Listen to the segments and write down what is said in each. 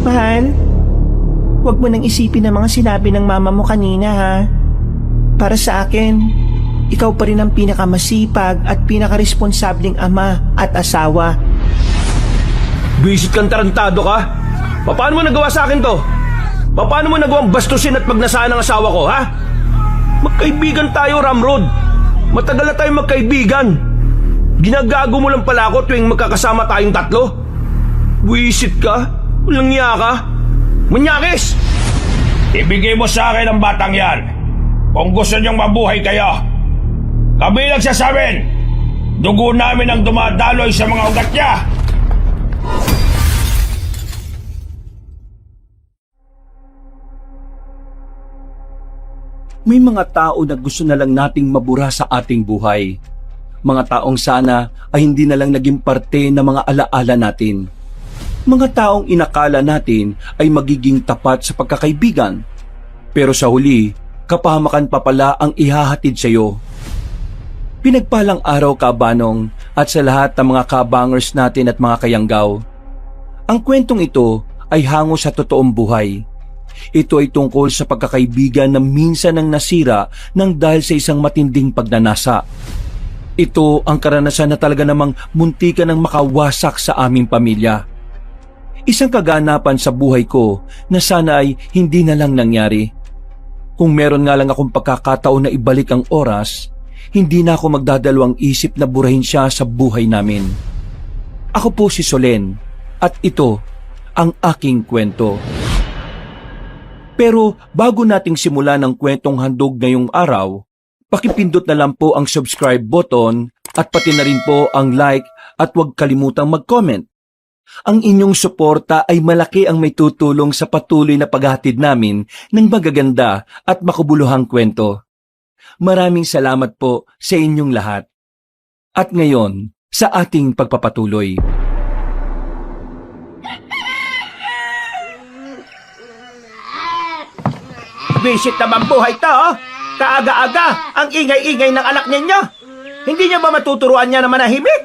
Mahal, huwag mo nang isipin ang mga sinabi ng mama mo kanina ha. Para sa akin, ikaw pa rin ang pinakamasipag at pinakaresponsabling ama at asawa. Bisit kang tarantado ka? Paano mo nagawa sa akin to? Paano mo nagawang bastusin at pagnasaan ng asawa ko, ha? Magkaibigan tayo, Ramrod. Matagal na tayo magkaibigan. Ginagago mo lang pala ako tuwing magkakasama tayong tatlo. Buisit ka? Walang niya ka? Manyakis! Ibigay mo sa akin ang batang yan. Kung gusto niyong mabuhay kayo. Kami nagsasabihin, dugo namin ang dumadaloy sa mga ugat niya. May mga tao na gusto na lang nating mabura sa ating buhay. Mga taong sana ay hindi na lang naging parte ng mga alaala natin. Mga taong inakala natin ay magiging tapat sa pagkakaibigan. Pero sa huli, kapahamakan pa pala ang ihahatid sa iyo. Pinagpalang araw ka, Banong, at sa lahat ng mga kabangers natin at mga kayanggaw. Ang kwentong ito ay hango sa totoong buhay. Ito ay tungkol sa pagkakaibigan na minsan ang nasira ng dahil sa isang matinding pagnanasa. Ito ang karanasan na talaga namang muntikan ng makawasak sa aming pamilya. Isang kaganapan sa buhay ko na sana ay hindi na lang nangyari. Kung meron nga lang akong pagkakataon na ibalik ang oras, hindi na ako magdadalawang isip na burahin siya sa buhay namin. Ako po si Solen at ito ang aking kwento. Pero bago nating simulan ang kwentong handog ngayong araw, pakipindot na lang po ang subscribe button at pati na rin po ang like at huwag kalimutang mag-comment. Ang inyong suporta ay malaki ang may tutulong sa patuloy na paghatid namin ng magaganda at makabuluhang kwento. Maraming salamat po sa inyong lahat. At ngayon, sa ating pagpapatuloy. Visit naman buhay to, oh. Kaaga-aga, ang ingay-ingay ng anak ninyo. Hindi niyo ba matuturuan niya na manahimik?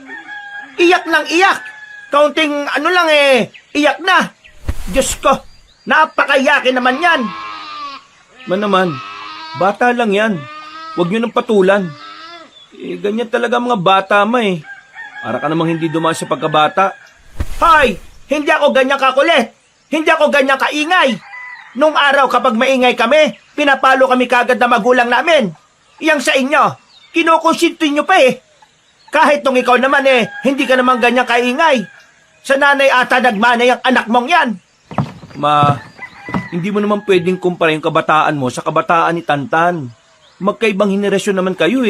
Iyak ng iyak. Kaunting ano lang iyak na. Diyos ko, napakayakin naman yan. Naman, bata lang yan. Huwag niyo nang patulan. Ganyan talaga mga bata Para ka namang hindi dumaan sa pagkabata. Hoy, hindi ako ganyan kakulit. Hindi ako ganyan kaingay. Nung araw kapag maingay kami, pinapalo kami kagad na magulang namin. Iyang sa inyo, kinukonsinti nyo pa Kahit nung ikaw naman hindi ka naman ganyan kaingay. Sa nanay ata nagmanay ang anak mong yan. Ma, hindi mo naman pwedeng kumpara yung kabataan mo sa kabataan ni Tantan. Magkaibang henerasyon naman kayo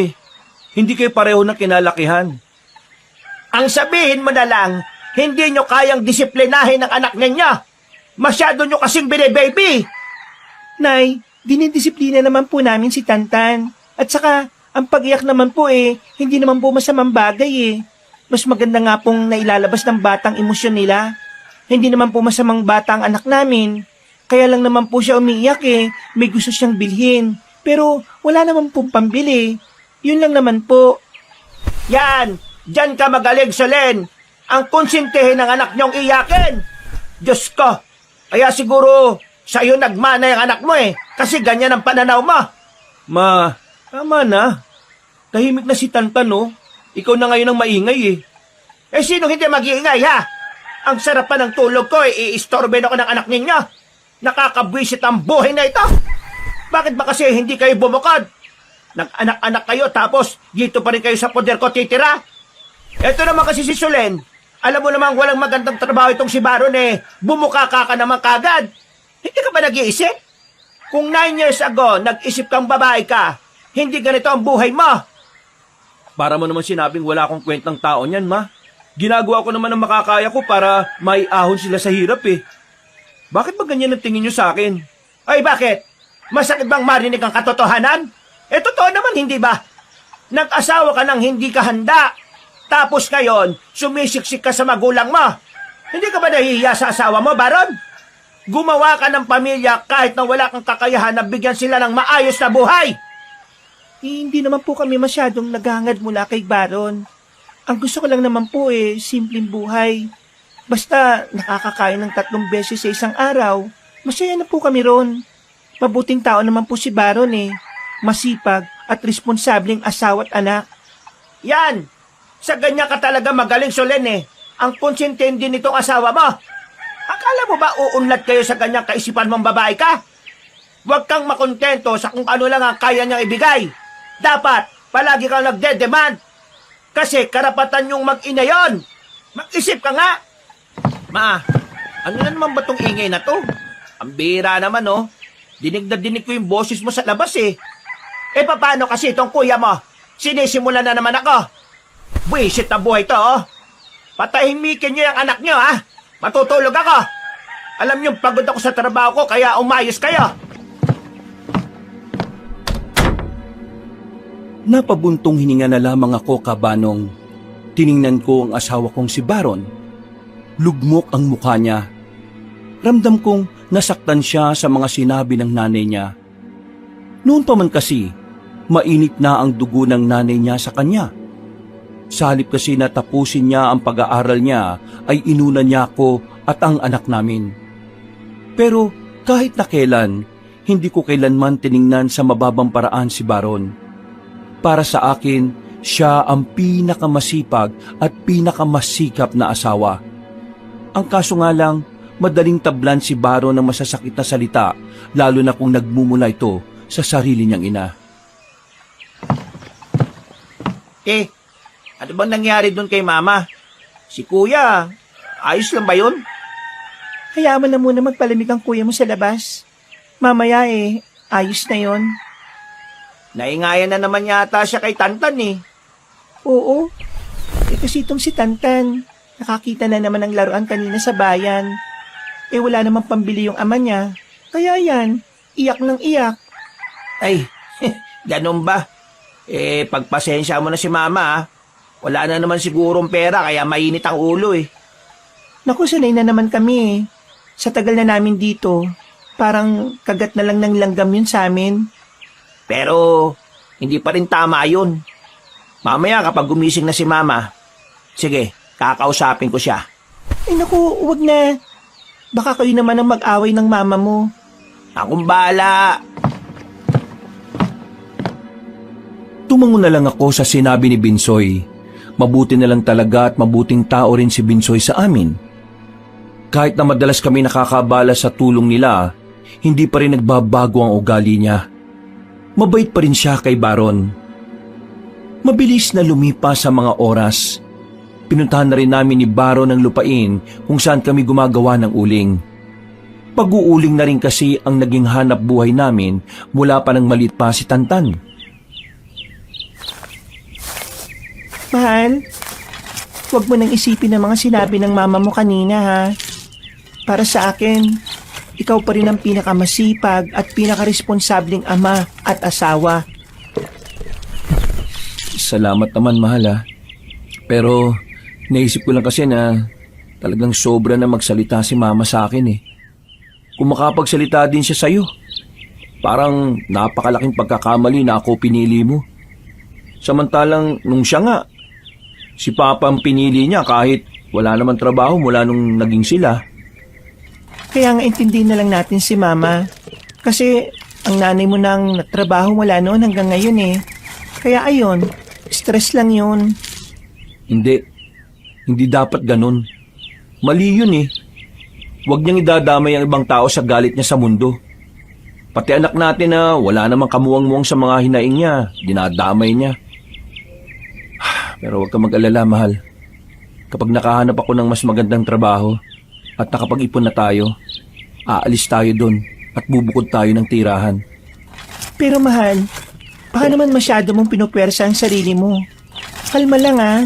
Hindi kayo pareho ng kinalakihan. Ang sabihin mo na lang, hindi nyo kayang disiplinahin ang anak ninyo. Masyado nyo kasing bine-baby. Nay, dinidisiplina naman po namin si Tantan. At saka, ang pag-iyak naman po hindi naman po masamang bagay Mas maganda nga pong nailalabas ng batang emosyon nila. Hindi naman po masamang bata ang anak namin. Kaya lang naman po siya umiiyak May gusto siyang bilhin. Pero wala naman pong pambili. Yun lang naman po. Yan! Diyan ka magaling, Solen. Ang konsintihin ng anak niyong iyakin. Diyos ko! Kaya siguro sa'yo nagmana yung anak mo Kasi ganyan ang pananaw mo. Ma, tama na. Tahimik na si Tantan Ikaw na ngayon ang maingay Sino hindi mag-iingay ha? Ang sarap pa ng tulog ko iistorben ako ng anak ninyo. Nakakabwisit ang buhay na ito. Bakit ba kasi hindi kayo bumukod? Nag-anak-anak kayo tapos dito pa rin kayo sa poder ko titira? Ito naman kasi si Solen. Alam mo namang walang magandang trabaho itong si Baron bumuka ka naman kagad. Hindi ka ba nag-iisip? Kung 9 years ago nag-isip kang babae ka, hindi ganito ang buhay mo. Para mo naman sinabing wala akong kwentang tao niyan, Ma. Ginagawa ko naman ang makakaya ko para maiahon sila sa hirap Bakit ba ganyan ang tingin niyo sa akin? Ay bakit? Masakit bang marinig ang katotohanan? Totoo naman hindi ba? Nag-asawa ka nang hindi ka handa. Tapos ngayon, sumisiksik ka sa magulang mo. Hindi ka ba nahihiya sa asawa mo, Baron? Gumawa ka ng pamilya kahit na wala kang kakayahan na bigyan sila ng maayos na buhay. Hindi naman po kami masyadong naghangad mula kay Baron. Ang gusto ko lang naman po simpleng buhay. Basta nakakakain ng 3 beses sa isang araw, masaya na po kami ron. Mabuting tao naman po si Baron eh. Masipag at responsableng asawa at anak. Yan! Sa ganyan ka talaga magaling, Solen eh. Ang konsentente nitong asawa mo. Akala mo ba uunlad kayo sa ganyang kaisipan mong babae ka? Huwag kang makontento sa kung ano lang ang kaya niyang ibigay. Dapat, palagi kang nagde-demand. Kasi karapatan yung mag-ina yon. Mag-isip ka nga. Ma, ano na naman ba tong ingay na to? Ang bihira naman oh. Dinig na dinig ko yung boses mo sa labas eh. Eh paano kasi itong kuya mo? Sinisimula na naman ako. Buisit na buhay to oh. Patahimikin niyo yung anak niyo ha. Matutulog ako. Alam niyo pagod ako sa trabaho ko kaya umayos kayo. Napabuntong hininga na lamang ako, Kabanong. Tiningnan ko ang asawa kong si Baron. Lugmok ang mukha niya. Ramdam kong nasaktan siya sa mga sinabi ng nanay niya. Noon pa man kasi, mainit na ang dugo ng nanay niya sa kanya. Sa halip kasi na tapusin niya ang pag-aaral niya, ay inuna niya ako at ang anak namin. Pero kahit na kailan, hindi ko kailanman tiningnan sa mababang paraan si Baron. Para sa akin, siya ang pinakamasipag at pinakamasikap na asawa. Ang kaso nga lang, madaling tablan si Baron ng masasakit na salita, lalo na kung nagmumula ito sa sarili niyang ina. Ano bang nangyari doon kay Mama? Si Kuya, ayos lang ba yun? Hayaan mo na muna magpalamig ang kuya mo sa labas. Mamaya ayos na yon. Naingayan na naman yata siya kay Tantan eh. Oo, kasi itong si Tantan, nakakita na naman ng laruan kanina sa bayan. Wala namang pambili yung ama niya. Kaya yan, iyak ng iyak. Ay, ganun ba? Pagpasensya mo na si Mama ah. Wala na naman sigurong pera kaya mainit ang ulo eh. Naku, sanay na naman kami eh. Sa tagal na namin dito, parang kagat na lang ng langgam yun sa amin. Pero, hindi pa rin tama yun. Mamaya kapag gumising na si Mama, sige, kakausapin ko siya. Naku, huwag na. Baka kayo naman ang mag-away ng mama mo. Akong bahala. Tumango na lang ako sa sinabi ni Binsoy. Mabuti na lang talaga at mabuting tao rin si Binsoy sa amin. Kahit na madalas kami nakakabala sa tulong nila, hindi pa rin nagbabago ang ugali niya. Mabait pa rin siya kay Baron. Mabilis na lumipas sa mga oras. Pinuntahan na rin namin ni Baron ang lupain kung saan kami gumagawa ng uling. Pag-uuling na rin kasi ang naging hanap buhay namin mula pa ng maliit pa si Tantan. Mahal, huwag mo nang isipin ang mga sinabi ng mama mo kanina ha. Para sa akin, ikaw pa rin ang pinakamasipag at pinakaresponsableng ama at asawa. Salamat naman, mahal ha. Pero naisip ko lang kasi na talagang sobra na magsalita si Mama sa akin eh. Kung makapagsalita din siya sa'yo, parang napakalaking pagkakamali na ako pinili mo. Samantalang nung siya nga, si Papa ang pinili niya kahit wala naman trabaho mula nung naging sila. Kaya nga intindihin na lang natin si Mama. Kasi ang nanay mo nang natrabaho mula noon hanggang ngayon eh. Kaya ayon, stress lang yun. Hindi dapat ganun. Mali yun eh. Huwag niyang idadamay ang ibang tao sa galit niya sa mundo. Pati anak natin na wala namang kamuwang-muwang sa mga hinaing niya, dinadamay niya. Pero huwag ka mag-alala, mahal. Kapag nakahanap ako ng mas magandang trabaho at nakapag-ipon na tayo, aalis tayo doon at bubukod tayo ng tirahan. Pero mahal, baka naman masyado mong pinupwersa ang sarili mo. Kalma lang ah.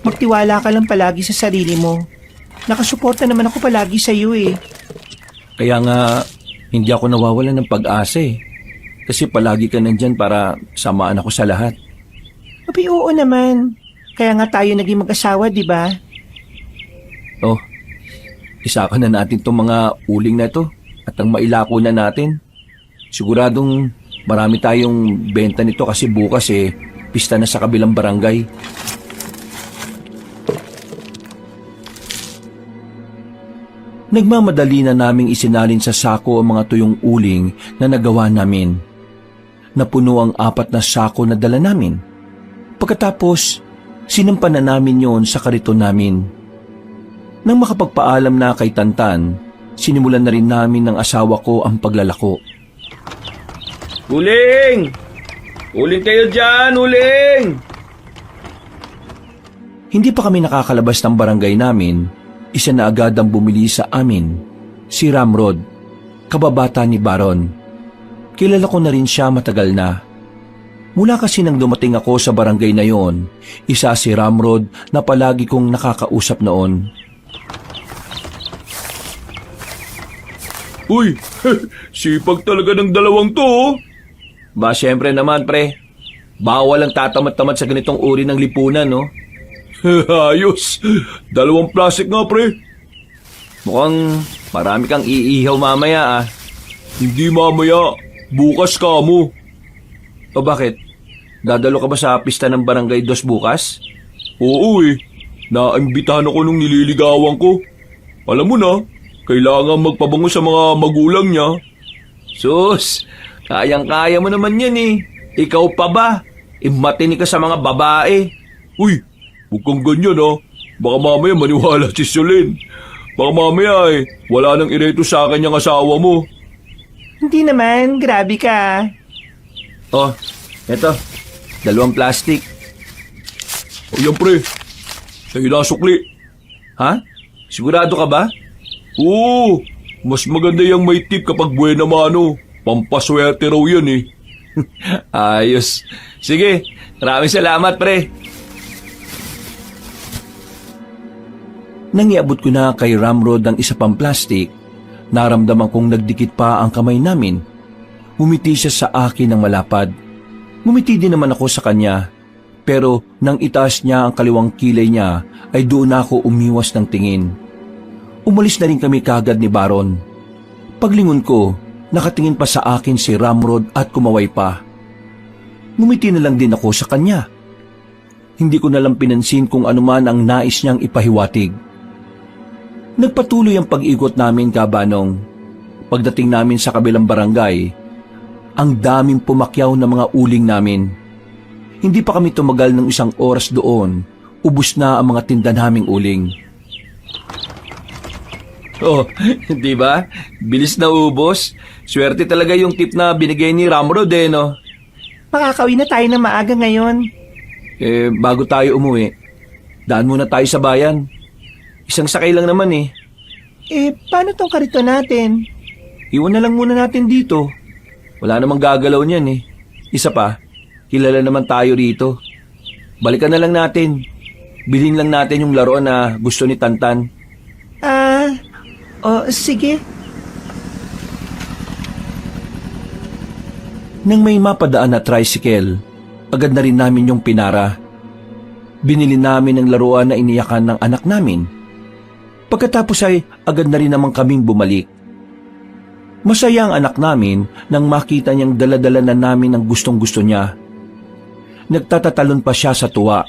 Magtiwala ka lang palagi sa sarili mo. Nakasuporta naman ako palagi sa iyo eh. Kaya nga, hindi ako nawawalan ng pag-asa eh. Kasi palagi ka nandyan para samaan ako sa lahat. Abi, oo naman. Kaya nga tayo naging mag-asawa, di ba? Oh, isakan na natin itong mga uling na ito at ang mailako na natin. Siguradong marami tayong benta nito kasi bukas pista na sa kabilang barangay. Nagmamadali na naming isinalin sa sako ang mga tuyong uling na nagawa namin. Napuno ang 4 na sako na dala namin. Pagkatapos, sinampan na namin yon sa kariton namin. Nang makapagpaalam na kay Tantan, sinimulan na rin namin ng asawa ko ang paglalako. Uling! Uling kayo dyan, uling! Hindi pa kami nakakalabas ng barangay namin, isa na agad ang bumili sa amin, si Ramrod, kababata ni Baron. Kilala ko na rin siya matagal na. Mula kasi nang dumating ako sa barangay na yon, isa si Ramrod na palagi kong nakakausap noon. Uy, sipag talaga ng dalawang to. Ba, syempre naman, pre. Bawal ang tatamat-tamat sa ganitong uri ng lipunan, no? Ayos. 2 plastic nga, pre. Mukhang marami kang iihaw mamaya, ah. Hindi mamaya. Bukas ka mo. O bakit? Dadalo ka ba sa pista ng Barangay 2 bukas? Oo eh. Naimbitahan ako nung nililigawan ko. Alam mo na, kailangan magpabango sa mga magulang niya. Sus, kayang-kaya mo naman yan eh. Ikaw pa ba? Imatini ka sa mga babae. Uy, huwag kang ganyan ah. Baka mamaya maniwala si Solen. Baka mamaya wala nang ireto sa akin yung asawa mo. Hindi naman, grabe ka. Oh, eto. 2 plastic. O yan pre, sa hinasukli. Ha? Sigurado ka ba? Oo, mas maganda yung may tip kapag buena mano. Pampaswerte raw yan eh. Ayos. Sige, maraming salamat, pre. Nang iabot ko na kay Ramrod ang isa pang plastic, naramdaman kong nagdikit pa ang kamay namin. Ngumiti siya sa akin ng malapad. Ngumiti din naman ako sa kanya. Pero nang itaas niya ang kaliwang kilay niya, ay doon ako umiwas ng tingin. Umalis na rin kami kagad ni Baron. Paglingon ko, nakatingin pa sa akin si Ramrod at kumaway pa. Ngumiti na lang din ako sa kanya. Hindi ko na lang pinansin kung anuman ang nais niyang ipahiwatig. Nagpatuloy ang pag-ikot namin, kabanong. Pagdating namin sa kabilang barangay, ang daming pumakyaw na mga uling namin. Hindi pa kami tumagal ng 1 oras doon, ubos na ang mga tinda naming uling. Oh, di ba? Bilis na ubos. Swerte talaga yung tip na binigay ni Ramrod no? Makakauwi na tayo na maaga ngayon. Bago tayo umuwi, daan muna tayo sa bayan. Isang sakay lang naman eh. Paano tong karito natin? Iwan na lang muna natin dito. Wala namang gagalaw niyan eh. Isa pa, kilala naman tayo rito. Balikan na lang natin. Bilhin lang natin yung laruan na gusto ni Tantan. Sige. Nang may mapadaan na tricycle, agad na rin namin yung pinara. Binili namin ang laruan na iniyakan ng anak namin. Pagkatapos ay agad na rin naman kaming bumalik. Masaya ang anak namin nang makita niyang dala-dala na namin ang gustong-gusto niya. Nagtatatalon pa siya sa tuwa.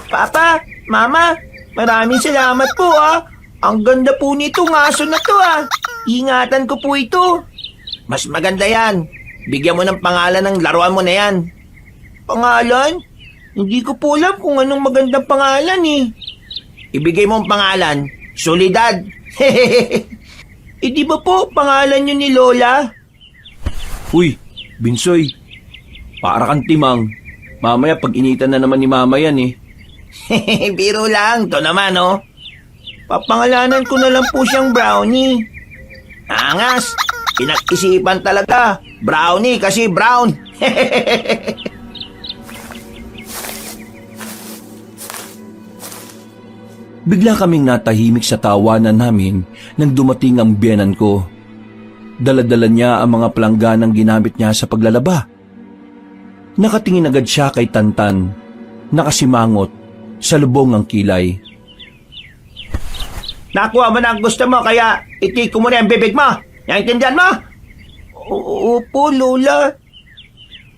Papa, Mama, maraming salamat po Ang ganda po nitong aso na to Ingatan ko po ito. Mas maganda yan. Bigyan mo ng pangalan ng laruan mo na yan. Pangalan? Hindi ko po alam kung anong magandang pangalan Ibigay mo ang pangalan, Solidad. Di ba po pangalan nyo ni Lola? Uy, Binsoy, para kang timang. Mamaya pag initan na naman ni Mama yan Biro lang, to naman Papangalanan ko na lang po siyang Brownie. Angas, pinag-isipan talaga. Brownie kasi brown. Bigla kaming natahimik sa tawanan namin nang dumating ang biyenan ko. Dala-dala niya ang mga palangganang ginamit niya sa paglalaba. Nakatingin agad siya kay Tantan, nakasimangot, sa lubong ang kilay. Nakuha mo na ang gusto mo, kaya itik ko muna ang bibig mo. Naintindihan mo? Opo, Lola.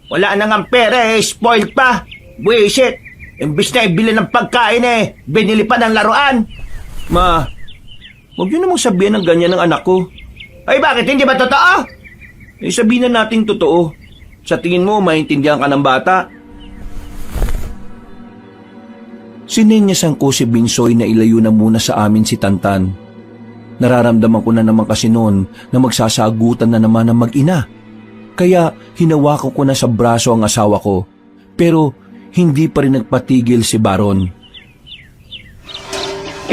Wala na nga pera spoiled pa. Buisit. Imbis na ibili ng pagkain binili pa ng laruan. Ma, Huwag niyo namang sabihin ng ganyan ng anak ko. Ay bakit, hindi ba totoo? Sabihin na natin totoo. Sa tingin mo, maintindihan ka ng bata. Sinenyasan ko si Binsoy na ilayo na muna sa amin si Tantan. Nararamdaman ko na naman kasi noon na magsasagutan na naman ang mag-ina. Kaya hinawakan ko na sa braso ang asawa ko. Pero hindi pa rin nagpatigil si Baron.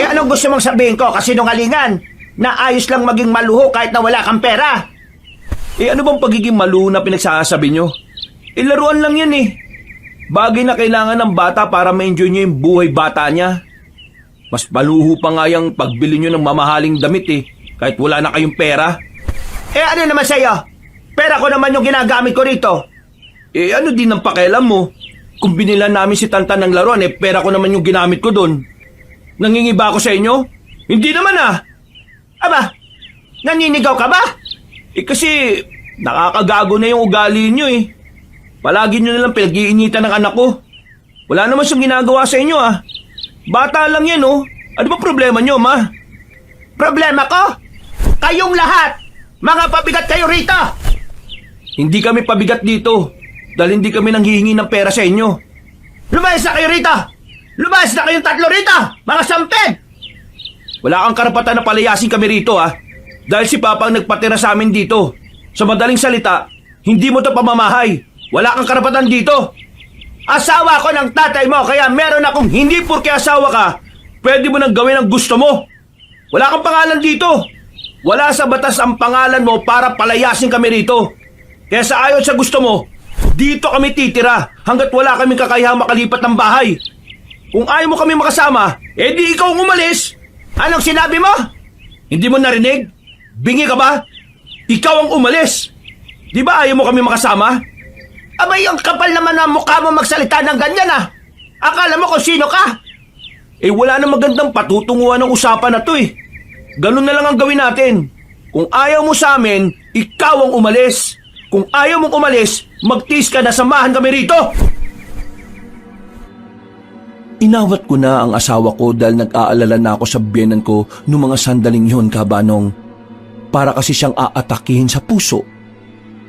Anong gusto mong sabihin ko? Kasinungalingan na ayos lang maging maluho kahit na wala kang pera. Ano bang pagiging maluho na pinagsasabi nyo? Laruan lang yan eh. Bagay na kailangan ng bata para ma-enjoy niya yung buhay bata niya. Mas maluho pa nga yung pagbili nyo ng mamahaling damit eh, kahit wala na kayong pera. Ano naman sa'yo? Pera ko naman yung ginagamit ko rito. Ano din ang pakialam mo? Kung binilan namin si Tantan ng laruan, pera ko naman yung ginamit ko doon. Nangingiba ako sa inyo? Hindi naman ah. Aba, naninigaw ka ba? Kasi nakakagago na yung ugali nyo eh. Palagi nyo nalang pinag-iinitan ng anak ko. Wala naman siyang ginagawa sa inyo ah. Bata lang yan oh. Ano ba problema nyo, ma? Problema ko? Kayong lahat! Mga pabigat kayo rito! Hindi kami pabigat dito. Dahil hindi kami nanghihingi ng pera sa inyo. Lumayas na kayo rito! Lumayas na kayong tatlo rito! Mga sampid! Wala kang karapatan na palayasin kami rito ah. Dahil si Papa ang nagpatira sa amin dito. Sa madaling salita, hindi mo to pamamahay. Wala kang karapatan dito. Asawa ko ng tatay mo, kaya meron akong Hindi porke asawa ka, pwede mo nang gawin ang gusto mo. Wala kang pangalan dito. Wala sa batas ang pangalan mo para palayasin kami rito. Kaya sa ayon sa gusto mo, dito kami titira hanggat wala kaming kakayahang makalipat ng bahay. Kung ayaw mo kami makasama, di ikaw ang umalis. Anong sinabi mo? Hindi mo narinig? Bingi ka ba? Ikaw ang umalis. Di ba ayaw mo kami makasama? Abay, ang kapal naman ang mukha mo magsalita ng ganyan ah. Akala mo kung sino ka? Wala na magandang patutunguhan ng usapan na to eh. Ganun na lang ang gawin natin. Kung ayaw mo sa amin, ikaw ang umalis. Kung ayaw mong umalis, magtiis ka na samahan kami rito. Inawat ko na ang asawa ko dahil nag-aalala na ako sa biyenan ko noong mga sandaling yon, Kabanong. Para kasi siyang aatakihin sa puso.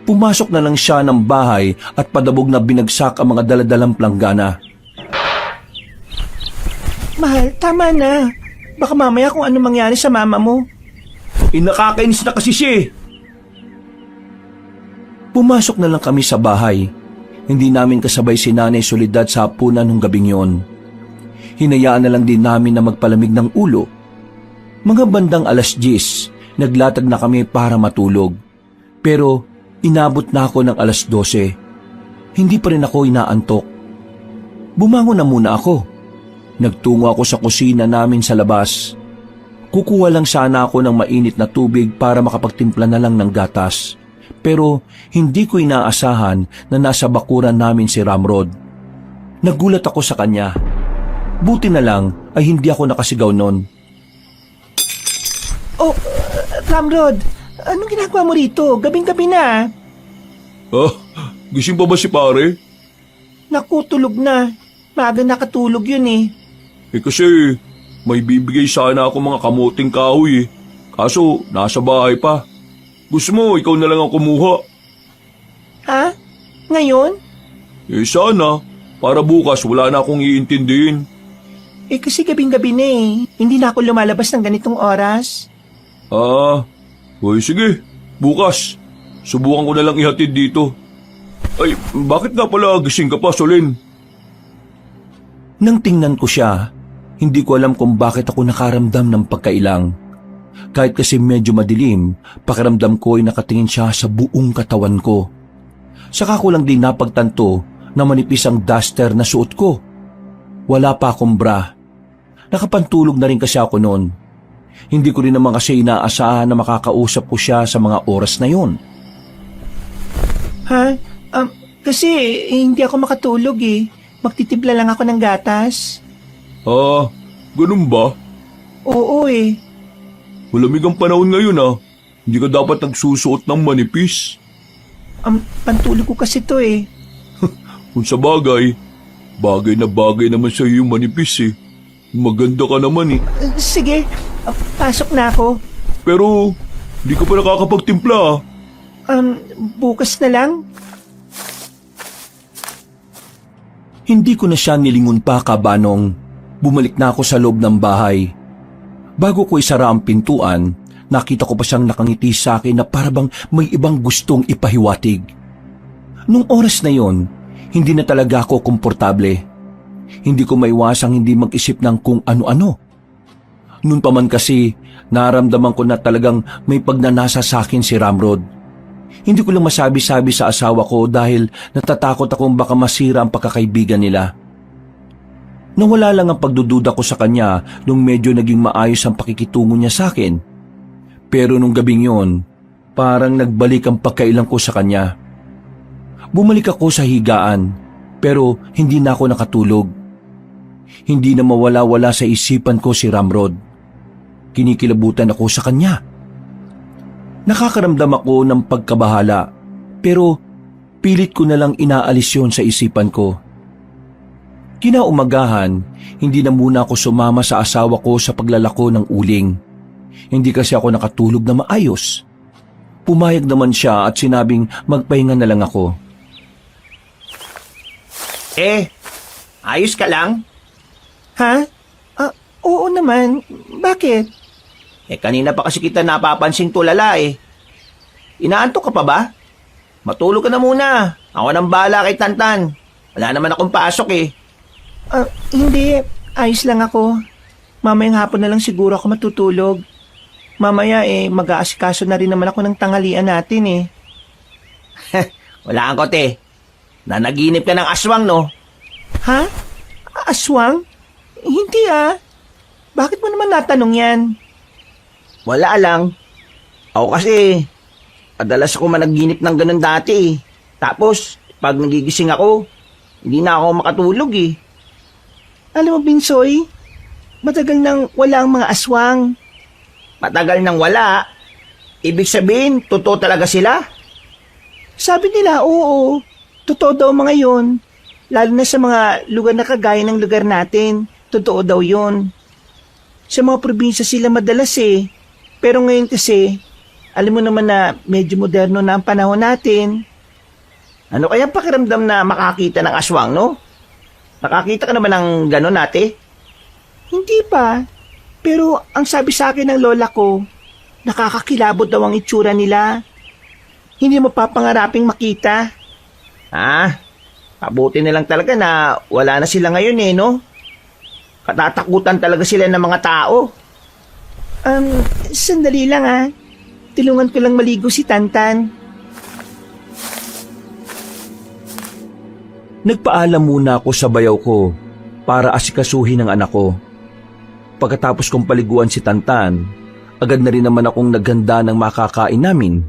Pumasok na lang siya ng bahay at padabog na binagsak ang mga daladalang planggana. Mahal, tama na. Baka mamaya kung ano mangyari sa mama mo. Nakakainis na kasi siya eh. Pumasok na lang kami sa bahay. Hindi namin kasabay si Nanay Soledad sa hapunan nung gabing yon. Hinayaan na lang din namin na magpalamig ng ulo. Mga bandang 10:00, naglatag na kami para matulog. Pero inabot na ako ng 12:00. Hindi pa rin ako inaantok. Bumangon na muna ako. Nagtungo ako sa kusina namin sa labas. Kukuha lang sana ako ng mainit na tubig para makapagtimpla na lang ng gatas. Pero hindi ko inaasahan na nasa bakuran namin si Ramrod. Nagulat ako sa kanya. Buti na lang ay hindi ako nakasigaw nun. Oh, Ramrod, anong ginagawa mo rito? Gabing-gabi na. Gising pa ba si pare? Naku, tulog na. Maaga nakatulog yun eh. Kasi may bibigay sana ako mga kamuting kahoy eh. Kaso nasa bahay pa. Gusto mo ikaw na lang ang kumuha? Ha? Ngayon? Sana. Para bukas wala na akong iintindihin. Kasi gabing-gabi na eh. Hindi na ako lumalabas ng ganitong oras. Sige. Bukas. Subukan ko na lang ihatid dito. Ay, bakit nga pala gising ka pa, Solen? Nang tingnan ko siya, hindi ko alam kung bakit ako nakaramdam ng pagkailang. Kahit kasi medyo madilim, pakiramdam ko ay nakatingin siya sa buong katawan ko. Saka ko lang din napagtanto na manipis ang duster na suot ko. Wala pa akong bra. Nakapantulog na rin kasi ako noon. Hindi ko rin naman kasi inaasahan na makakausap ko siya sa mga oras na yon. Ha? Kasi hindi ako makatulog eh. Magtitibla lang ako ng gatas. Ganun ba? Oo eh. Malamig ang panahon ngayon Hindi ka dapat nagsusuot ng manipis. Pantulog ko kasi to eh. Kung sa bagay na bagay naman sa iyo yung manipis eh. Maganda ka naman eh. Sige, Pasok na ako. Pero, di ka pa nakakapagtimpla. Bukas na lang. Hindi ko na siya nilingon pa, Kabanong. Bumalik na ako sa loob ng bahay. Bago ko isara ang pintuan, nakita ko pa siyang nakangiti sa akin na parabang may ibang gustong ipahiwatig. Nung oras na yon, hindi na talaga ako komportable. Hindi ko maiwasang hindi mag-isip ng kung ano-ano. Noon pa man kasi, naramdaman ko na talagang may pagnanasa sa akin si Ramrod. Hindi ko lang masabi-sabi sa asawa ko dahil natatakot akong baka masira ang pagkakaibigan nila. Nawala lang ang pagdududa ko sa kanya nung medyo naging maayos ang pakikitungo niya sa akin. Pero nung gabing yon, parang nagbalik ang pagkailang ko sa kanya. Bumalik ako sa higaan, pero hindi na ako nakatulog. Hindi na mawala-wala sa isipan ko si Ramrod. Kinikilabutan ako sa kanya. Nakakaramdam ako ng pagkabahala, pero pilit ko na lang inaalis yon sa isipan ko. Kinaumagahan, hindi na muna ako sumama sa asawa ko sa paglalako ng uling. Hindi kasi ako nakatulog na maayos. Pumayag naman siya at sinabing magpahinga na lang ako. Ayos ka lang? Ha? Oo naman. Bakit? Kanina pa kasi kita napapansing tulala Inaantok ka pa ba? Matulog ka na muna. Ako nang bahala kay Tantan. Wala naman akong pasok Hindi. Ayos lang ako. Mamayang hapon na lang siguro ako matutulog. Mamaya mag-aasikaso na rin naman ako ng tanghalian natin Wala kang kote. Nanaginip ka ng aswang, no? Ha? Aswang? Hindi Bakit mo naman natanong yan? Wala lang. Ako kasi, madalas ako managinip ng ganun dati Tapos, pag nagigising ako, hindi na ako makatulog Alam mo, Binsoy, matagal nang wala ang mga aswang. Matagal nang wala? Ibig sabihin, totoo talaga sila? Sabi nila, oo. Totoo daw mga yon. Lalo na sa mga lugar na kagaya ng lugar natin. Totoo daw yon. Sa mga probinsya sila madalas Pero ngayon kasi, alam mo naman na medyo moderno na ang panahon natin. Ano kaya pakiramdam na makakita ng aswang, no? Nakakita ka naman ng gano'n, ate? Hindi pa. Pero ang sabi sa akin ng lola ko, nakakakilabot daw ang itsura nila. Hindi mo papangaraping makita. Mabuti na lang talaga na wala na sila ngayon no? Katatakutan talaga sila ng mga tao. Sandali lang Tulungan ko lang maligo si Tantan. Nagpaalam muna ako sa bayaw ko para asikasuhin ang anak ko. Pagkatapos kong paliguan si Tantan, agad na rin naman akong naghanda ng makakain namin.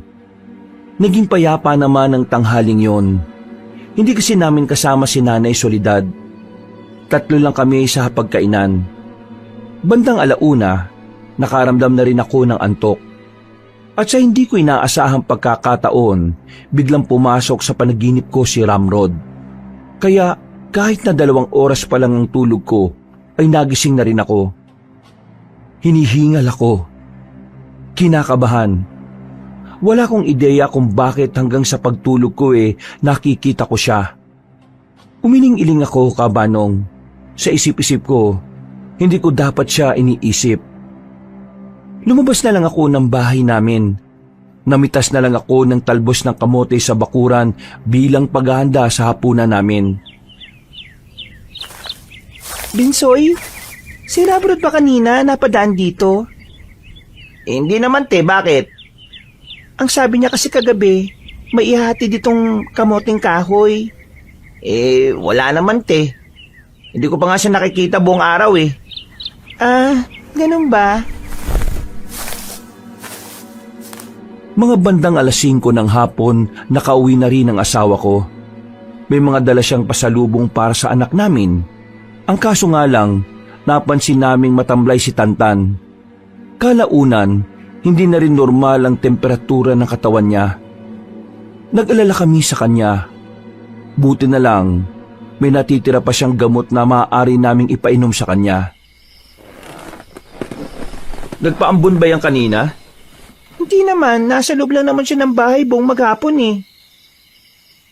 Naging payapa naman ang tanghaling yon. Hindi kasi namin kasama si Nanay Soledad. 3 lang kami sa hapagkainan. Bandang alauna, nakaramdam na rin ako ng antok. At sa hindi ko inaasahang pagkakataon, biglang pumasok sa panaginip ko si Ramrod. Kaya kahit na 2 oras pa lang ang tulog ko, ay nagising na rin ako. Hinihingal ako. Kinakabahan. Wala akong ideya kung bakit hanggang sa pagtulog ko nakikita ko siya. Umiling-iling ako, Kabanong. Sa isip-isip ko, hindi ko dapat siya iniisip. Lumabas na lang ako ng bahay namin. Namitas na lang ako ng talbos ng kamote sa bakuran bilang paghahanda sa hapunan namin. Binsoy, si Ramrod ba kanina napadaan dito? Hindi naman, bakit? Ang sabi niya kasi kagabi, may ihati ditong kamoting kahoy. Wala naman, Hindi ko pa nga siya nakikita buong araw, ganun ba? Mga bandang 5:00 ng hapon, nakauwi na rin ang asawa ko. May mga dala siyang pasalubong para sa anak namin. Ang kaso nga lang, napansin naming matamlay si Tantan. Kalaunan, hindi na rin normal ang temperatura ng katawan niya. Nag-alala kami sa kanya. Buti na lang, may natitira pa siyang gamot na maaari naming ipainom sa kanya. Nagpaambon ba yan kanina? Hindi naman, nasa loob lang naman siya ng bahay buong maghapon eh.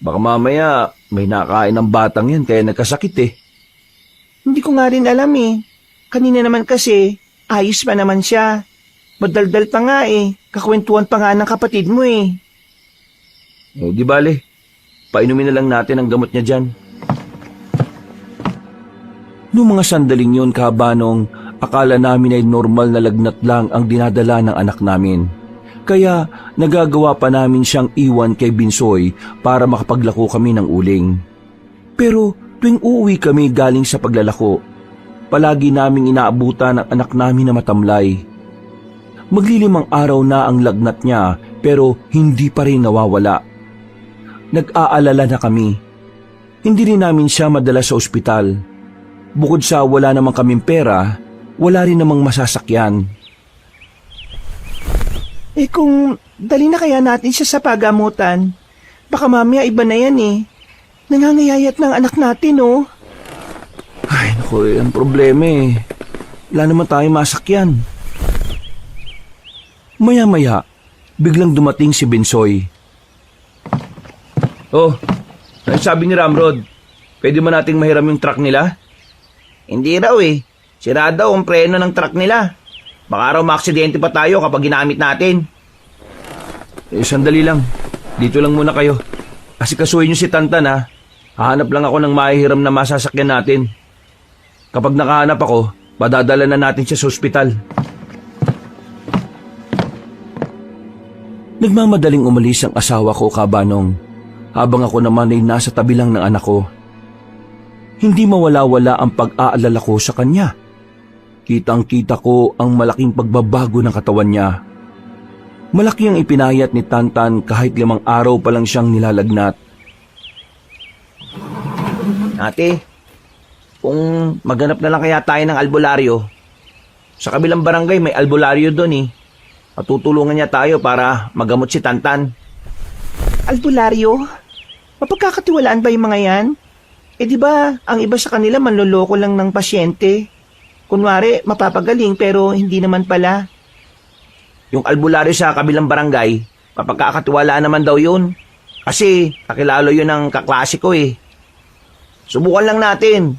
Baka mamaya may nakain ng batang yan kaya nagkasakit eh. Hindi ko nga rin alam eh. Kanina naman kasi, ayos pa naman siya. Madaldal pa nga eh. Kakwentuhan pa nga ng kapatid mo eh. Di bale, painumin na lang natin ang gamot niya dyan. Noong mga sandaling yun, Kabanong, akala namin ay normal na lagnat lang ang dinadala ng anak namin. Kaya nagagawa pa namin siyang iwan kay Binsoy para makapaglako kami ng uling. Pero tuwing uuwi kami galing sa paglalako, palagi naming inaabutan ang anak namin na matamlay. Maglilimang araw na ang lagnat niya pero hindi pa rin nawawala. Nag-aalala na kami. Hindi rin namin siya madala sa ospital. Bukod sa wala namang kaming pera, wala rin namang masasakyan. Eh kung dali na kaya natin siya sa pagamutan, baka mamaya iba na yan eh. Nangangayayat ng anak natin oh. Ay, naku, ang problema eh. Wala naman tayong masakyan. Maya-maya, biglang dumating si Binsoy. Oh, ano sabi ni Ramrod? Pwede mo nating mahiram yung truck nila? Hindi raw eh. Sira daw ang preno ng truck nila. Baka raw maaksidente pa tayo kapag ginamit natin. Sandali lang. Dito lang muna kayo. Kasi kasuhin niyo si Tantan ha. Hahanap lang ako ng mahihiram na masasakyan natin. Kapag nakahanap ako, padadala na natin siya sa ospital. Nagmamadaling umalis ang asawa ko, Kabanong, habang ako naman ay nasa tabi lang ng anak ko. Hindi mawala-wala ang pag-aalala ko sa kanya. Kitang-kita ko ang malaking pagbabago ng katawan niya. Malaki ang ipinayat ni Tantan kahit 5 araw pa lang siyang nilalagnat. Ate, kung maghanap na lang kaya tayo ng albularyo. Sa kabilang barangay may albularyo doon eh. Matutulungan niya tayo para magamot si Tantan. Albularyo? Mapagkakatiwalaan ba yung mga yan? Eh di ba ang iba sa kanila manloloko lang ng pasyente? Kunwari, mapapagaling pero hindi naman pala. Yung albularyo sa kabilang barangay, mapagkakatiwalaan naman daw yun. Kasi kakilalo yun ng kaklase ko eh. Subukan lang natin.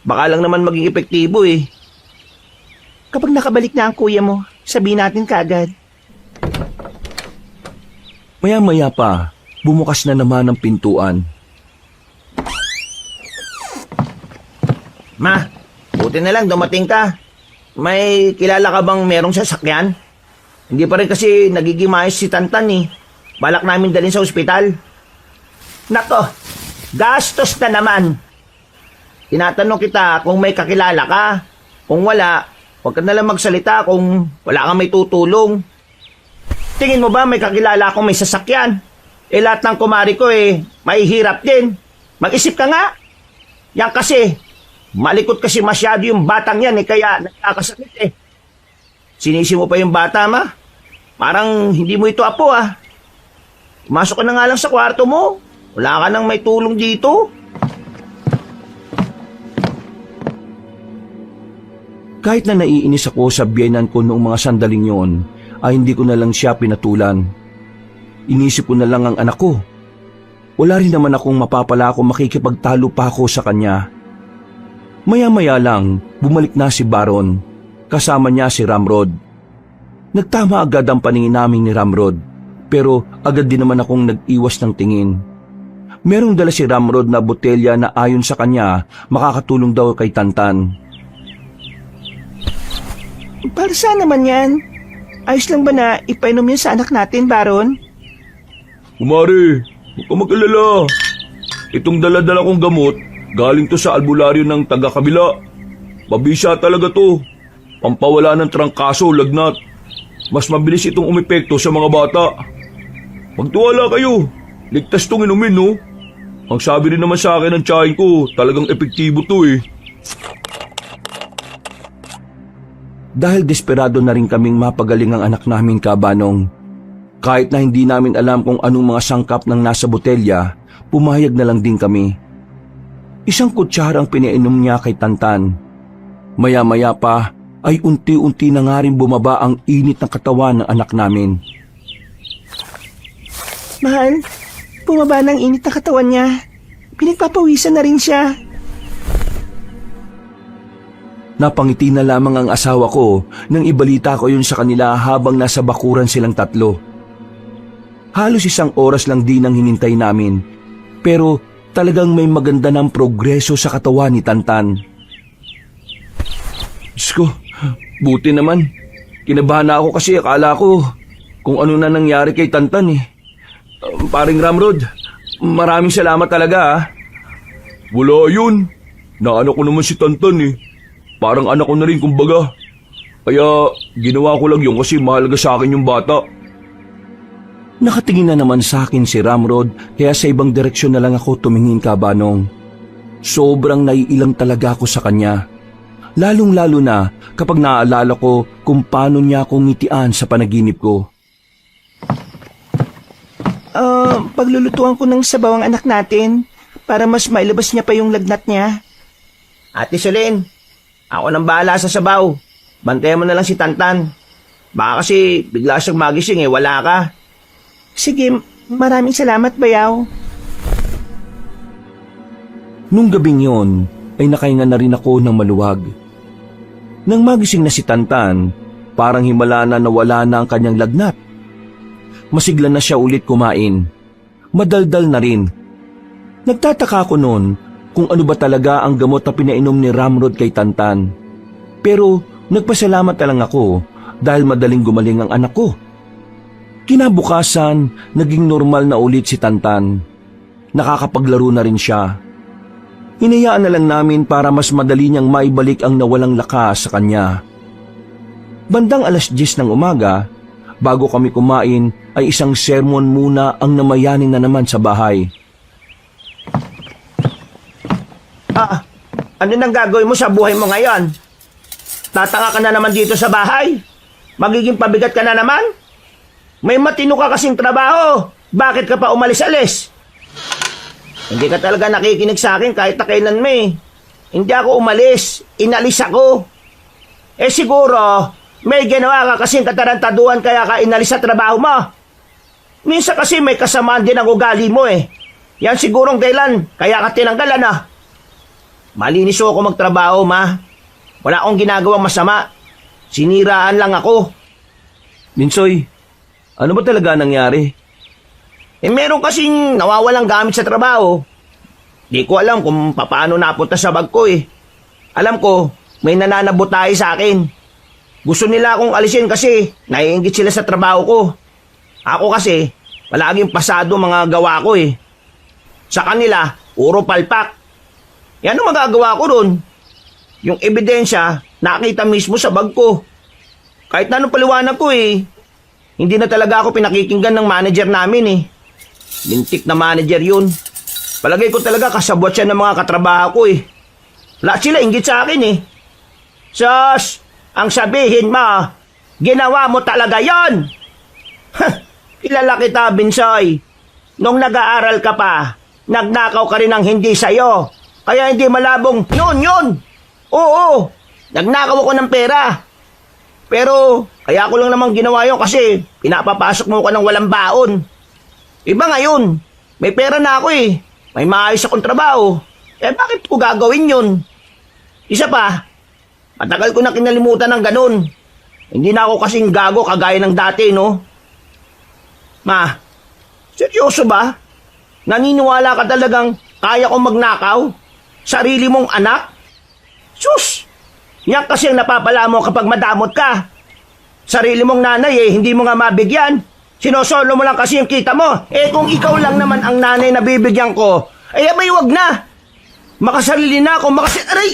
Baka lang naman maging epektibo eh. Kapag nakabalik na ang kuya mo, sabihin natin kaagad. Maya-maya pa, bumukas na naman ang pintuan. Ma, buti na lang dumating ka. May kilala ka bang merong sasakyan? Hindi pa rin kasi nagiging maayos si Tantan eh. Balak namin dalhin sa ospital. Nako, gastos na naman. Tinatanong kita kung may kakilala ka. Kung wala, huwag ka na lang magsalita kung wala kang may tutulong. Tingin mo ba may kakilala akong may sasakyan? Eh lahat ng kumari ko eh, mahihirap din. Mag-isip ka nga. Yan kasi, malikot kasi masyado yung batang yan eh, kaya nakakasakit eh. Sinisi mo pa yung bata, ma? Parang hindi mo ito apo ah. Masok ka na nga lang sa kwarto mo. Wala ka nang may tulong dito. Kahit na naiinis ako sa biyenan ko noong mga sandaling yon, ay hindi ko na lang siya pinatulan. Inisip ko na lang ang anak ko. Wala rin naman akong mapapala kung makikipagtalo pa ako sa kanya. Maya-maya lang, bumalik na si Baron. Kasama niya si Ramrod. Nagtama agad ang paningin namin ni Ramrod, pero agad din naman akong nag-iwas ng tingin. Merong dala si Ramrod na botelya na ayon sa kanya makakatulong daw kay Tantan. Para saan naman yan? Ayos lang ba na ipainom yun sa anak natin, Baron? Kumari, huwag ka mag-alala. Itong dala-dala kong gamot, galing to sa albularyo ng taga-kabila. Mabisa talaga to. Pampawala ng trangkaso, lagnat. Mas mabilis itong umepekto sa mga bata. Magtiwala kayo. Ligtas tong inumin, no? Ang sabi rin naman sa akin ng tiyahin ko, talagang epektibo to eh. Dahil desperado na rin kaming mapagaling ang anak namin, Kabanong. Kahit na hindi namin alam kung anong mga sangkap ng nasa botelya, pumayag na lang din kami. Isang kutsarang pinainom niya kay Tantan. Maya-maya pa, ay unti-unti na nga rin bumaba ang init ng katawan ng anak namin. Mahal, bumaba ng init na katawan niya. Pinagpapawisan na rin siya. Napangiti na lamang ang asawa ko nang ibalita ko yun sa kanila habang nasa bakuran silang tatlo. Halos 1 oras lang din ang hinintay namin, pero talagang may maganda ng progreso sa katawan ni Tantan. Diyos ko, buti naman. Kinabahan na ako kasi akala ko kung ano na nangyari kay Tantan eh. Paring Ramrod, maraming salamat talaga ah. Wala yun. Naanak ko naman si Tantan eh. Parang anak ko na rin kumbaga. Kaya ginawa ko lang yun kasi mahalaga sa akin yung bata. Nakatingin na naman sa akin si Ramrod kaya sa ibang direksyon na lang ako tumingin kabanong. Sobrang naiilang talaga ako sa kanya. Lalong-lalo na kapag naaalala ko kung paano niya akong ngitian sa panaginip ko. Paglulutuan ko ng sabaw ang anak natin para mas mailabas niya pa yung lagnat niya. Ate Solen, ako nang bahala sa sabaw. Bantayan mo na lang si Tantan. Baka kasi bigla siyang magising wala ka. Sige, maraming salamat, Bayaw. Nung gabing yon, ay nakahinga na rin ako ng maluwag. Nang magising na si Tantan, parang himala na nawala na ang kanyang lagnat. Masigla na siya ulit kumain. Madaldal na rin. Nagtataka ako noon kung ano ba talaga ang gamot na pinainom ni Ramrod kay Tantan. Pero nagpasalamat na lang ako dahil madaling gumaling ang anak ko. Kinabukasan, naging normal na ulit si Tantan. Nakakapaglaro na rin siya. Hinayaan na lang namin para mas madali niyang maibalik ang nawalang lakas sa kanya. Bandang 10:00 ng umaga, bago kami kumain ay isang sermon muna ang namayanin na naman sa bahay. Ano nang gagawin mo sa buhay mo ngayon? Tatanga ka na naman dito sa bahay? Magiging pabigat ka na naman? May matino ka kasing trabaho. Bakit ka pa umalis-alis? Hindi ka talaga nakikinig sa akin kahit na kailan may. Hindi ako umalis. Inalis ako. Siguro, may ginawa ka kasing katarantaduhan kaya ka inalis sa trabaho mo. Minsan kasi may kasamaan din ang ugali mo Yan sigurong dahilan kaya ka tinanggalan Malinis ako magtrabaho, ma. Wala akong ginagawang masama. Siniraan lang ako. Ninsoy, ano ba talaga nangyari? Meron kasing nawawalang gamit sa trabaho. Di ko alam kung paano napunta sa bag ko Alam ko, may nananabutay sa akin. Gusto nila akong alisin kasi naiinggit sila sa trabaho ko. Ako kasi, palaging pasado mga gawa ko Sa kanila, puro palpak. Yan ang magagawa ko ron. Yung ebidensya, nakita mismo sa bag ko. Kahit na anong paliwanag ko hindi na talaga ako pinakikinggan ng manager namin Lintik na manager yun. Palagay ko talaga kasabwat siya ng mga katrabaho ko Lahat sila inggit sa akin Sus, ang sabihin mo, ginawa mo talaga yon. Kilala kita, Binsoy. Nung nag-aaral ka pa, nagnakaw ka rin ng hindi sayo. Kaya hindi malabong, yun. Oo, nagnakaw ako ng pera. Pero, kaya ko lang namang ginawa yun kasi pinapapasok mo ko ng walang baon. Iba ngayon, may pera na ako May maayos akong trabaho. Bakit ko gagawin yun? Isa pa, matagal ko na kinalimutan ng ganun. Hindi na ako kasing gago kagaya ng dati, no? Ma, seryoso ba? Naniniwala ka talagang kaya kong magnakaw? Sarili mong anak? Sus! Yan kasi ang napapala mo kapag madamot ka. Sarili mong nanay hindi mo nga mabigyan. Sinosolo mo lang kasi yung kita mo. Kung ikaw lang naman ang nanay na bibigyan ko, abay wag na. Makasarili na ako, Aray!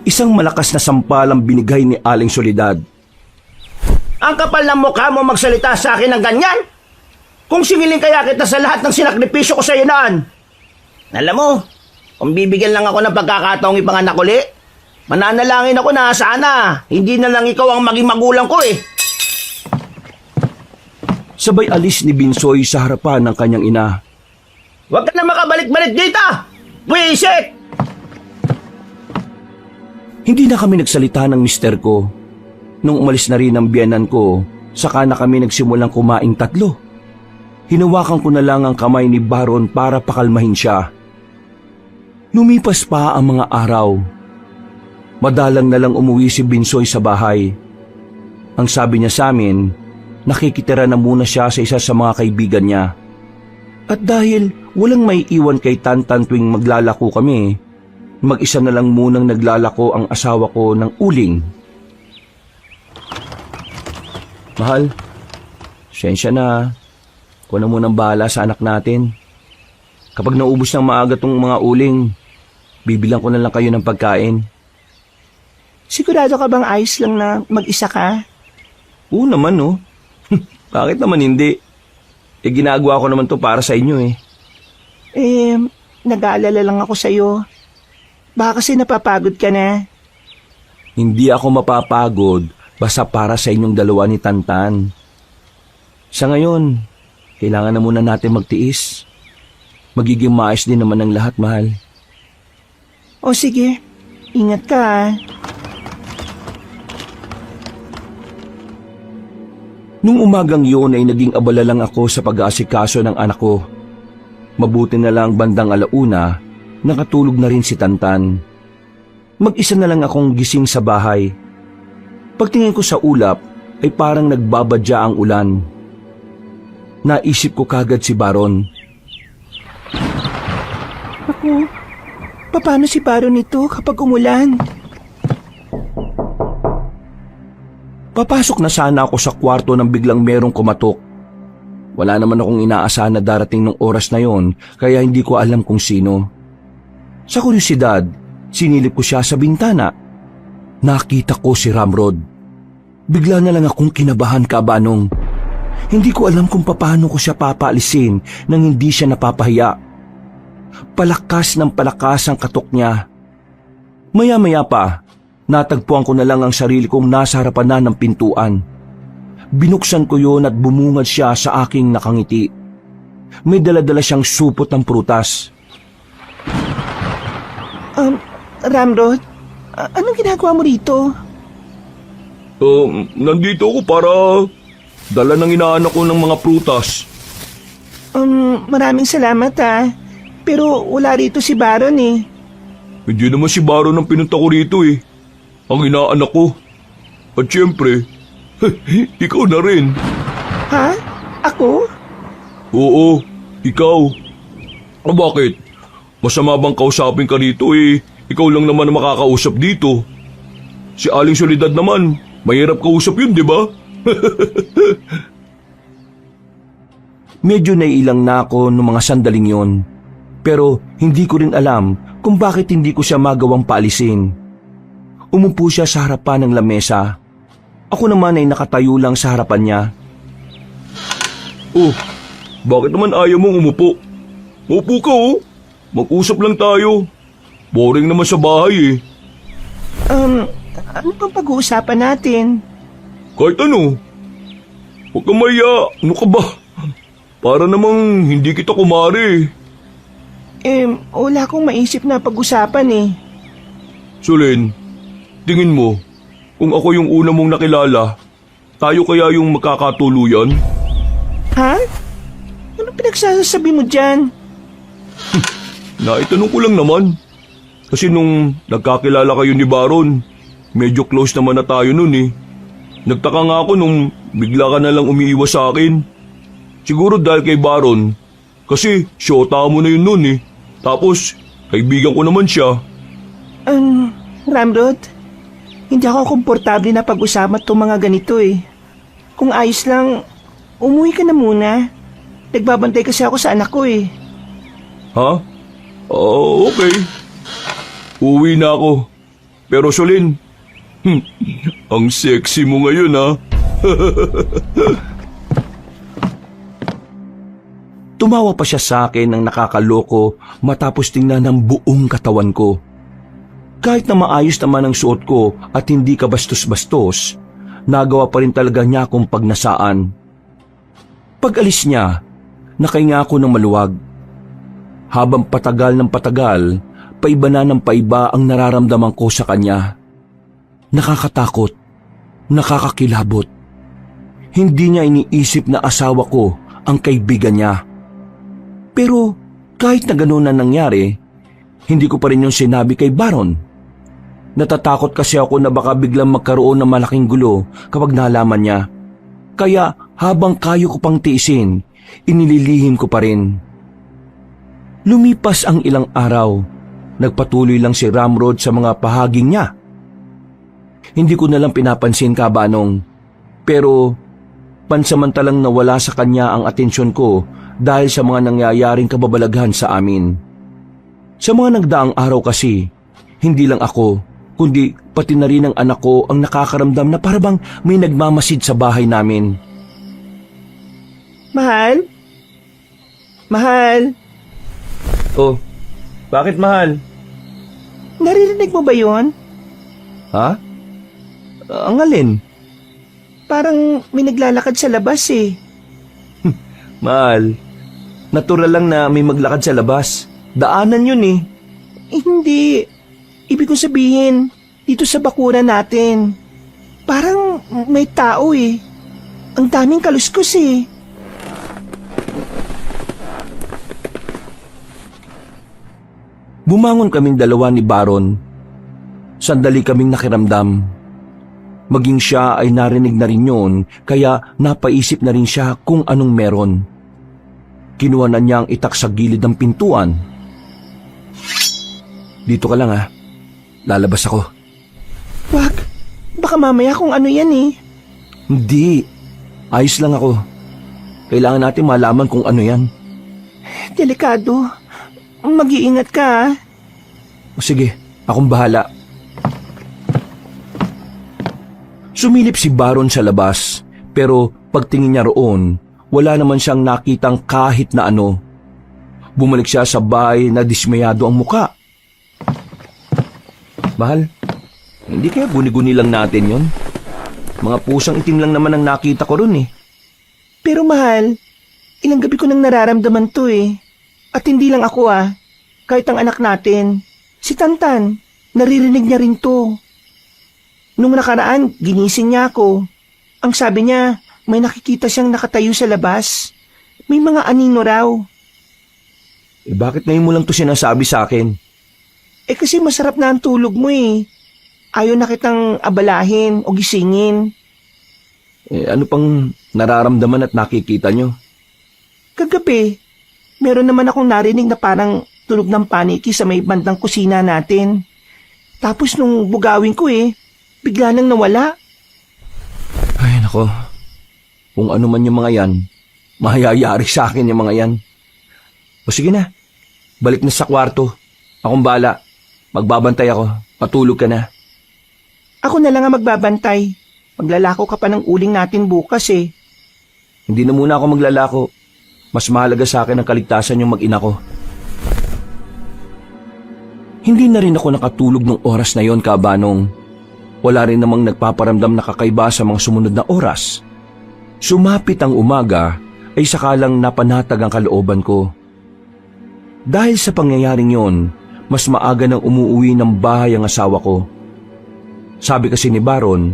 Isang malakas na sampal ang binigay ni Aling Soledad. Ang kapal ng mukha mo magsalita sa akin ng ganyan? Kung singilin kaya kita sa lahat ng sinakripisyo ko sa iyo noon. Alam mo, kung bibigyan lang ako ng pagkakataong ipanganak uli, mananalangin ako na sana, hindi na lang ikaw ang maging magulang ko Sabay alis ni Binsoy sa harapan ng kanyang ina. Huwag ka na makabalik-balik dito! Wisit! Hindi na kami nagsalita ng mister ko. Nung umalis na rin ang biyanan ko, saka na kami nagsimulang kumaing tatlo. Hinawakan ko na lang ang kamay ni Baron para pakalmahin siya. Lumipas pa ang mga araw. Madalang na lang umuwi si Binsoy sa bahay. Ang sabi niya sa amin, nakikitira na muna siya sa isa sa mga kaibigan niya. At dahil walang may iwan kay Tantan tuwing maglalako kami, mag-isa na lang munang naglalako ang asawa ko ng uling. Mahal, sensya na. Ako na munang bahala sa anak natin. Kapag naubos ng maaga tong mga uling, bibilang ko na lang kayo ng pagkain. Sigurado ka bang ayos lang na mag-isa ka? Oo naman, oh. Bakit naman hindi? Ginagawa ko naman to para sa inyo eh. Nag-aalala lang ako sa'yo. Baka kasi napapagod ka na. Hindi ako mapapagod basta para sa inyong dalawa ni Tantan. Sa ngayon, kailangan na muna natin magtiis. Magiging maayos din naman ang lahat, mahal. O sige, ingat ka ah. Nung umagang yun ay naging abala lang ako sa pag-aasikaso ng anak ko. Mabuti na lang bandang alauna, nakatulog na rin si Tantan. Mag-isa na lang akong gising sa bahay. Pagtingin ko sa ulap ay parang nagbabadya ang ulan. Naisip ko kagad si Baron. Ako, paano si Baron nito kapag umulan? Papasok na sana ako sa kwarto nang biglang merong kumatok. Wala naman akong inaasahan na darating ng oras na yon, kaya hindi ko alam kung sino. Sa kuryosidad, sinilip ko siya sa bintana. Nakita ko si Ramrod. Bigla na lang akong kinabahan, Kabanong. Hindi ko alam kung paano ko siya papaalisin nang hindi siya napapahiya. Palakas ng palakas ang katok niya. Maya-maya pa, natagpuan ko na lang ang sarili kong nasa harapan na ng pintuan. Binuksan ko yon at bumungad siya sa aking nakangiti. May dala-dala siyang supot ng prutas. Ramrod, anong ginagawa mo rito? Nandito ako para dala ng inaanak ko ng mga prutas. Maraming salamat ah. Pero wala rito si Baron eh. Hindi naman si Baron ang pinunta ko rito eh. Ang inaanak ko. At syempre, ikaw na rin. Ha? Ako? Oo, ikaw. Bakit? Masama bang kausapin ka dito eh? Ikaw lang naman ang makakausap dito. Si Aling Soledad naman, mahirap kausap yun, di ba? Medyo naiilang na ako noong mga sandaling yon. Pero hindi ko rin alam kung bakit hindi ko siya magawang paalisin. Umupo siya sa harapan ng lamesa. Ako naman ay nakatayo lang sa harapan niya. Oh, bakit naman ayaw mong umupo? Upo ka oh. Mag-usap lang tayo. Boring naman sa bahay eh. Ano bang pag-uusapan natin? Kahit ano. Huwag kang maya. Ano ka ba? Para namang hindi kita kumari. Wala akong maisip na pag-usapan eh. Solen, tingin mo, kung ako yung una mong nakilala, tayo kaya yung magkakatuluyan? Ha? Ano pinagsasabi mo dyan? Naitanong ko lang naman. Kasi nung nagkakilala kayo ni Baron, medyo close naman na tayo nun eh. Nagtaka nga ako nung bigla ka na lang umiiwas sa akin. Siguro dahil kay Baron, kasi syota mo na yun nun eh. Tapos, kaibigan ko naman siya. Ramrod, hindi ako komportable na pag-usapan itong mga ganito eh. Kung ayos lang, umuwi ka na muna. Nagbabantay kasi ako sa anak ko eh. Ha? Okay. Uwi na ako. Pero Solen, ang sexy mo ngayon ha. Tumawa pa siya sa akin ng nakakaloko matapos tingnan ng buong katawan ko. Kahit na maayos naman ang suot ko at hindi ka bastos-bastos, nagawa pa rin talaga niya akong pagnasaan. Pag-alis niya, nakahinga ako ng maluwag. Habang patagal ng patagal, paiba na ng paiba ang nararamdaman ko sa kanya. nakakatakot, nakakakilabot. Hindi niya iniisip na asawa ko ang kaibigan niya. Pero kahit na gano'n na nangyari, hindi ko pa rin yung sinabi kay Baron. Natatakot kasi ako na baka biglang magkaroon ng malaking gulo kapag nalaman niya. Kaya habang kayo ko pang tiisin, inililihim ko pa rin. Lumipas ang ilang araw, nagpatuloy lang si Ramrod sa mga pahaging niya. Hindi ko nalang pinapansin, Kabanong, pero pansamantalang nawala sa kanya ang atensyon ko dahil sa mga nangyayaring kababalaghan sa amin. Sa mga nagdaang araw kasi, hindi lang ako, kundi pati na rin ang anak ko ang nakakaramdam na parabang may nagmamasid sa bahay namin. Mahal? Mahal? Oh, bakit mahal? Naririnig mo ba yon? Ha? Ang alin? Parang may naglalakad sa labas eh. Mahal, natural lang na may maglakad sa labas. Daanan yun eh. Hindi. Ibig ko sabihin, dito sa bakuran natin, parang may tao eh. Ang daming kaluskos eh. Bumangon kaming dalawa ni Baron. Sandali kaming nakiramdam. Maging siya ay narinig na rin yun, kaya napaisip na rin siya kung anong meron. Kinuha na niya ang itak sa gilid ng pintuan. Dito ka lang ha. Lalabas ako. Wag. Baka mamaya kung ano yan eh. Hindi. Ayos lang ako. Kailangan natin malaman kung ano yan. Delikado. Mag-iingat ka ah. Sige, akong bahala. Sumilip si Baron sa labas, pero pagtingin niya roon, wala naman siyang nakitang kahit na ano. Bumalik siya sa bahay na dismayado ang muka. Mahal, hindi kaya guni-guni lang natin yon? Mga pusang itim lang naman ang nakita ko ron eh. Pero mahal, ilang gabi ko nang nararamdaman to eh. At hindi lang ako ah. Kahit ang anak natin, si Tantan, naririnig niya rin to. Nung nakaraan, ginising niya ako. Ang sabi niya, may nakikita siyang nakatayo sa labas. May mga anino raw. Eh bakit ngayon mo lang to sinasabi sa akin? Eh kasi masarap na ang tulog mo eh. Ayaw na kitang abalahin o gisingin. Eh ano pang nararamdaman at nakikita nyo? Kagabi, meron naman akong narinig na parang tunog ng paniki sa may bandang kusina natin. Tapos nung bugawin ko eh, bigla nang nawala. Ay nako, kung ano man yung mga yan, mahayayari sa akin yung mga yan. O sige na, balik na sa kwarto. Akong bala, magbabantay ako, patulog ka na. Ako na lang ang magbabantay. Maglalako ka pa ng uling natin bukas eh. Hindi na muna ako maglalako. Mas mahalaga sa akin ang kaligtasan yung mag-ina ko. Hindi na rin ako nakatulog ng oras na yon, Kabanong. Wala rin namang nagpaparamdam na kakaiba sa mga sumunod na oras. Sumapit ang umaga ay sakalang napanatag ang kalooban ko. Dahil sa pangyayaring yon, mas maaga nang umuwi ng bahay ang asawa ko. Sabi kasi ni Baron,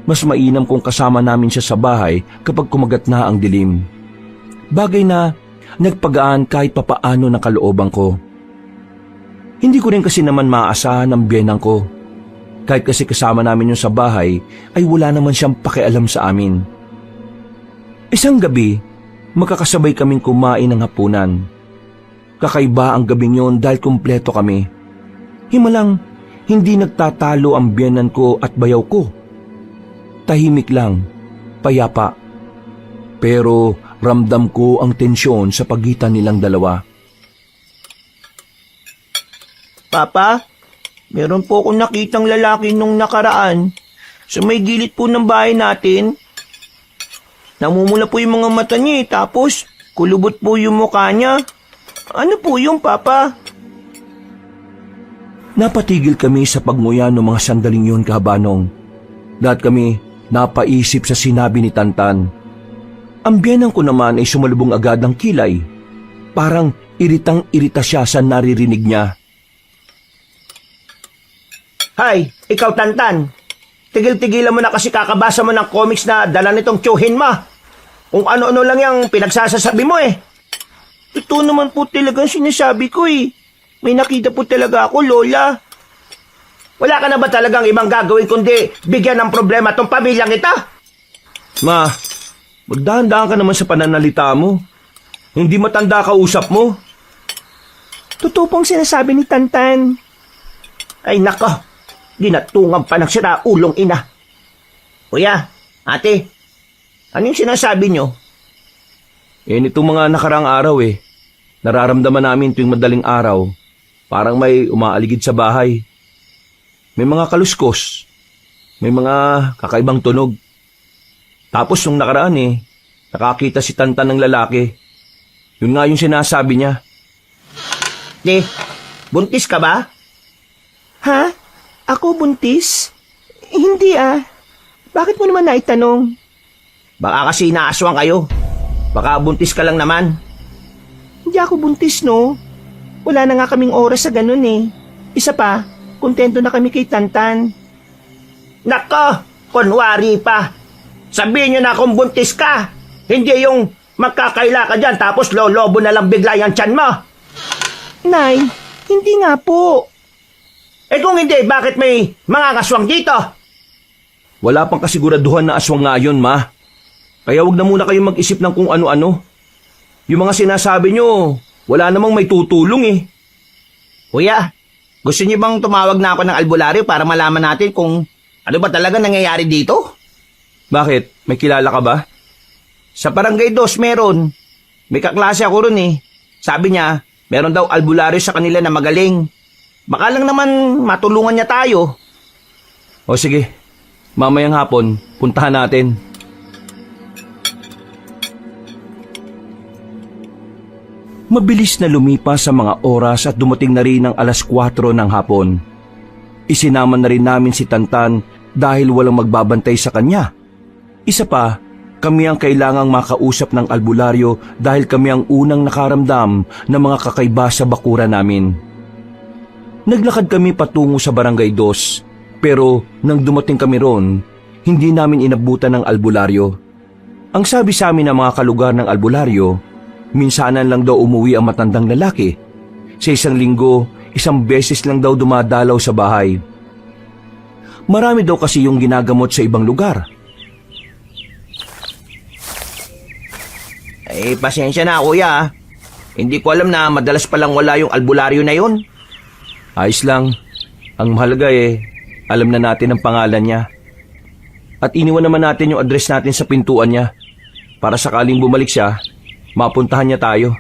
mas mainam kung kasama namin siya sa bahay kapag kumagat na ang dilim. Bagay na nagpagaan kahit papaano ng kalooban ko. Hindi ko rin kasi naman maaasahan ang biyenang ko. Kahit kasi kasama namin yung sa bahay, ay wala naman siyang pakialam sa amin. Isang gabi, magkakasabay kaming kumain ng hapunan. Kakaiba ang gabing yon dahil kumpleto kami. Himalang, hindi nagtatalo ang biyenan ko at bayaw ko. Tahimik lang, payapa. Pero ramdam ko ang tensyon sa pagitan nilang dalawa. Papa, meron po akong nakitang lalaki nung nakaraan. Sa may gilid po ng bahay natin. Namumula po yung mga mata niya eh, tapos kulubot po yung mukha niya. Ano po yung Papa? Napatigil kami sa pagmuya ng mga sandaling yun, Kabanong. Lahat kami napaisip sa sinabi ni Tantan. Ang biyenang ko naman ay sumalubong agad ng kilay. Parang iritang-irita siya sa naririnig niya. Hay, ikaw Tantan. tigil-tigilan mo na kasi kakabasa mo ng comics na dala nitong tiyuhin mo. Kung ano-ano lang yung pinagsasasabi mo eh. Ito naman po talagang sinasabi ko eh. May nakita po talaga ako, Lola. Wala ka na ba talagang ibang gagawin kundi bigyan ng problema tong pamilyang ito? Ma, magdahan-dahan ka naman sa pananalita mo. Hindi matanda ka usap mo. Totoo pong sinasabi ni Tantan. Ay nako, ginatungan pa ng siraulong ina. Kuya, ate, ano yung sinasabi nyo? Nitong mga nakarang araw nararamdaman namin tuwing madaling araw, parang may umaaligid sa bahay. May mga kaluskos, may mga kakaibang tunog. Tapos nung nakaraan nakakita si Tantan ng lalaki. Yun nga yung sinasabi niya. Buntis ka ba? Ha? Ako buntis? Hindi Bakit mo naman naitanong? Baka kasi inaaswang kayo. Baka buntis ka lang naman. Hindi ako buntis, no? Wala na nga kaming oras sa ganun Isa pa, kontento na kami kay Tantan. Nako, kunwari pa. Sabihin nyo na kung buntis ka. Hindi yung magkakaila ka dyan tapos lolobo na lang bigla yung tiyan mo. Nay, hindi nga po. Kung hindi, bakit may mga kaswang dito? Wala pang kasiguraduhan na aswang nga yun, Ma. Kaya wag na muna kayong mag-isip ng kung ano-ano. Yung mga sinasabi nyo, wala namang may tutulong Kuya, gusto niyo bang tumawag na ako ng albularyo para malaman natin kung ano ba talaga nangyayari dito? Bakit? May kilala ka ba? Sa Barangay 2 meron. May kaklase ako ron Sabi niya, meron daw albularyo sa kanila na magaling. Baka lang naman matulungan niya tayo. O sige, mamayang hapon, puntahan natin. Mabilis na lumipas sa mga oras at dumating na rin ang 4:00 ng hapon. Isinama na rin namin si Tantan dahil walang magbabantay sa kanya. Isa pa, kami ang kailangang makausap ng albularyo dahil kami ang unang nakaramdam ng mga kakaiba sa bakura namin. Naglakad kami patungo sa Barangay 2, pero nang dumating kami ron, hindi namin inabutan ng albularyo. Ang sabi sa amin ng mga kalugar ng albularyo, minsanan lang daw umuwi ang matandang lalaki. Sa isang linggo, 1 beses lang daw dumadalaw sa bahay. Marami daw kasi yung ginagamot sa ibang lugar. Pasensya na kuya. Hindi ko alam na madalas palang wala yung albularyo na yun. Ayos lang. Ang mahalaga alam na natin ang pangalan niya. At iniwan naman natin yung address natin sa pintuan niya. Para sakaling bumalik siya, mapuntahan niya tayo.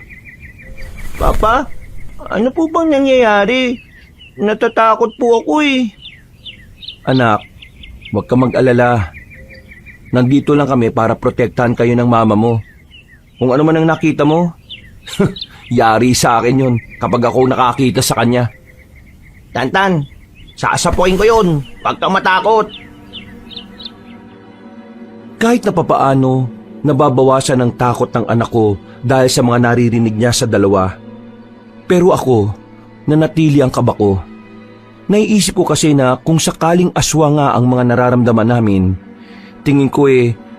Papa, ano po bang nangyayari? Natatakot po ako Anak, huwag ka mag-alala. Nandito lang kami para protektahan kayo ng mama mo. Kung ano man ang nakita mo, yari sa akin yun kapag ako nakakita sa kanya. Tantan, sasapuin ko yun. Huwag kang matakot. Kahit na papaano, nababawasan ang takot ng anak ko dahil sa mga naririnig niya sa dalawa. Pero ako, nanatili ang kaba ko. Naiisip ko kasi na kung sakaling aswa nga ang mga nararamdaman namin, tingin ko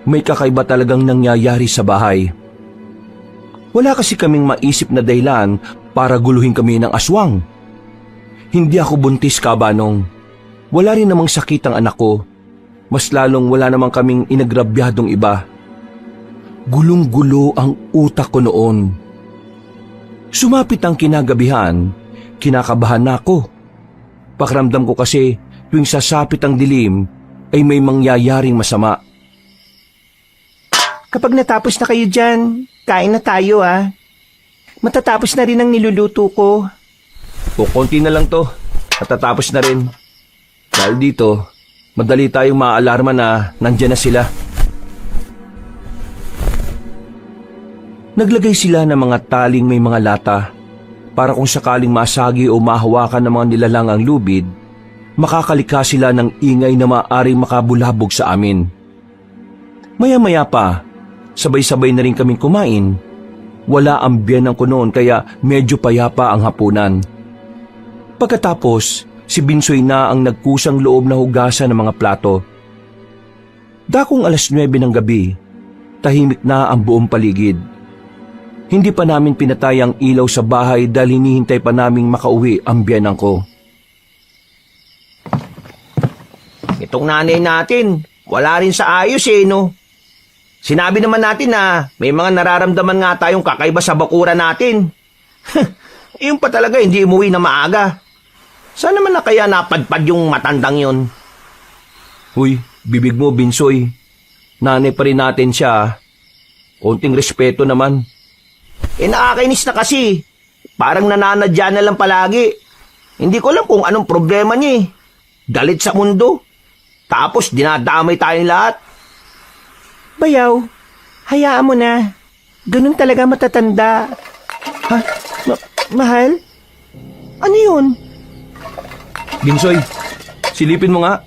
may kakaiba talagang nangyayari sa bahay. Wala kasi kaming maisip na dahilan para guluhin kami ng aswang. Hindi ako buntis, Kabanong. Wala rin namang sakit ang anak ko. Mas lalong wala namang kaming inagrabyadong iba. Gulong-gulo ang utak ko noon. Sumapit ang kinagabihan, kinakabahan na ako. Pakiramdam ko kasi tuwing sasapit ang dilim ay may mangyayaring masama. Kapag natapos na kayo dyan, kain na tayo Matatapos na rin ang niluluto ko. O konti na lang to at tatapos na rin. Dahil dito, madali tayong maaalarma na nandyan na sila. Naglagay sila ng mga taling may mga lata para kung sakaling masagi o mahawakan ng mga nilalang ang lubid, makakalika sila ng ingay na maaaring makabulabog sa amin. Maya-maya pa, sabay-sabay na rin kaming kumain. Wala ang biyanang ko noon kaya medyo payapa ang hapunan. Pagkatapos, si Binsoy na ang nagkusang loob na hugasan ng mga plato. Dakong 9:00 ng gabi, tahimik na ang buong paligid. Hindi pa namin pinatay ang ilaw sa bahay dahil hinihintay pa naming makauwi ang biyenan ko. Itong nanay natin, wala rin sa ayos no? Sinabi naman natin na may mga nararamdaman nga tayong kakaiba sa bakura natin. Yung pa talaga hindi umuwi na maaga. Saan naman na kaya napadpad yung matandang yon? Huy, bibig mo, Binsoy. Nanay pa rin natin siya. Konting respeto naman. Nakakainis na kasi. Parang nananadya na lang palagi. Hindi ko alam kung anong problema niya Galit sa mundo. Tapos dinadamay tayong lahat. Bayaw, hayaan mo na. Ganun talaga matatanda. Ha? Mahal? Ano yun? Binsoy, silipin mo nga.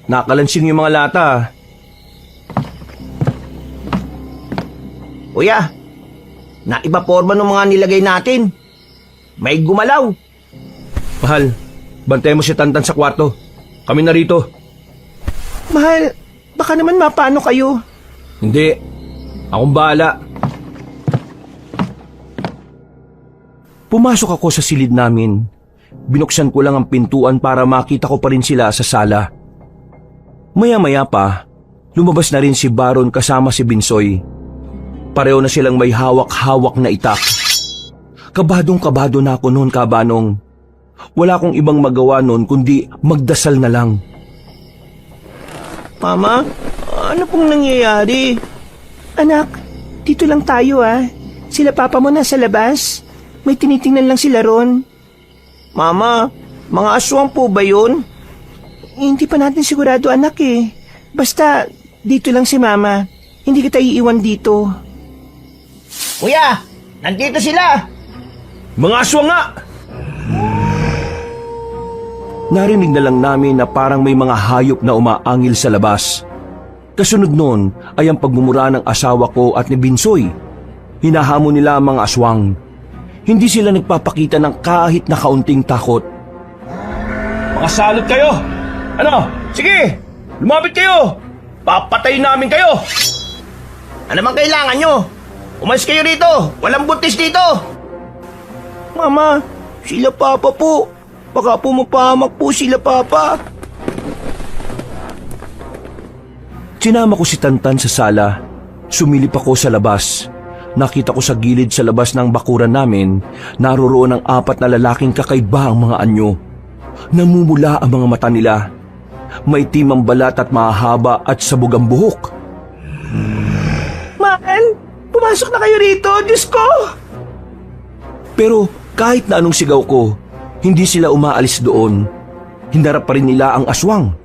Nakalansing yung mga lata. Kuya, naiba forma ng mga nilagay natin. May gumalaw. Mahal, bantayan mo si Tantan sa kwarto. Kami na rito. Mahal, baka naman mapano kayo. Hindi, akong bahala. Pumasok ako sa silid namin. Binuksan ko lang ang pintuan para makita ko pa rin sila sa sala. Maya-maya pa, lumabas na rin si Baron kasama si Binsoy. Pareho na silang may hawak-hawak na itak. Kabadong-kabado na ako noon, Kabanong. Wala akong ibang magawa noon kundi magdasal na lang. Mama, ano pong nangyayari? Anak, dito lang tayo Sila papa mo nasa labas. May tinitingnan lang sila ron. Mama, mga aswang po ba yun? Hindi pa natin sigurado anak Basta, dito lang si mama. Hindi kita iiwan dito. Kuya, nandito sila! Mga aswang nga! Narinig na lang namin na parang may mga hayop na umaangil sa labas. Kasunod noon ay ang pagmumura ng asawa ko at ni Binsoy. Hinahamon nila ang mga aswang. Hindi sila nagpapakita ng kahit na kaunting takot. Makasalot kayo! Ano? Sige! Lumapit kayo! Papatayin namin kayo! Ano bang kailangan nyo? Umalis kayo rito! Walang buntis dito! Mama, sila papa po. Baka po mapahamak po sila papa. Sinama ko si Tantan sa sala. Sumilip ako sa labas. Nakita ko sa gilid sa labas ng bakuran namin, naroroon ang 4 na lalaking kakaiba ang mga anyo. Namumula ang mga mata nila. Maitim ang balat at mahaba at sabog ang buhok. Mahal, pumasok na kayo rito, Diyos ko! Pero kahit na anong sigaw ko, hindi sila umaalis doon. Hinarap pa rin nila ang aswang.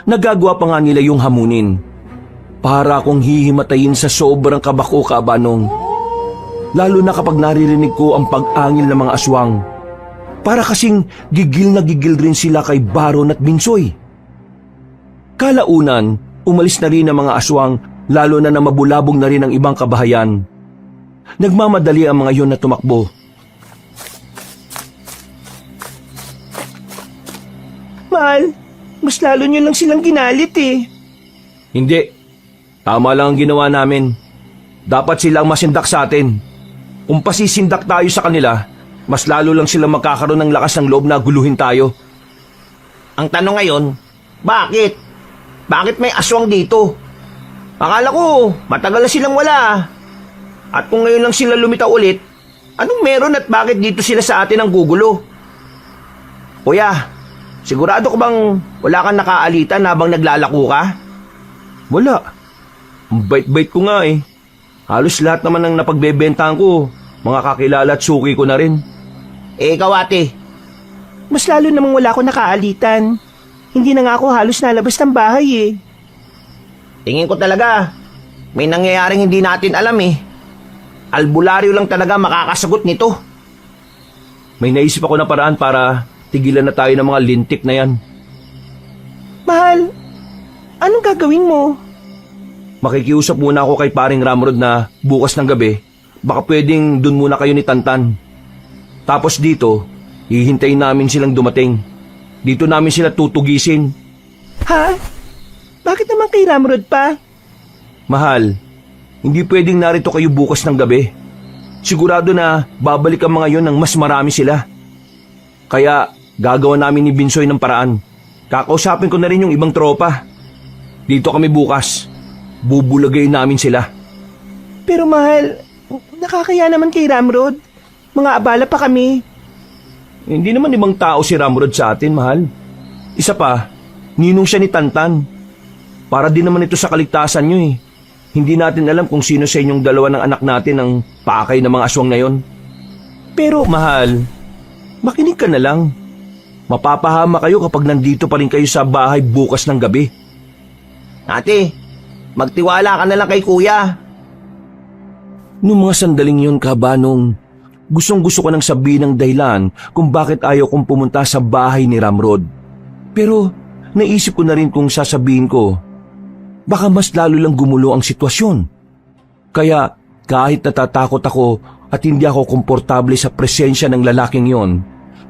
Nagagawa pa nga nila yung hamunin. Para akong hihimatayin sa sobrang kabako, Kabanong. Lalo na kapag naririnig ko ang pag-angil ng mga aswang. Para kasing gigil na gigil rin sila kay Baron at Binsoy. Kalaunan, umalis na rin ang mga aswang, lalo na mabulabog na rin ang ibang kabahayan. Nagmamadali ang mga yon na tumakbo. Mahal, mas lalo nyo lang silang ginalit Hindi. Tama lang ang ginawa namin. Dapat silang masindak sa atin. Kung pasisindak tayo sa kanila, mas lalo lang sila magkakaroon ng lakas ng loob na guluhin tayo. Ang tanong ngayon, bakit? Bakit may aswang dito? Akala ko, matagal na silang wala. At kung ngayon lang sila lumitaw ulit, anong meron at bakit dito sila sa atin ang gugulo? Kuya, sigurado ko bang wala kang nakaalitan habang naglalako ka? Wala. Ang bait-bait ko nga Halos lahat naman ng napagbebentahan ko, mga kakilala at suki ko na rin. Ikaw ate, mas lalo namang wala akong nakaalitan. Hindi na nga ako halos nalabas ng bahay Tingin ko talaga, may nangyayaring hindi natin alam Albularyo lang talaga makakasagot nito. May naisip ako na paraan para tigilan na tayo ng mga lintik na yan. Mahal, anong gagawin mo? Makikiusap muna ako kay paring Ramrod na bukas ng gabi, baka pwedeng dun muna kayo ni Tantan. Tapos dito, hihintayin namin silang dumating. Dito namin sila tutugisin. Ha? Bakit naman kay Ramrod pa? Mahal, hindi pwedeng narito kayo bukas ng gabi. Sigurado na babalik ang mga yon ng mas marami sila. Kaya gagawa namin ni Binsoy ng paraan. Kakausapin ko na rin yung ibang tropa. Dito kami bukas. Bubulagayin namin sila. Pero mahal, nakakaya naman kay Ramrod. Mga abala pa kami. Hindi naman ibang tao si Ramrod sa atin, mahal. Isa pa, ninong siya ni Tantan. Para din naman ito sa kaligtasan nyo eh. Hindi natin alam kung sino sa inyong dalawa ng anak natin ang pakay ng mga aswang na yon. Pero mahal, makinig ka na lang. Mapapahama kayo kapag nandito pa rin kayo sa bahay bukas ng gabi. Ate, magtiwala ka na lang kay kuya. Noong mga sandaling yun, Kabanong, gustong gusto ko nang sabihin ng dahilan kung bakit ayaw kong pumunta sa bahay ni Ramrod. Pero naisip ko na rin kung sasabihin ko, baka mas lalo lang gumulo ang sitwasyon. Kaya kahit natatakot ako at hindi ako komportable sa presensya ng lalaking yon,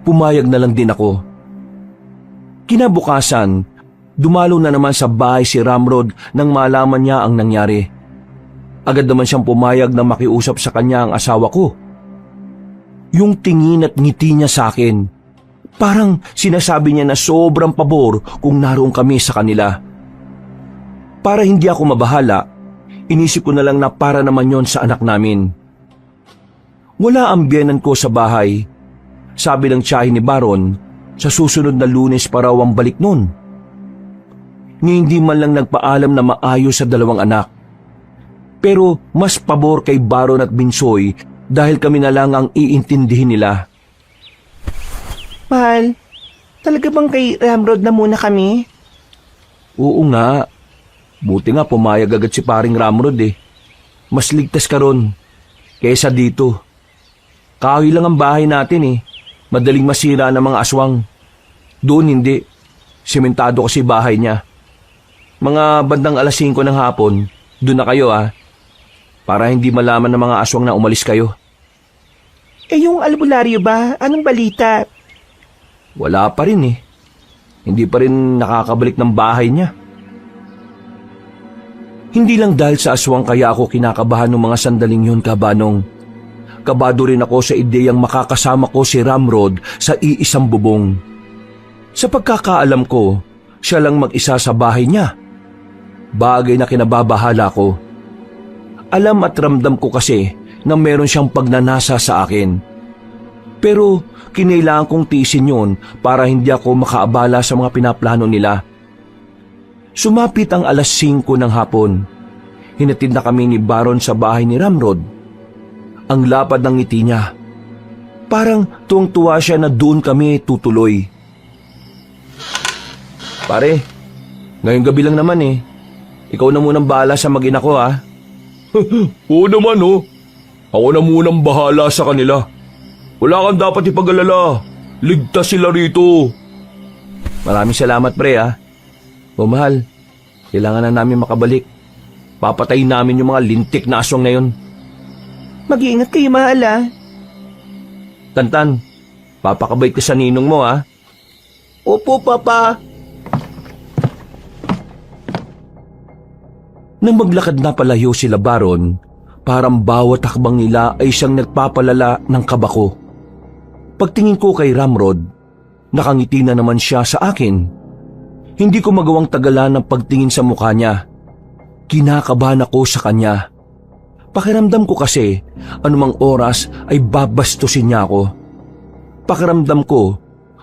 pumayag na lang din ako. Kinabukasan, dumalo na naman sa bahay si Ramrod nang malaman niya ang nangyari. Agad naman siyang pumayag na makiusap sa kanya ang asawa ko. Yung tingin at ngiti niya sa akin, parang sinasabi niya na sobrang pabor kung naroon kami sa kanila. Para hindi ako mabahala, inisip ko na lang na para naman yon sa anak namin. Wala ang biyenan ko sa bahay. Sabi ng tiyahin ni Baron, sa susunod na Lunes pa raw ang balik nun. Hindi man lang nagpaalam na maayos sa dalawang anak. Pero mas pabor kay Baron at Binsoy dahil kami na lang ang iintindihin nila. Mahal, talaga bang kay Ramrod na muna kami? Oo nga. Buti nga pumayag agad si paring Ramrod eh. Mas ligtas ka ron kaysa dito. Kahoy lang ang bahay natin eh. Madaling masira ng mga aswang. Doon hindi. Sementado kasi bahay niya. Mga bandang 5:00 ng hapon, doon na kayo ah. Para hindi malaman ng mga aswang na umalis kayo. Eh yung albularyo ba? Anong balita? Wala pa rin eh. Hindi pa rin nakakabalik ng bahay niya. Hindi lang dahil sa aswang kaya ako kinakabahan ng mga sandaling yun, Kabanong. Kabado rin ako sa ideyang makakasama ko si Ramrod sa iisang bubong. Sa pagkakaalam ko, siya lang mag-isa sa bahay niya. Bagay na kinababahala ko. Alam at ramdam ko kasi na meron siyang pagnanasa sa akin. Pero kinailangan kong tiisin yun para hindi ako makaabala sa mga pinaplano nila. Sumapit ang 5:00 ng hapon. Hinatid na kami ni Baron sa bahay ni Ramrod. Ang lapad ng ngiti niya. Parang tuwang-tuwa siya na doon kami tutuloy. Pare, ngayong gabi lang naman eh. Ikaw na munang bahala sa mag-ina ko ha. Oo naman oh. Ako na munang bahala sa kanila. Wala kang dapat ipag-alala. Ligtas sila rito. Maraming salamat pre ha. O mahal, kailangan na namin makabalik. Papatayin namin yung mga lintik na aswang na yun. Mag-iingat kayo, mahal ah. Tantan, papakabait ka sa ninong mo ha. Opo, Papa. Nang maglakad na palayo sila Baron, parang bawat hakbang nila ay siyang nagpapalala ng kaba ko. Pagtingin ko kay Ramrod, nakangiti na naman siya sa akin. Hindi ko magawang tagalan ng pagtingin sa mukha niya. Kinakabahan ako sa kanya. Pakiramdam ko kasi, anumang oras ay babastusin niya ako. Pakiramdam ko,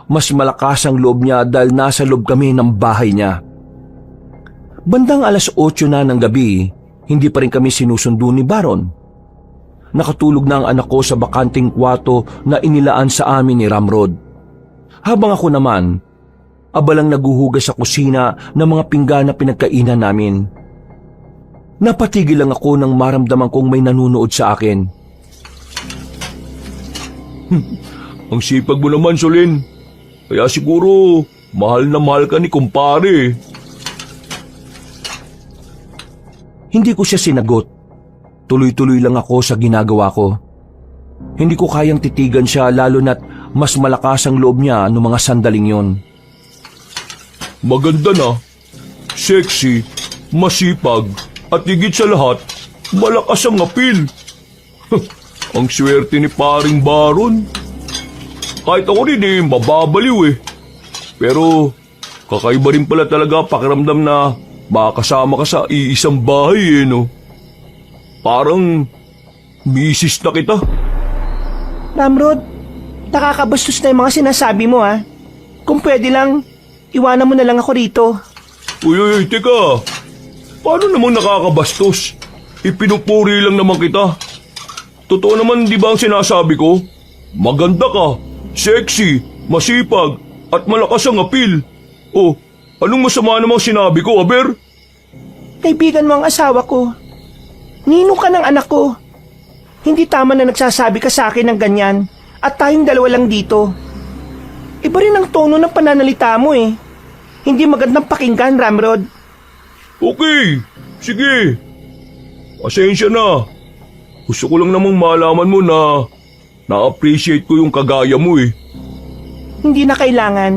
mas malakas ang loob niya dahil nasa loob kami ng bahay niya. Bandang 8:00 na ng gabi, hindi pa rin kami sinusundo ni Baron. Nakatulog na ang anak ko sa bakanting kwarto na inilaan sa amin ni Ramrod. Habang ako naman, abalang naguhugas sa kusina ng mga pinggan na pinagkainan namin. Napatigil lang ako nang maramdaman kong may nanunood sa akin. Ang sipag mo naman, Solin. Kaya siguro, mahal na mahal ka ni kumpare. Hindi ko siya sinagot. Tuloy-tuloy lang ako sa ginagawa ko. Hindi ko kayang titigan siya lalo na't mas malakas ang loob niya noong mga sandaling yon. Maganda na. sexy, masipag, at higit sa lahat, malakas ang apil. Ang swerte ni paring Baron. Kahit ako rin mababaliw eh. Pero kakaiba rin pala talaga pakiramdam na makasama ka sa iisang bahay no? Parang misis na kita. Ramrod, nakakabastos na yung mga sinasabi mo ha. Kung pwede lang, iwanan mo na lang ako rito. Uy, teka. Paano namang nakakabastos? Ipinupuri lang naman kita. Totoo naman di ba ang sinasabi ko? Maganda ka, sexy, masipag, at malakas ang apil. Oh, anong masama namang sinabi ko, Aber? Kaibigan mo ang asawa ko. Ninong ka ng anak ko. Hindi tama na nagsasabi ka sa akin ng ganyan at tayong dalawa lang dito. Iba rin ang tono ng pananalita mo eh. Hindi magandang pakinggan, Ramrod. Okay, sige. Pasensya na. Gusto ko lang namang malaman mo na na-appreciate ko yung kagaya mo eh. Hindi na kailangan.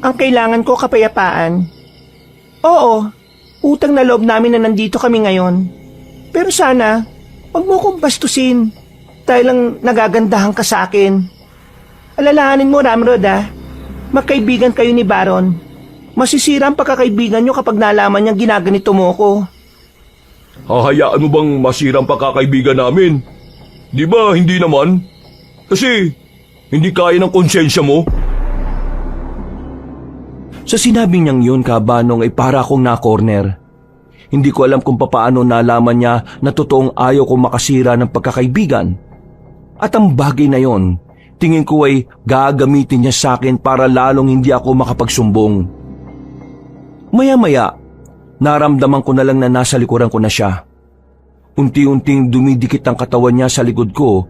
Ang kailangan ko kapayapaan. Oo, utang na loob namin na nandito kami ngayon. Pero sana, wag mo kong bastusin dahil lang nagagandahan ka sa akin. Alalahanin mo, Ramrod magkaibigan kayo ni Baron. Masisira ang pagkakaibigan nyo kapag nalaman niyang ginaganito mo ko. Hahayaan mo bang masirang pagkakaibigan namin? Di ba hindi naman? Kasi hindi kaya ng konsensya mo. Sa sinabing niyang yun, Kabanong, ay para akong na-corner. Hindi ko alam kung papaano nalaman niya na totoong ayaw kong makasira ng pagkakaibigan. At ang bagay na yon, tingin ko ay gagamitin niya sa akin para lalong hindi ako makapagsumbong. Maya-maya, naramdaman ko na lang na nasa likuran ko na siya. Unti-unting dumidikit ang katawan niya sa likod ko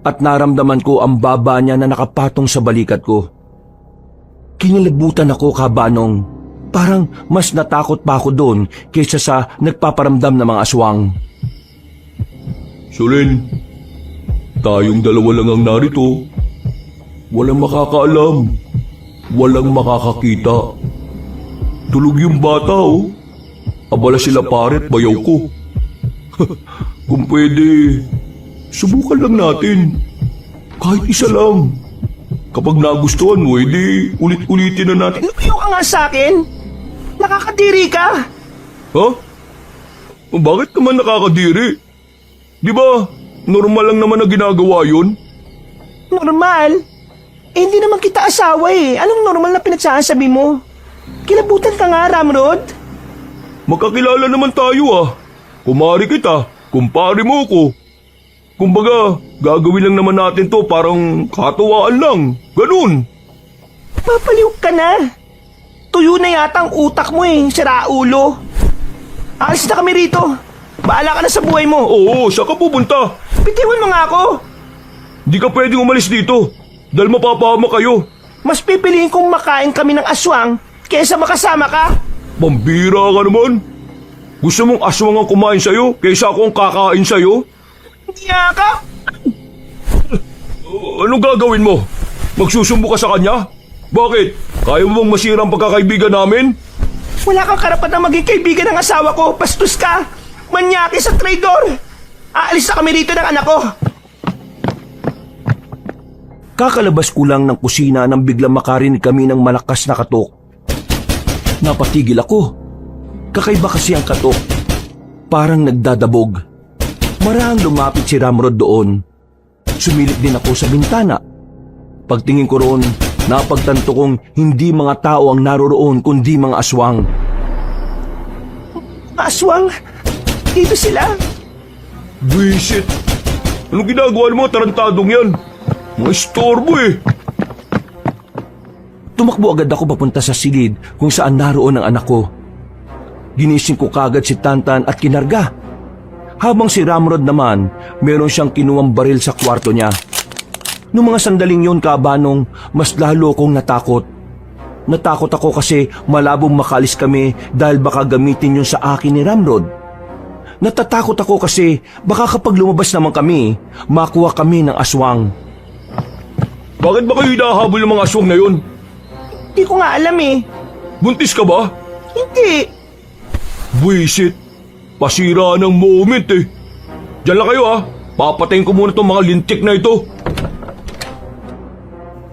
at naramdaman ko ang baba niya na nakapatong sa balikat ko. Kinilabutan ako, Kabanong. Parang mas natakot pa ako doon kaysa sa nagpaparamdam ng mga aswang. Sulin, tayong dalawa lang ang narito. Walang makakaalam. Walang makakakita. Tulog yung bata, oh. Abala sila paret, bayaw ko. Kung pwede, subukan lang natin. Kahit isa lang. Kapag nagustuhan mo, edi ulit-ulitin na natin. Lumayo ka nga sa akin. Nakakadiri ka. Ha? Bakit naman nakakadiri? Di ba, normal lang naman na ginagawa yun? Normal? Eh, hindi naman kita asawa eh. Anong normal na pinagsasabi mo? Kilabutan ka nga, Ramrod. Magkakilala naman tayo ah. Kumari kita, kumpare mo ko. Kumbaga, gagawin lang naman natin to parang katuwaan lang. Ganun. Papaliw ka na. Tuyo na yata ang utak mo eh, sira ulo. Alis na kami rito. Bahala ka na sa buhay mo. Oo, saan ka pupunta? Bitiwan mo nga ako. Di ka pwedeng umalis dito dahil mapapahama kayo. Mas pipiliin kong makain kami ng aswang kaysa makasama ka. Pambira ka naman. Gusto mong aswang ang kumain sa'yo kaysa akong kakain sa'yo? Hiya ka. Anong gagawin mo? Magsusumbo ka sa kanya? Bakit? Kaya mo bang masira ang pagkakaibigan namin? Wala kang karapat na maging kaibigan ng asawa ko. Bastos ka. Manyaki sa traidor. Aalis na kami rito ng anak ko. Kakalabas ko lang ng kusina nang biglang makarinig kami ng malakas na katok. Napatigil ako. Kakaiba kasi ang katok. Parang nagdadabog. Marahang lumapit si Ramrod doon. Sumilip din ako sa bintana. Pagtingin ko roon, napagtanto kong hindi mga tao ang naroroon kundi mga aswang. Aswang? Dito sila? Visit! Anong ginagawa mo, tarantadong yan? Mga istorbo eh! Tumakbo agad ako papunta sa silid kung saan naroon ang anak ko. Ginising ko kagad si Tantan at kinarga. Habang si Ramrod naman, meron siyang kinuwang baril sa kwarto niya. Noong mga sandaling yun, Kabanong, mas lalo kong natakot. Natakot ako kasi malabong makaalis kami dahil baka gamitin yun sa akin ni Ramrod. Natatakot ako kasi baka kapag lumabas naman kami, makuha kami ng aswang. Bakit ba kayo hinahabol ng mga aswang na yun? Hindi ko nga alam eh. Buntis ka ba? Hindi. Buisit, pasira ng moment eh. Diyan lang kayo ah, papatayin ko muna tong mga lintik na ito.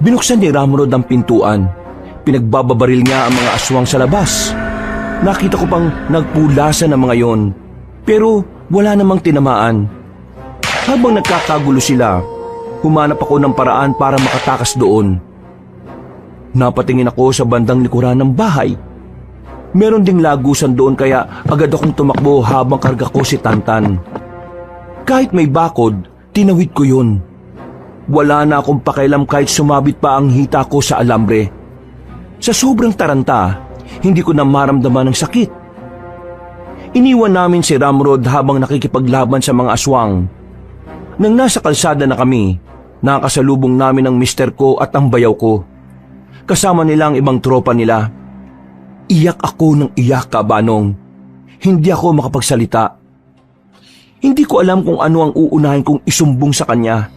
Binuksan ni Ramrod ang pintuan. Pinagbababaril niya ang mga aswang sa labas. Nakita ko pang nagpulasan ng mga yon, pero wala namang tinamaan. Habang nagkakagulo sila, humanap ako ng paraan para makatakas doon. Napatingin ako sa bandang likuran ng bahay. Meron ding lagusan doon kaya agad akong tumakbo habang karga ko si Tantan. Kahit may bakod, tinawid ko yun. Wala na akong pakialam kahit sumabit pa ang hita ko sa alambre. Sa sobrang taranta, hindi ko na maramdaman ng sakit. Iniwan namin si Ramrod habang nakikipaglaban sa mga aswang. Nang nasa kalsada na kami, nakasalubong namin ang mister ko at ang bayaw ko. Kasama nila ang ibang tropa nila. Iyak ako ng iyak, Kabanong. Hindi ako makapagsalita. Hindi ko alam kung ano ang uunahin kong isumbong sa kanya.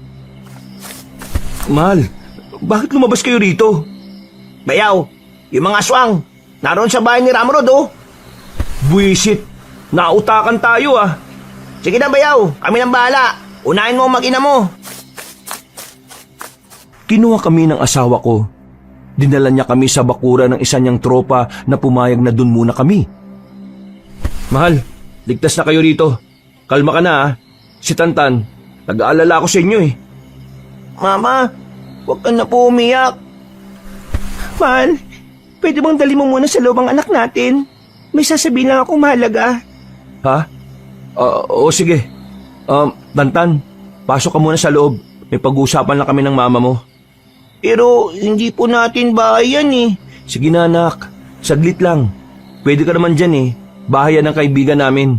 Mahal, bakit lumabas kayo rito? Bayaw, yung mga aswang, naroon sa bahay ni Ramrod oh. Buisit, nautakan tayo ah. Sige na Bayaw, kami nang bahala. Unahin mo ang mag-ina mo. Kinuha kami ng asawa ko. Dinala niya kami sa bakura ng isa niyang tropa na pumayag na dun muna kami. Mahal, ligtas na kayo rito. Kalma ka na ah. Si Tantan, nag-aalala ako sa inyo eh. Mama, huwag ka na po umiyak. Mahal, pwede bang dali mo muna sa loob ang anak natin? May sasabihin lang akong mahalaga. Ha? Oo sige. Tantan, pasok ka muna sa loob. May pag-uusapan lang kami ng mama mo. Pero hindi po natin bahay yan eh. Sige na anak, saglit lang. Pwede ka naman dyan eh. Bahay yan ng kaibigan namin.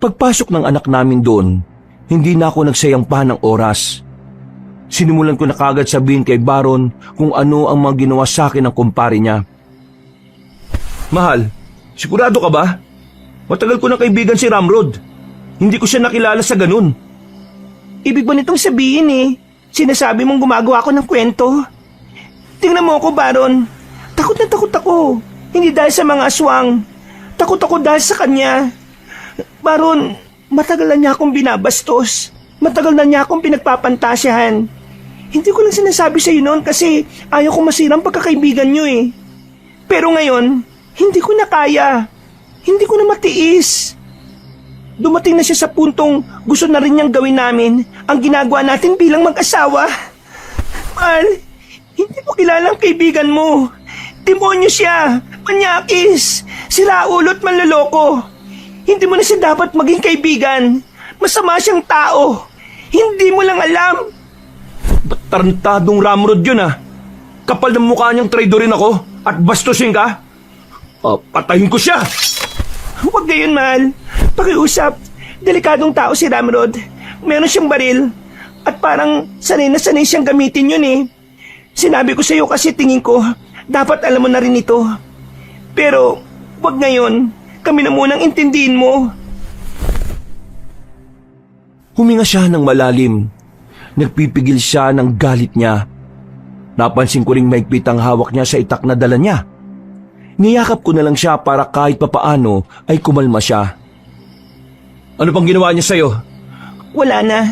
Pagpasok ng anak namin doon, hindi na ako nagsayang pa ng oras. Sinimulan ko na kagad sabihin kay Baron kung ano ang mga ginawa sa akin ng kumpare niya. Mahal, sigurado ka ba? Matagal ko na kaibigan si Ramrod. Hindi ko siya nakilala sa ganun. Ibig ba nitong sabihin eh? Sinasabi mong gumagawa ako ng kwento? Tingnan mo ako, Baron. Takot na takot ako. Hindi dahil sa mga aswang. Takot ako dahil sa kanya. Baron, matagal na niya akong binabastos. Matagal na niya akong pinagpapantasyahan. Hindi ko lang sinasabi sa iyo noon kasi ayaw ko masirang pagkakaibigan niyo eh. Pero ngayon, hindi ko na kaya. Hindi ko na matiis. Dumating na siya sa puntong gusto na rin niyang gawin namin ang ginagawa natin bilang mag-asawa. Mahal, hindi mo kilala ang kaibigan mo. Demonyo siya, manyakis, siraulo't manloloko. Hindi mo na siya dapat maging kaibigan. Masama siyang tao. Hindi mo lang alam. Ba't tarantadong Ramrod yun ah? Kapal ng mukha niyang traidorin ako at bastusin ka? Patayin ko siya! Huwag gayon, mahal. Pakiusap. Delikadong tao si Ramrod. Meron siyang baril. At parang sanay na sanay siyang gamitin yun eh. Sinabi ko sa iyo kasi tingin ko, dapat alam mo na rin ito. Pero, huwag ngayon. Kami na munang intindihin mo. Huminga siya ng malalim. Nagpipigil siya ng galit niya. Napansin ko ring maigpit ang hawak niya sa itak na dala niya. Niyakap ko na lang siya para kahit papaano ay kumalma siya. Ano pang ginawa niya sa'yo? Wala na.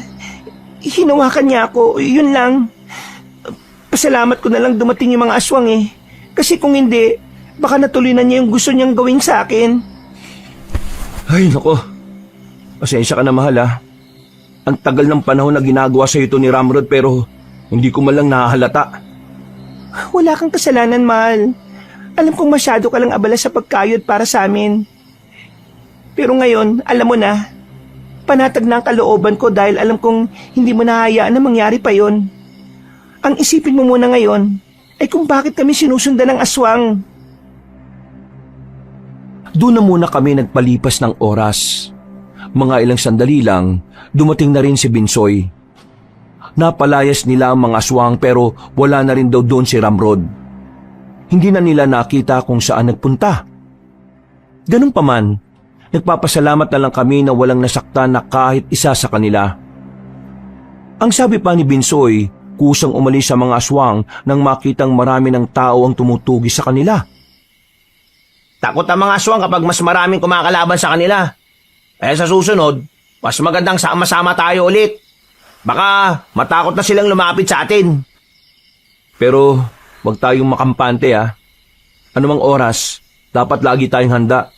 Hinawakan niya ako, yun lang. Pasalamat ko na lang dumating yung mga aswang eh. Kasi kung hindi, baka natuloy na niya yung gusto niyang gawin sa akin. Ay, nako. Pasensya ka na, mahal ah. Ang tagal ng panahon na ginagawa sa ito ni Ramrod pero hindi ko man lang nahahalata. Wala kang kasalanan, mahal. Alam kong masyado ka lang abala sa pagkayod para sa amin. Pero ngayon, alam mo na, panatag na ang kalooban ko dahil alam kong hindi mo nahahayaan na mangyari pa yon. Ang isipin mo muna ngayon ay kung bakit kami sinusundan ng aswang. Doon na muna kami nagpalipas ng oras. Mga ilang sandali lang, dumating na rin si Binsoy. Napalayas nila ang mga aswang pero wala na rin daw doon si Ramrod. Hindi na nila nakita kung saan nagpunta. Ganun pa man, nagpapasalamat na lang kami na walang nasaktan na kahit isa sa kanila. Ang sabi pa ni Binsoy, kusang umalis sa mga aswang nang makitang marami ng tao ang tumutugi sa kanila. Takot ang mga aswang kapag mas maraming kumakalaban sa kanila. Kaya sa susunod, mas magandang sama-sama tayo ulit. Baka matakot na silang lumapit sa atin. Pero wag tayong makampante ha. Anumang oras, dapat lagi tayong handa.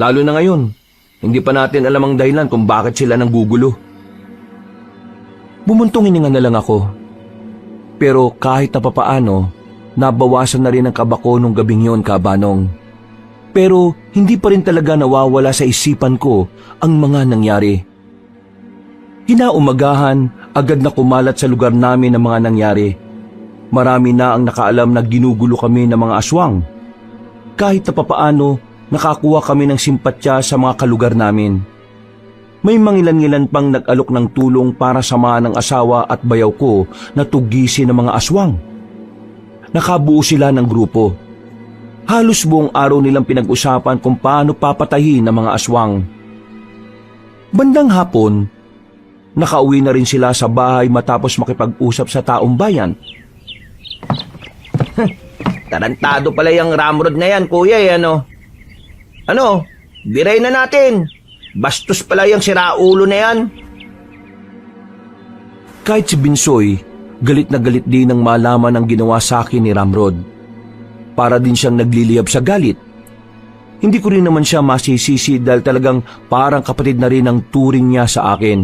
Lalo na ngayon, hindi pa natin alam ang dahilan kung bakit sila nanggugulo. Bumuntong hininga na lang ako. Pero kahit na papaano, nabawasan na rin ang kaba ko nung gabing yon, Kabanong. Pero hindi pa rin talaga nawawala sa isipan ko ang mga nangyari. Kinaumagahan, agad na kumalat sa lugar namin ang mga nangyari. Marami na ang nakaalam na ginugulo kami ng mga aswang. Kahit na papaano, nakakuha kami ng simpatya sa mga kalugar namin. May mangilan-ngilan pang nag-alok ng tulong para samahan ng asawa at bayaw ko na tugisin ng mga aswang. Nakabuo sila ng grupo. Halos buong araw nilang pinag-usapan kung paano papatayin ng mga aswang. Bandang hapon, nakauwi na rin sila sa bahay matapos makipag-usap sa taong bayan. Tarantado pala yung ramrod na yan, kuya, ano? Ano? Diray na natin. Bastos pala yung siraulo na yan. Kahit si Binsoy, galit na galit din nang malaman ang ginawa sa akin ni Ramrod. Para din siyang nagliliyab sa galit. Hindi ko rin naman siya masisisi dahil talagang parang kapatid na rin ang turing niya sa akin.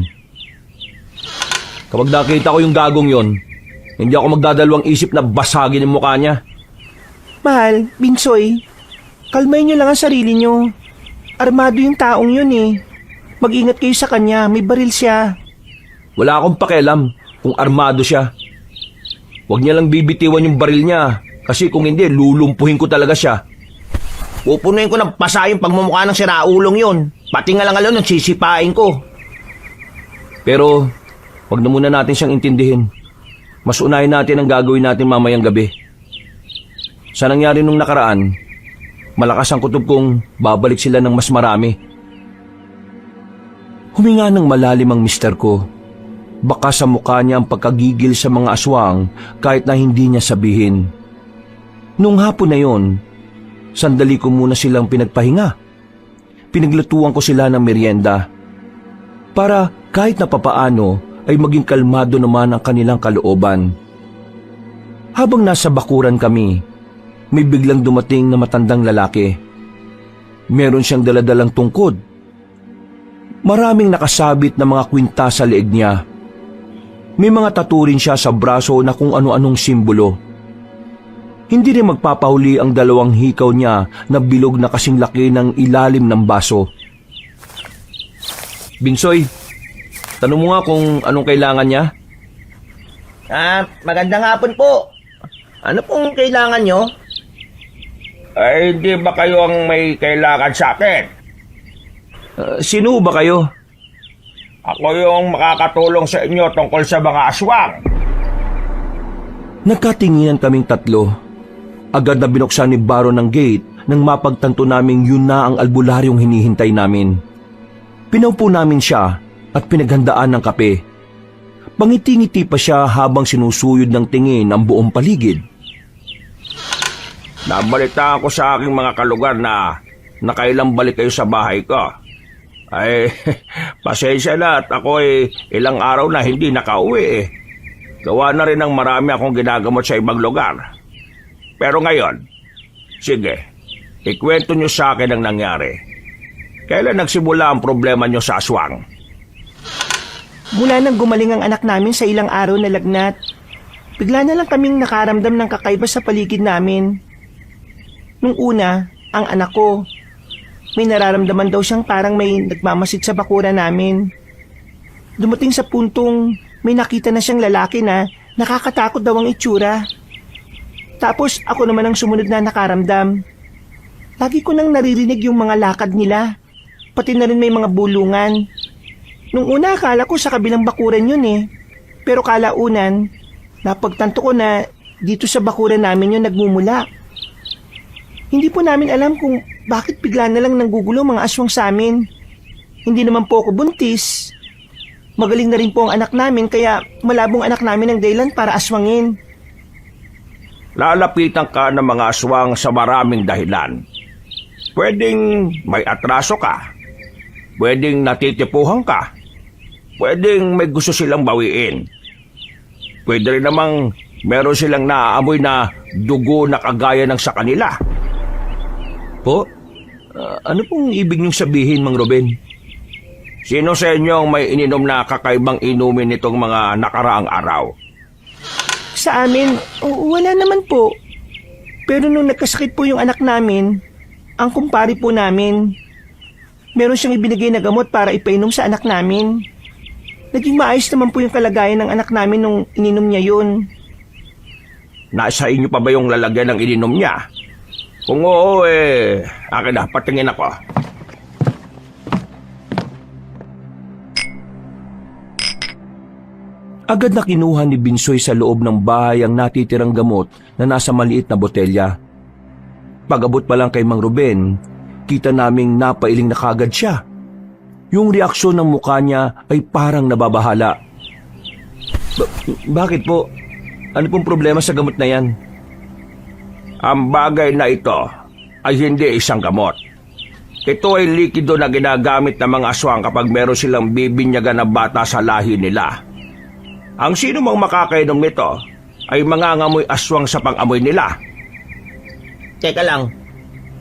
Kapag nakita ko yung gagong yon, hindi ako magdadalawang isip na basagin yung mukha niya. Mahal, Binsoy, kalmayin niyo lang ang sarili niyo. Armado yung taong yun eh. Mag-ingat kayo sa kanya, may baril siya. Wala akong pakialam kung armado siya. Huwag niya lang bibitiwan yung baril niya kasi kung hindi, lulumpuhin ko talaga siya. Pupunuin ko ng pasa yung pagmumukha ng siraulong yun. Pati nga lang alam nung sisipain ko. Pero, wag na muna natin siyang intindihin. Mas unahin natin ang gagawin natin mamayang gabi. Sa nangyari nung nakaraan, malakas ang kutob kong babalik sila ng mas marami. Huminga ng malalim ang mister ko. Baka sa mukha niya ang pagkagigil sa mga aswang kahit na hindi niya sabihin. Nung hapon na yon, sandali ko muna silang pinagpahinga. Pinaglutuan ko sila ng merienda. Para kahit na papaano ay maging kalmado naman ang kanilang kalooban. Habang nasa bakuran kami, may biglang dumating na matandang lalaki. Meron siyang daladalang tungkod. Maraming nakasabit na mga kwinta sa leeg niya. May mga tattoo rin siya sa braso na kung ano-anong simbolo. Hindi rin magpapahuli ang dalawang hikaw niya na bilog na kasing laki ng ilalim ng baso. Binsoy, tanong mo nga kung anong kailangan niya? Magandang hapon po. Ano pong kailangan nyo? Ay, hindi ba kayo ang may kailangan sa akin? Sino ba kayo? Ako yung makakatulong sa inyo tungkol sa mga aswang. Nagkatinginan kaming tatlo. Agad na binuksan ni Baron ng gate nang mapagtanto naming yun na ang albularyong hinihintay namin. Pinaupo namin siya at pinaghandaan ng kape. Pangiti-ngiti pa siya habang sinusuyod ng tingin ang buong paligid. Nabalita ako sa aking mga kalugar na nakailang balik kayo sa bahay ko. Ay, pasensya na at ako ilang araw na hindi nakauwi eh. Gawa na rin ng marami akong ginagamot sa ibang lugar. Pero ngayon, sige, ikwento nyo sa akin ang nangyari. Kailan nagsimula ang problema nyo sa aswang? Mula nang gumaling ang anak namin sa ilang araw na lagnat, bigla na lang kaming nakaramdam ng kakaiba sa paligid namin. Nung una, ang anak ko, may nararamdaman daw siyang parang may nagmamasid sa bakuran namin. Dumating sa puntong may nakita na siyang lalaki na nakakatakot daw ang itsura. Tapos ako naman ang sumunod na nakaramdam. Lagi ko nang naririnig yung mga lakad nila, pati na rin may mga bulungan. Nung una akala ko sa kabilang bakuran yun eh, pero kalaunan, napagtanto ko na dito sa bakuran namin yun nagmumula. Hindi po namin alam kung bakit bigla na lang nanggugulo mga aswang sa amin. Hindi naman po ako buntis. Magaling na rin po ang anak namin kaya malabong anak namin ang dahilan para aswangin. Lalapitan ka ng mga aswang sa maraming dahilan. pwedeng may atraso ka. Pwedeng natitipuhan ka. Pwedeng may gusto silang bawiin. Pwede rin namang meron silang naaamoy na dugo na kagaya ng sa kanila. Po? Ano pong ibig niyong sabihin, Mang Ruben? Sino sa inyo ang may ininom na kakaibang inumin nitong mga nakaraang araw? Sa amin, wala naman po. Pero nung nagkasakit po yung anak namin, ang kumpari po namin, meron siyang ibinigay na gamot para ipainom sa anak namin. Naging maayos naman po yung kalagayan ng anak namin nung ininom niya yun. Nasa inyo pa ba yung lalagyan ng ininom niya? Kung oo, akin na, patingin ako. Agad na kinuha ni Binsoy sa loob ng bahay ang natitirang gamot na nasa maliit na botelya. Pag-abot pa lang kay Mang Ruben, kita naming napailing na kagad siya. Yung reaksyon ng mukha niya ay parang nababahala. Bakit po? Ano pong problema sa gamot na yan? Ang bagay na ito ay hindi isang gamot. Ito ay likido na ginagamit ng mga aswang kapag meron silang bibinyagan na bata sa lahi nila. Ang sino mang makakainom nito ay mangangamoy aswang sa pang-amoy nila. Teka lang,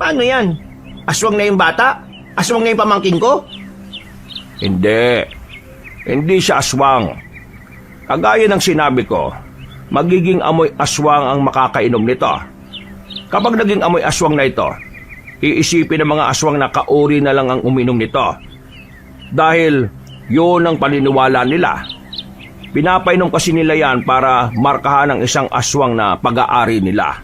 paano yan? Aswang na yung bata? Aswang na yung pamangkin ko? Hindi. Hindi siya aswang. Kagaya ng sinabi ko, magiging amoy aswang ang makakainom nito. Kapag naging amoy aswang na ito, iisipin ng mga aswang na kauri na lang ang uminom nito. Dahil yun ang paniniwala nila. Pinapainom kasi nila yan para markahan ang isang aswang na pag-aari nila.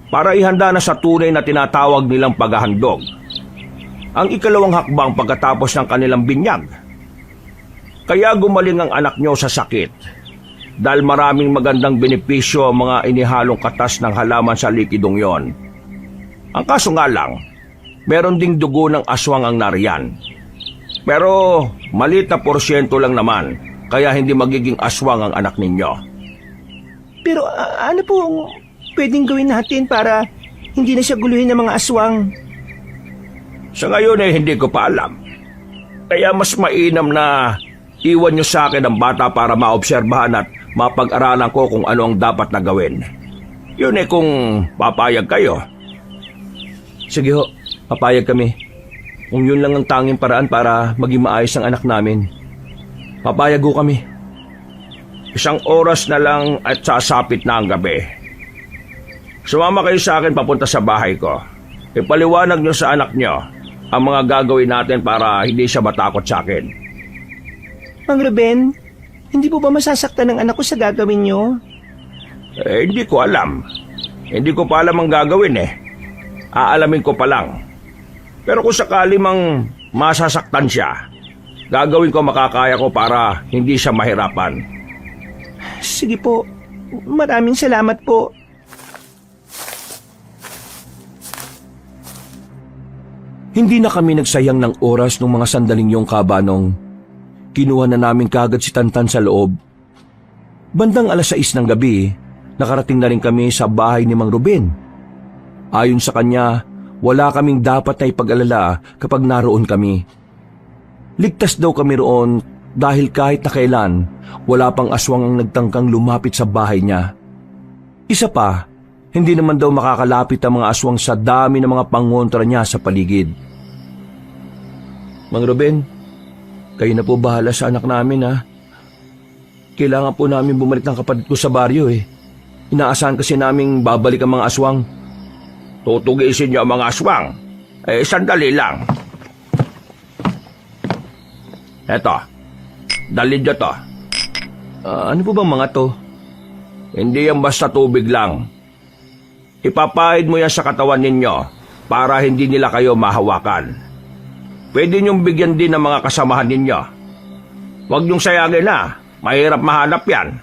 Para ihanda na sa tunay na tinatawag nilang paghahandog. Ang ikalawang hakbang pagkatapos ng kanilang binyag. Kaya gumaling ang anak nyo sa sakit. Dahil maraming magandang benepisyo ang mga inihalong katas ng halaman sa likidong yon. Ang kaso nga lang, meron ding dugo ng aswang ang nariyan. Pero maliit na porsyento lang naman, kaya hindi magiging aswang ang anak ninyo. Pero ano po ang pwedeng gawin natin para hindi na siya guluhin ng mga aswang? Sa ngayon hindi ko pa alam. Kaya mas mainam na iwan nyo sa akin ang bata para maobserbahan at mapag-aralan ko kung ano ang dapat na gawin. Yun kung papayag kayo. Sige ho, papayag kami. Kung yun lang ang tanging paraan para maging maayos ang anak namin. Papayag ho kami. 1 oras na lang at sasapit na ang gabi. Sumama kayo sa akin papunta sa bahay ko. Ipaliwanag nyo sa anak nyo ang mga gagawin natin para hindi siya matakot sa akin. Mang Ruben, hindi po ba masasaktan ng anak ko sa gagawin niyo? Hindi ko alam. Hindi ko pa alam ang gagawin Aalamin ko pa lang. Pero kung sakali mang masasaktan siya, gagawin ko makakaya ko para hindi siya mahirapan. Sige po, maraming salamat po. Hindi na kami nagsayang ng oras nung mga sandaling yung kabanong. Kinuha na namin kagad si Tantan sa loob. Bandang 6:00 ng gabi, nakarating na rin kami sa bahay ni Mang Ruben. Ayon sa kanya, wala kaming dapat na ipag-alala kapag naroon kami. Ligtas daw kami roon dahil kahit na kailan, wala pang aswang ang nagtangkang lumapit sa bahay niya. Isa pa, hindi naman daw makakalapit ang mga aswang sa dami ng mga pangontra niya sa paligid. Mang Ruben, kayo na po bahala sa anak namin Kailangan po namin bumalik ng kapatid ko sa baryo Inaasahan kasi naming babalik ang mga aswang. Tutugisin niyo ang mga aswang. Sandali lang. Eto, dalhin niyo to. Ano po bang mga to? Hindi yan basta tubig lang. Ipapahid mo yan sa katawan ninyo para hindi nila kayo mahawakan. Pwede niyong bigyan din ng mga kasamahan ninyo. Huwag niyong sayagin mahirap mahanap yan.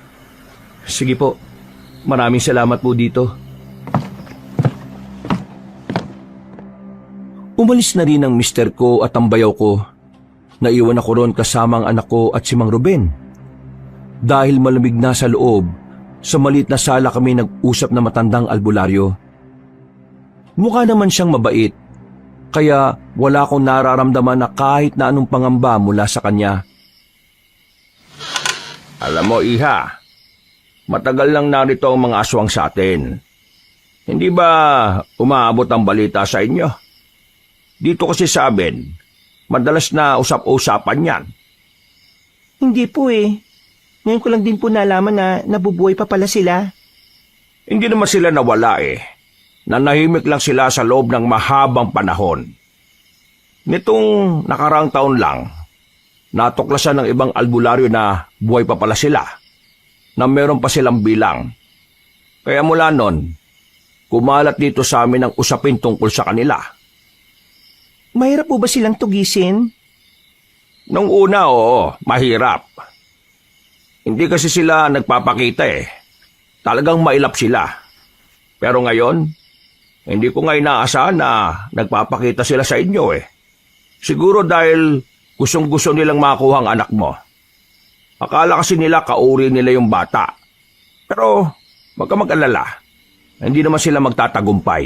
Sige po, maraming salamat po dito. Umalis na rin ang mister ko at ang bayaw ko. Naiwan ako ron kasama ang anak ko at si Mang Ruben. Dahil malamig na sa loob, sa maliit na sala kami nag-usap na matandang albularyo. Mukha naman siyang mabait, Kaya wala akong nararamdaman na kahit na anong pangamba mula sa kanya. Alam mo, Iha, matagal lang narito ang mga aswang sa atin. Hindi ba umaabot ang balita sa inyo? Dito kasi sa amin, madalas na usap-usapan yan. Hindi po eh. Ngayon ko lang din po nalaman na nabubuhay pa pala sila. Hindi naman sila nawala eh. Nanahimik lang sila sa loob ng mahabang panahon. Nitong nakaraang taon lang, natuklasan ng ibang albularyo na buhay pa pala sila, na meron pa silang bilang. Kaya mula nun, kumalat dito sa amin ang usapin tungkol sa kanila. Mahirap po ba silang tugisin? Nung una, oo, mahirap. Hindi kasi sila nagpapakita eh. Talagang mailap sila. Pero ngayon, hindi ko nga inaasahan na nagpapakita sila sa inyo eh. Siguro dahil gustong-gusto nilang makuha ang anak mo. Akala kasi nila kauri nila yung bata. Pero wag ka mag-alala. Hindi naman sila magtatagumpay.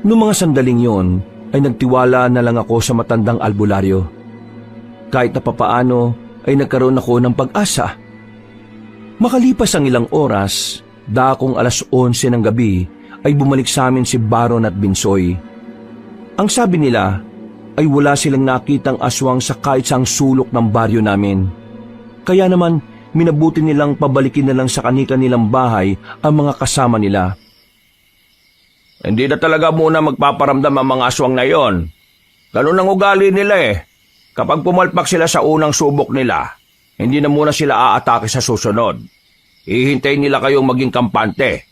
Noong mga sandaling yon, ay nagtiwala na lang ako sa matandang albularyo. Kahit na papaano ay nagkaroon ako ng pag-asa. Makalipas ang ilang oras, dakong 11:00 ng gabi, ay bumalik sa amin si Baron at Binsoy. Ang sabi nila ay wala silang nakitang aswang sa kahit saang sulok ng baryo namin. Kaya naman, minabuti nilang pabalikin na lang sa kani-kanilang bahay ang mga kasama nila. Hindi na talaga muna magpaparamdam ang mga aswang na yon. Ganun ang ugali nila eh. Kapag pumalpak sila sa unang subok nila, hindi na muna sila aatake sa susunod. Hihintayin nila kayong maging kampante.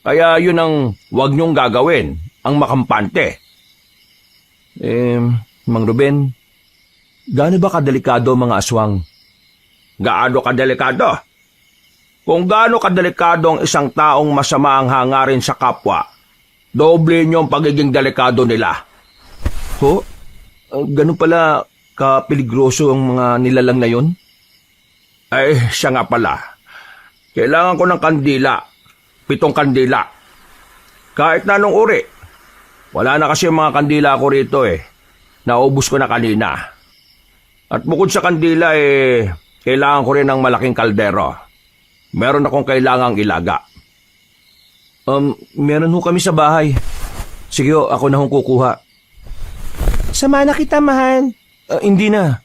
Kaya yun ang wag niyong gagawin, ang makampante. Mang Ruben, gaano ba kadelikado ang mga aswang? Gaano kadelikado? Kung gaano kadelikado ang isang taong masama ang hangarin sa kapwa, doble niyo ang pagiging delikado nila. Ho? Ganun pala kapeligroso ang mga nilalang na yon? Ay, siya nga pala. Kailangan ko ng kandila. 7 kandila. Kahit na anong uri. Wala na kasi mga kandila ko rito eh. Naubos ko na kanina. At bukod sa kandila kailangan ko rin ng malaking kaldero. Meron akong kailangang ilaga. Meron ho kami sa bahay. Sige ho, ako na hong kukuha. Sama na kita, mahal. Hindi na.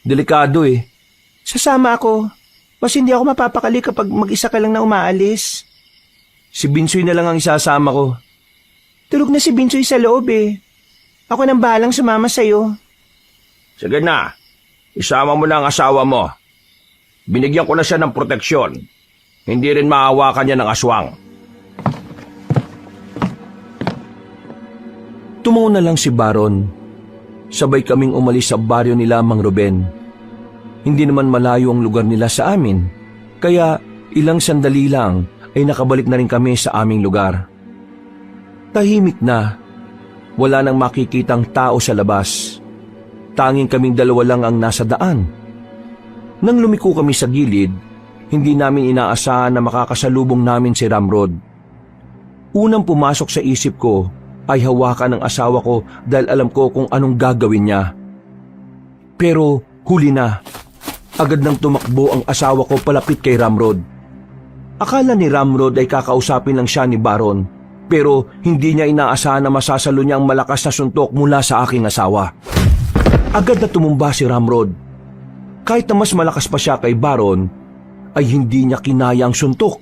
Delikado eh. Sasama ako. Mas hindi ako mapapakali kapag mag-isa ka lang na umaalis. Si Binsoy na lang ang isasama ko. Tulog na si Binsoy sa loob eh. Ako nang bahalang sumama sa'yo. Sige na. Isama mo na ang asawa mo. Binigyan ko na siya ng proteksyon. Hindi rin maawakan niya ng aswang. Tumungo na lang si Baron. Sabay kaming umalis sa baryo nila, Mang Ruben. Hindi naman malayo ang lugar nila sa amin, kaya ilang sandali lang ay nakabalik na rin kami sa aming lugar. Tahimik na, wala nang makikitang tao sa labas. Tanging kaming dalawa lang ang nasa daan. Nang lumiko kami sa gilid, hindi namin inaasahan na makakasalubong namin si Ramrod. Unang pumasok sa isip ko ay hawakan ng asawa ko dahil alam ko kung anong gagawin niya. Pero huli na. Agad nang tumakbo ang asawa ko palapit kay Ramrod. Akala ni Ramrod ay kakausapin lang siya ni Baron, pero hindi niya inaasahan na masasalo niya ang malakas na suntok mula sa aking asawa. Agad na tumumba si Ramrod. Kahit na mas malakas pa siya kay Baron, ay hindi niya kinaya ang suntok.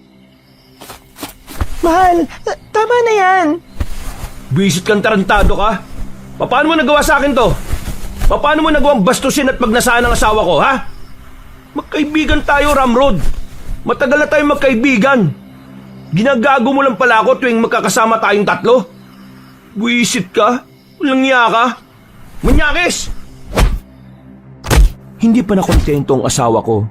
Mahal, tama na yan. Bisit kang tarantado ka? Paano mo nagawa sa akin to? Paano mo nagawang bastusin at pagnasaan ng asawa ko, ha? Magkaibigan tayo, Ramrod. Matagal na tayong magkaibigan. Ginagago mo lang pala ako tuwing magkakasama tayong tatlo. Buisit ka? Walang niya ka? Manyakis! Hindi pa nakontento ang asawa ko.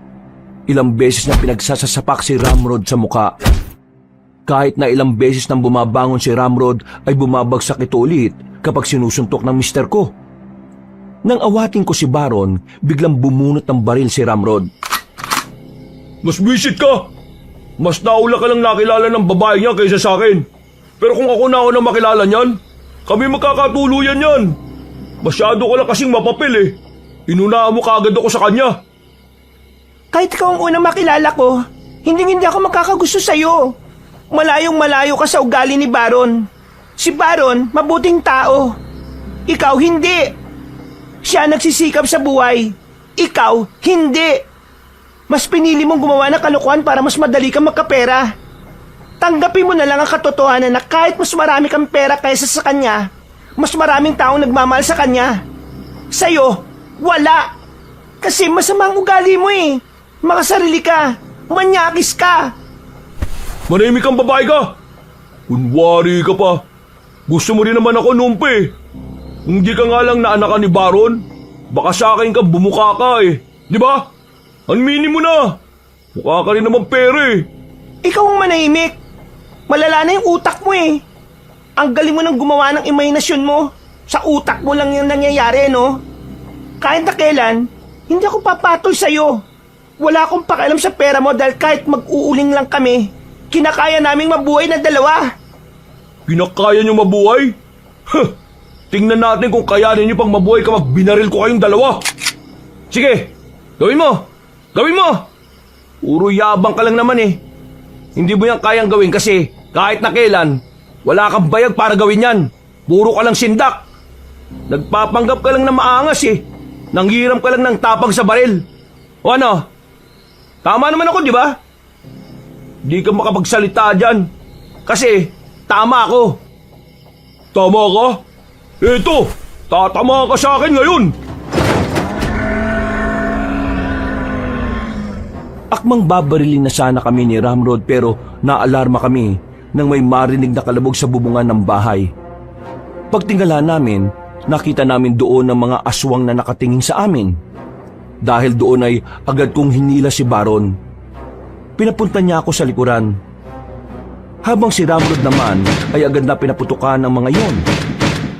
Ilang beses na pinagsasasapak si Ramrod sa muka. Kahit na ilang beses nang bumabangon si Ramrod ay bumabagsak ito ulit kapag sinusuntok ng mister ko. Nang awatin ko si Baron, biglang bumunot ng baril si Ramrod. Mas bisit ka! Mas naula ka lang nakilala ng babae niya kaysa sa akin. Pero kung ako na makilala niyan, kami magkakatuluyan yan. Masyado ko lang kasing mapapil eh. Inunahan mo kaagad ako sa kanya. Kahit ikaw ang unang makilala ko, hindi ako makakagusto sa'yo. Malayong malayo ka sa ugali ni Baron. Si Baron, mabuting tao. Ikaw, hindi. Siya nagsisikap sa buhay. Ikaw, hindi. Mas pinili mong gumawa ng kalokohan para mas madali kang magkapera. Tanggapin mo na lang ang katotohanan na kahit mas marami kang pera kaysa sa kanya, mas maraming taong nagmamahal sa kanya. Sa'yo, wala. Kasi masama ang ugali mo eh. Makasarili ka. Manyakis ka. Manahimik kang babae ka. Kunwari ka pa. Gusto mo rin naman ako numpi. Hindi ka nga lang naanakan ni Baron. Baka sa akin ka bumuka ka eh. Di ba? Anminin mo na. Mukha ka rin naman pera eh. Ikaw ang manahimik. Malala na yung utak mo eh. Ang galing mo nang gumawa ng imahinasyon mo. Sa utak mo lang yung nangyayari, no? Kahit na kailan, hindi ako papatol sa'yo. Wala akong pakialam sa pera mo dahil kahit mag-uuling lang kami, kinakaya naming mabuhay na dalawa. Kinakaya niyo mabuhay? Huh! Tingnan natin kung kayanin niyo pang mabuhay ka binaril ko kayong dalawa. Sige, gawin mo! Gawin mo! Puro yabang ka lang naman eh. Hindi mo yan kayang gawin kasi kahit na kailan, wala kang bayag para gawin yan. Puro ka lang sindak. Nagpapanggap ka lang na maangas eh. Nanghiram ka lang ng tapang sa baril. O ano? Tama naman ako, di ba? Di ka makapagsalita dyan. Kasi tama ako. Tama ka? Eto, tatama ka sa akin ngayon. Akmang babarilin na sana kami ni Ramrod pero naalarma kami nang may marinig na kalabog sa bubungan ng bahay. Pagtingala namin, nakita namin doon ang mga aswang na nakatingin sa amin. Dahil doon ay agad kong hinila si Baron. Pinapunta niya ako sa likuran. Habang si Ramrod naman ay agad na pinaputukan ng mga yon.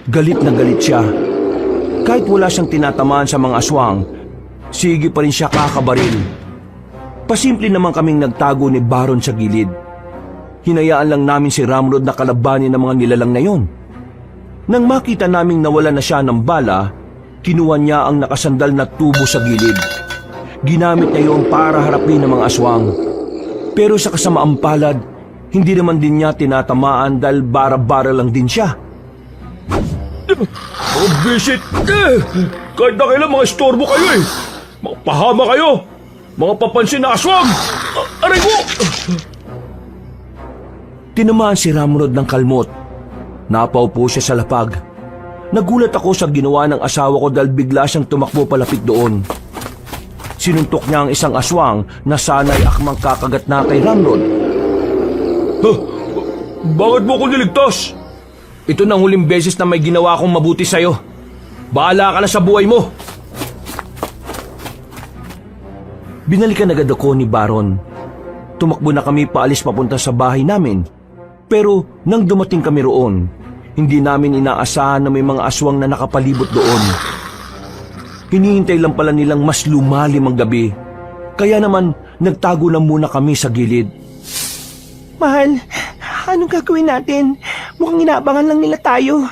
Galit na galit siya. Kahit wala siyang tinatamaan sa mga aswang, sige pa rin siya kakabaril. Pasimple naman kaming nagtago ni Baron sa gilid. Hinayaan lang namin si Ramrod na kalabanin ng mga nilalang na yon. Nang makita naming nawala na siya ng bala, kinuha niya ang nakasandal na tubo sa gilid. Ginamit niya yon para harapin ang mga aswang. Pero sa kasamaang palad, hindi naman din niya tinatamaan dahil bara-bara lang din siya. Mga bisit! Kahit na kailan mga istorbo kayo eh! Mga pahama kayo! Mga papansin na aswang! Aray ko! Tinamaan si Ramrod ng kalmot. Napaupo siya sa lapag. Nagulat ako sa ginawa ng asawa ko dahil bigla siyang tumakbo palapit doon. Sinuntok niya ang isang aswang na sana'y akmang kakagat na kay Ramrod. Bakit mo ako niligtas? Ito na ang huling beses na may ginawa akong mabuti sa'yo. Bahala ka na sa buhay mo. Binalikan agad ako ni Baron. Tumakbo na kami paalis papunta sa bahay namin. Pero nang dumating kami roon, hindi namin inaasahan na may mga aswang na nakapalibot doon. Hinihintay lang pala nilang mas lumalim ang gabi. Kaya naman nagtago lang muna kami sa gilid. Mahal, anong gagawin natin? Mukhang inaabangan lang nila tayo.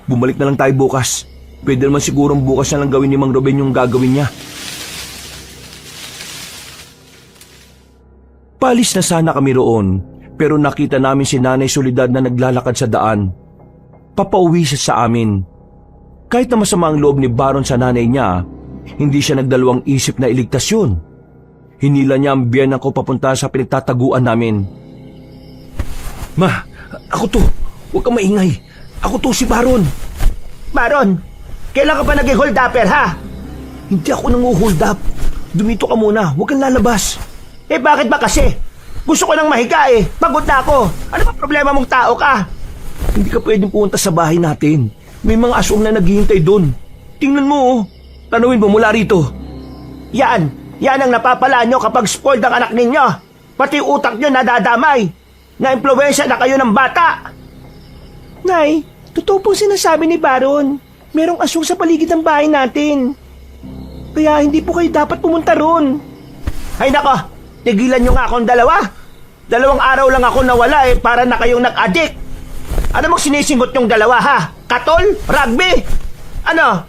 Bumalik na lang tayo bukas. Pwede naman sigurong bukas na lang gawin ni Mang Ruben yung gagawin niya. Palis na sana kami roon, pero nakita namin si Nanay Soledad na naglalakad sa daan. Papauwi siya sa amin. Kahit na masama ang loob ni Baron sa nanay niya, hindi siya nagdalawang isip na iligtas yun. Hinila niya ang biyenan ko papunta sa pinagtataguan namin. Ma, ako to. Huwag kang maingay. Ako to si Baron. Baron, kailan ka pa naging hold upper, ha? Hindi ako nang-hold up. Dumito ka muna. Huwag kang lalabas. Eh bakit ba kasi? Gusto ko nang mahiga eh. Pagod na ako. Ano ba problema mong tao ka? Hindi ka pwedeng pumunta sa bahay natin. May mga aswang na naghihintay doon. Tingnan mo oh. Tanawin mo mula rito. Yan ang napapala nyo kapag spoiled ang anak ninyo. Pati utak nyo nadadamay. Na-impluwensya na kayo ng bata. Nay, totoo pong sinasabi ni Baron. Merong aswang sa paligid ng bahay natin. Kaya hindi po kayo dapat pumunta ron. Ay nako, tigilan nyo nga akong dalawa. 2 araw lang ako nawala para na kayong nag-addict. Ano mong sinisingot yung dalawa, ha? Katol? Rugby? Ano?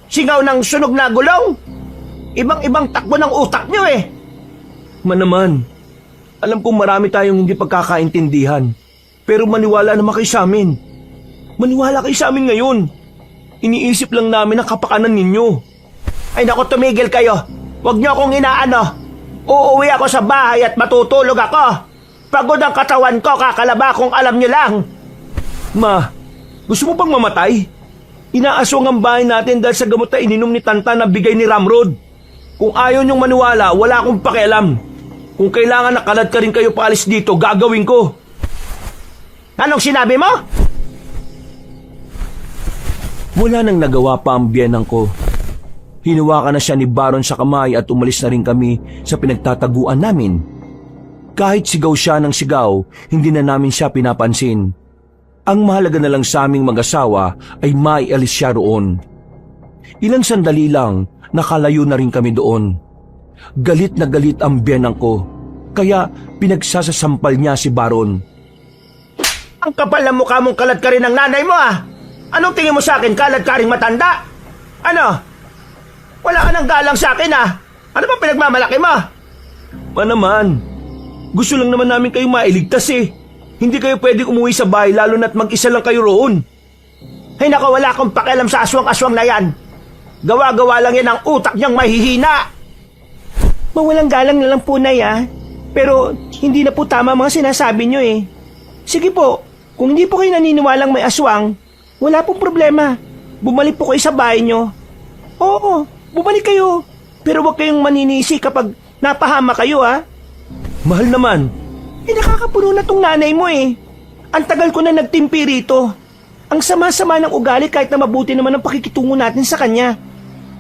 Singaw ng sunog na gulong? Ibang-ibang takbo ng utak nyo eh. Naman, alam kong marami tayong hindi pagkakaintindihan. Pero maniwala naman kayo sa amin. Maniwala kayo sa amin ngayon. Iniisip lang namin ang kapakanan ninyo. Ay naku, tumigil kayo. Huwag nyo akong inaano. Uuwi ako sa bahay at matutulog ako. Pagod ang katawan ko, kakalaba kung alam nyo lang. Ma, gusto mo bang mamatay? Inaaswang ang bahay natin dahil sa gamot na ininom ni Tanta na bigay ni Ramrod. Kung ayaw niyong maniwala, wala akong pakialam. Kung kailangan nakalad ka rin kayo paalis dito, gagawin ko. Anong sinabi mo? Wala nang nagawa pa ang biyenang ko. Hinawakan na siya ni Baron sa kamay at umalis na rin kami sa pinagtataguan namin. Kahit sigaw siya ng sigaw, hindi na namin siya pinapansin. Ang mahalaga na lang sa aming mag-asawa ay maialis siya roon. Ilang sandali lang, nakalayo na rin kami doon. Galit na galit ang biyenang ko, kaya pinagsasasampal niya si Baron. Ang kapal ng mukha mong kalad ka rin ng nanay mo ah. Anong tingin mo sa akin, kalad ka rin matanda? Ano? Wala ka ng galang sa akin ah. Ano ba pinagmamalaki mo? Pa naman, gusto lang naman namin kayo mailigtas eh. Hindi kayo pwedeng umuwi sa bahay lalo na't mag-isa lang kayo roon. Ay nako, wala akong pakialam sa aswang-aswang na yan. Gawa-gawa lang yan ang utak niyang mahihina. Mawalang galang na lang po, Nay ah. Pero hindi na po tama mga sinasabi niyo eh. Sige po, kung hindi po kayo naniniwalang may aswang, wala pong problema. Bumalik po kayo sa bahay niyo. Oo, bumalik kayo. Pero huwag kayong maninisi kapag napahama kayo ah. Mahal naman. Nakakapuno na tong nanay mo eh. Ang tagal ko na nagtimpi rito. Ang sama-sama ng ugali kahit na mabuti naman ang pakikitungo natin sa kanya.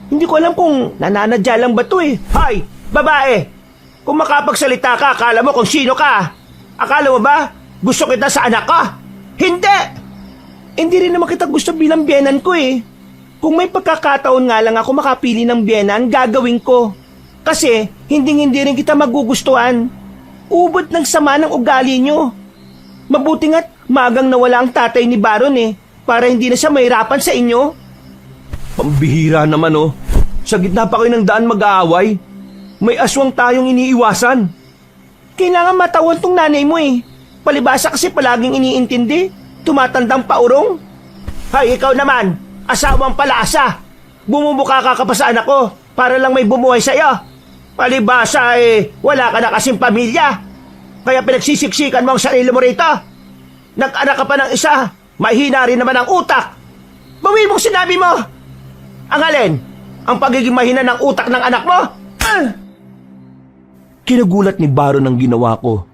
Hindi ko alam kung nananadya lang ba to eh. Hay, babae! Kung makapagsalita ka, akala mo kung sino ka. Akala mo ba gusto kita sa anak ko? Hindi! Hindi rin naman kita gusto bilang biyenan ko eh. Kung may pagkakataon nga lang ako makapili ng biyenan, gagawin ko. Kasi hindi rin kita magugustuhan. Ubod ng sama ng ugali nyo. Mabuti nga't magang nawala ang tatay ni Baron eh, para hindi na siya mahirapan sa inyo. Pambihira naman oh. Sa gitna pa kayo ng daan mag-aaway. May aswang tayong iniiwasan. Kailangan matawan tong nanay mo eh. Palibasa kasi palaging iniintindi. Tumatandang paurong. Hay, ikaw naman, asawang palaasa. Bumubuka ka pa sa anak ko para lang may bumuhay sa'yo. Palibasa eh, wala ka na kasing pamilya. Kaya pinagsisiksikan mo ang sarili mo rito. Nag-anak ka pa ng isa, mahina rin naman ang utak. Bawi mong sinabi mo. Ang alin? Ang pagiging mahina ng utak ng anak mo? Kinagulat ni Baron ang ginawa ko.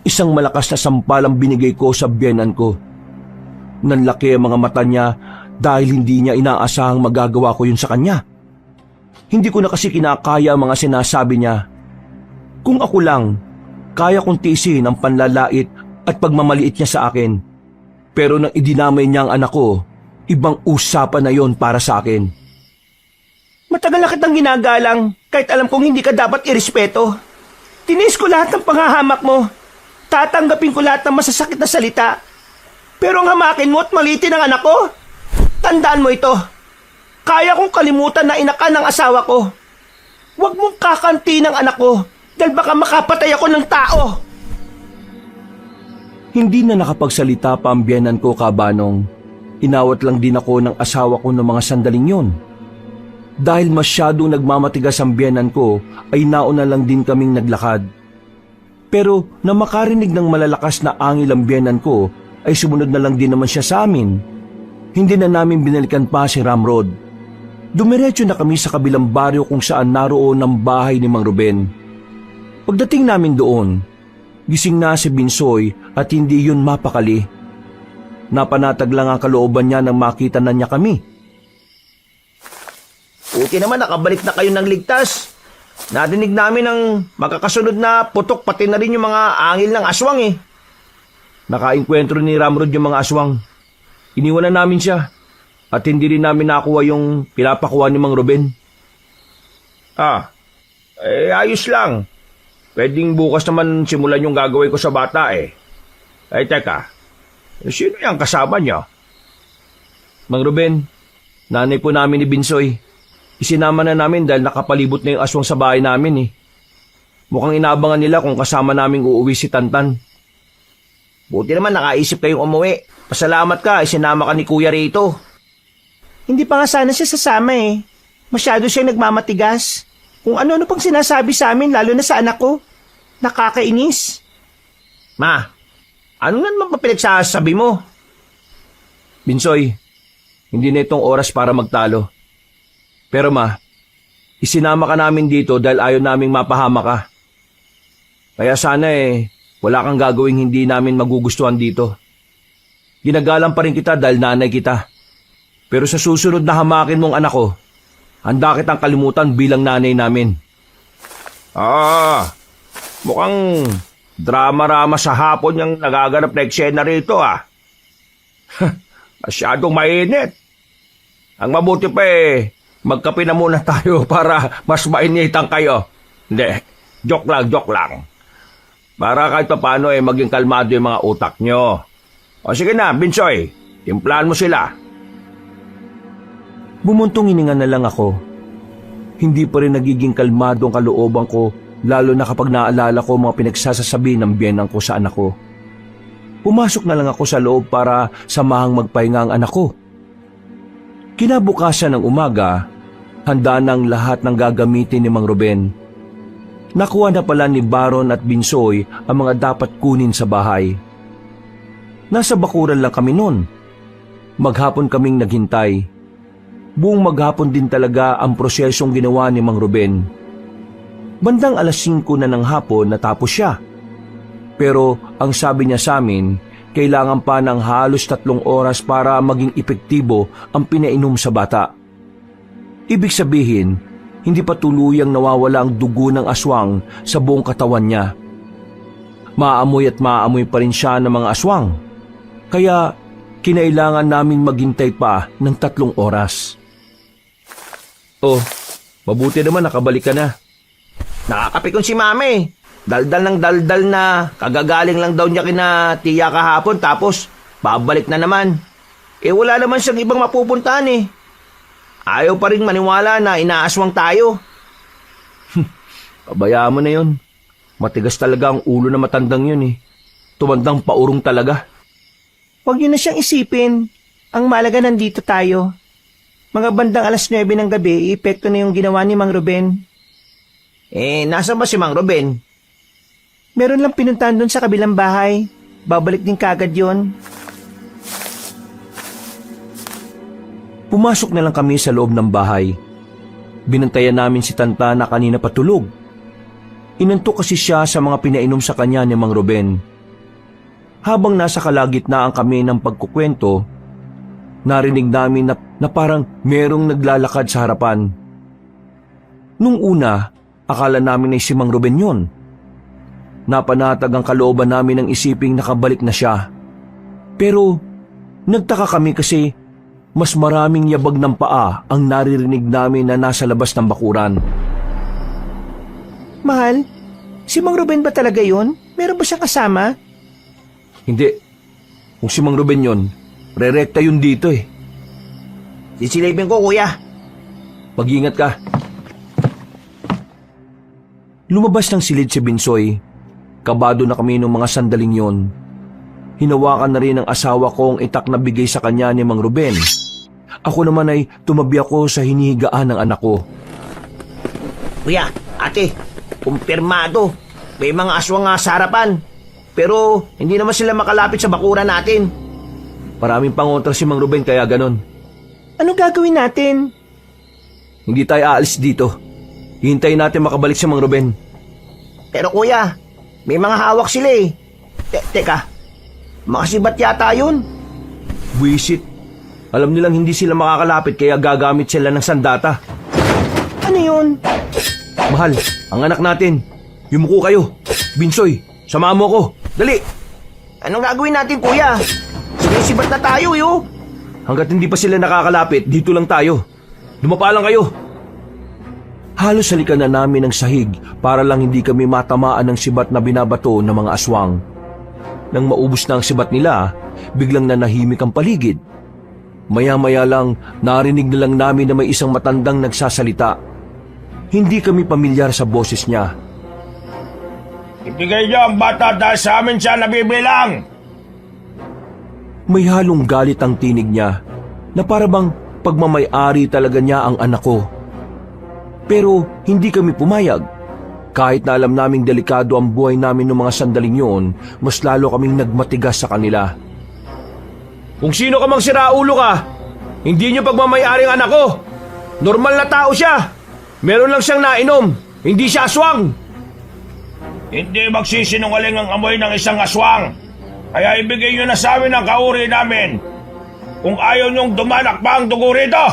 Isang malakas na sampal ang binigay ko sa biyenan ko. Nanlaki ang mga mata niya dahil hindi niya inaasahang magagawa ko yun sa kanya. Hindi ko na kasi kinakaya ang mga sinasabi niya. Kung ako lang, kaya kong tiisin ang panlalait at pagmamaliit niya sa akin. Pero nang idinamay niya ang anak ko, ibang usapan na yon para sa akin. Matagal na kitang ginagalang kahit alam kong hindi ka dapat irespeto. Tinis ko lahat ng panghahamak mo. Tatanggapin ko lahat ng masasakit na salita. Pero ang hamakin mo at maliitin ang anak ko, tandaan mo ito. Kaya kong kalimutan na inakan ng asawa ko. Huwag mong kakanti ng anak ko dahil baka makapatay ako ng tao. Hindi na nakapagsalita pa ang biyenan ko, Kabanong. Inawat lang din ako ng asawa ko ng mga sandaling yon. Dahil masyadong nagmamatigas ang biyenan ko, ay nauna lang din kaming naglakad. Pero na makarinig ng malalakas na angil ang biyenan ko, ay sumunod na lang din naman siya sa amin. Hindi na namin binalikan pa si Ramrod. Dumiretso na kami sa kabilang baryo kung saan naroon ang bahay ni Mang Ruben. Pagdating namin doon, gising na si Binsoy at hindi yun mapakali. Napanatag lang ang kalooban niya nang makita na niya kami. Buti naman nakabalik na kayo ng ligtas. Nadinig namin ang magkakasunod na putok pati na rin yung mga angil ng aswang eh. Nakainkwentro ni Ramrod yung mga aswang. Iniwan na namin siya. At hindi rin namin nakuha yung pinapakuha ni Mang Ruben. Ayos lang. Pwedeng bukas naman simulan yung gagawin ko sa bata eh. Ay teka, Sino yung kasama niyo? Mang Ruben, nanay po namin ni Binsoy. Isinama na namin dahil nakapalibot na yung aswang sa bahay namin eh. Mukhang inaabangan nila kung kasama naming uuwi si Tantan. Buti naman nakaisip kayong umuwi. Pasalamat ka, isinama ka ni Kuya rito. Hindi pa nga sana siya sasama eh. Masyado siyang nagmamatigas. Kung ano-ano pang sinasabi sa amin, lalo na sa anak ko. Nakakainis. Ma, ano nga naman pinagsasabi mo? Binsoy, hindi na itong oras para magtalo. Pero ma, isinama ka namin dito dahil ayaw naming mapahama ka. Kaya sana wala kang gagawing hindi namin magugustuhan dito. Ginagalang pa rin kita dahil nanay kita. Pero sa susunod na hamakin mong anak ko, handa kitang kalimutan bilang nanay namin. Mukhang drama-rama sa hapon yung nagaganap na eksena rito Masyadong mainit. Ang mabuti pa magkape na muna tayo para mas mainitan kayo. Hindi, joke lang. Para kahit pa paano maging kalmado yung mga utak nyo. O sige na, Binsoy, timplahan mo sila. Bumuntong hininga na lang ako. Hindi pa rin nagiging kalmado ang kalooban ko, lalo na kapag naalala ko mga pinagsasasabi ng biyenan ko sa anak ko. Pumasok na lang ako sa loob para samahang magpahinga ang anak ko. Kinabukasan ng umaga, handa ng lahat ng gagamitin ni Mang Ruben. Nakuha na pala ni Baron at Binsoy ang mga dapat kunin sa bahay. Nasa bakuran lang kami noon. Maghapon kaming naghintay. Buong maghapon din talaga ang prosesong ginawa ni Mang Ruben. Bandang 5:00 na ng hapon natapos siya. Pero ang sabi niya sa amin, kailangan pa ng halos 3 oras para maging epektibo ang pinainom sa bata. Ibig sabihin, hindi pa tuluyang nawawala ang dugo ng aswang sa buong katawan niya. Maamoy at maamoy pa rin siya ng mga aswang. Kaya kinailangan namin maghintay pa ng 3 oras. Oh, mabuti naman nakabalik ka na. Nakakapikon si Mami. Daldal ng daldal na kagagaling lang daw niya kina tiya kahapon tapos babalik na naman. Wala naman siyang ibang mapupuntahan Ayaw pa rin maniwala na inaaswang tayo. Pabayaan mo na yun. Matigas talaga ang ulo na matandang yun Tumandang paurong talaga. Huwag niyo na siyang isipin. Ang malaga nandito tayo. Mga bandang 9:00 ng gabi, epekto na yung ginawa ni Mang Ruben. Nasa ba si Mang Ruben? Meron lang pinuntahan doon sa kabilang bahay. Babalik din kagad yon. Pumasok na lang kami sa loob ng bahay. Binantayan namin si Tanta na kanina patulog. Inantok kasi siya sa mga pinainom sa kanya ni Mang Ruben. Habang nasa kalagitnaan kami ng pagkukwento, narinig namin na parang merong naglalakad sa harapan. Nung una, akala namin ay si Mang Ruben yun. Napanatag ang kalooban namin ng isiping nakabalik na siya. Pero nagtaka kami kasi mas maraming yabag ng paa ang naririnig namin na nasa labas ng bakuran. Mahal, si Mang Ruben ba talaga yun? Meron ba siyang kasama? Hindi. Kung si Mang Ruben yun, rerekta yun dito Sisilipin ko, kuya. Mag-ingat ka. Lumabas ng silid si Binsoy. Kabado na kami ng mga sandaling yon. Hinawakan na rin ng asawa ko ang itak na bigay sa kanya ni Mang Ruben. Ako naman ay tumabi ako sa hinihigaan ng anak ko. Kuya, ate, kumpirmado. May mga aswang sa harapan. Pero hindi naman sila makalapit sa bakuran natin. Maraming pangontra si Mang Ruben kaya ganon. Ano gagawin natin? Hindi tayo aalis dito. Hihintayin natin makabalik si Mang Ruben. Pero kuya, may mga hawak sila Teka, makasibat yata yun. Buisit. Alam nilang hindi sila makakalapit kaya gagamit sila ng sandata. Ano yun? Mahal, ang anak natin. Yumuko kayo. Binsoy, samahan mo ako. Dali! Anong gagawin natin, kuya? Sinisibat na tayo, Hanggat hindi pa sila nakakalapit, dito lang tayo. Dumapa lang kayo. Halos halikan na namin ang sahig para lang hindi kami matamaan ng sibat na binabato ng mga aswang. Nang maubos na ang sibat nila, biglang nanahimik ang paligid. Maya-maya lang, narinig na lang namin na may isang matandang nagsasalita. Hindi kami pamilyar sa boses niya. Ibigay niyo ang bata dahil sa amin siya nabibilang! May halong galit ang tinig niya, na para bang pagmamay-ari talaga niya ang anak ko. Pero hindi kami pumayag. Kahit na alam naming delikado ang buhay namin noong mga sandaling yun, mas lalo kaming nagmatigas sa kanila. Kung sino ka mang siraulo ka, hindi niyo pagmamay-ari ang anak ko. Normal na tao siya. Meron lang siyang nainom, hindi siya aswang. Hindi magsisinungaling ang amoy ng isang aswang. Kaya ibigay niyo na sa amin ang kauri namin. Kung ayaw niyong dumanak pa ang dugo rito.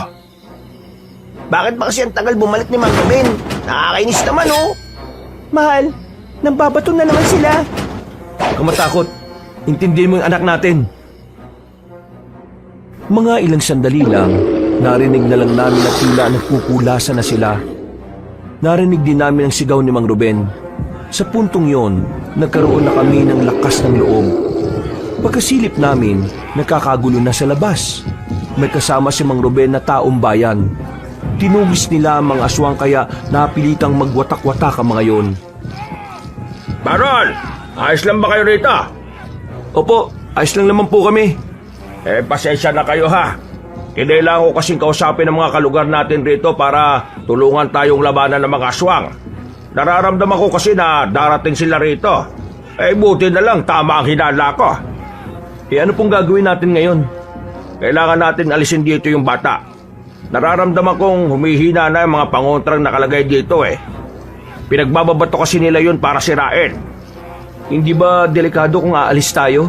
Bakit ba kasi ang tagal bumalik ni Mang Ruben? Nakakainis naman, oh. Mahal, nambabato na naman sila. Huwag kang matakot. Intindihin mo yung anak natin. Mga ilang sandali lang, narinig na lang namin na tila nagpupulasan na sila. Narinig din namin ang sigaw ni Mang Ruben. Sa puntong yon, nagkaroon na kami ng lakas ng loob. Pagkasilip namin, nakakagulo na sa labas. May kasama si Mang Ruben na taong bayan. Tinugis nila ang mga aswang kaya napilitang magwatak-watak ang mga yon. Baron, ayos lang ba kayo rito? Opo, ayos lang naman po kami. Pasensya na kayo ha. Kinailangan ko kasing kausapin ang mga kalugar natin rito para tulungan tayong labanan ng mga aswang. Nararamdaman ko kasi na darating sila rito. Buti na lang tama ang hinala ko. Ano pong gagawin natin ngayon? Kailangan natin alisin dito yung bata. Nararamdaman kong humihina na yung mga pangontrang nakalagay dito Pinagbababato kasi nila yun para sirain. Hindi ba delikado kung aalis tayo?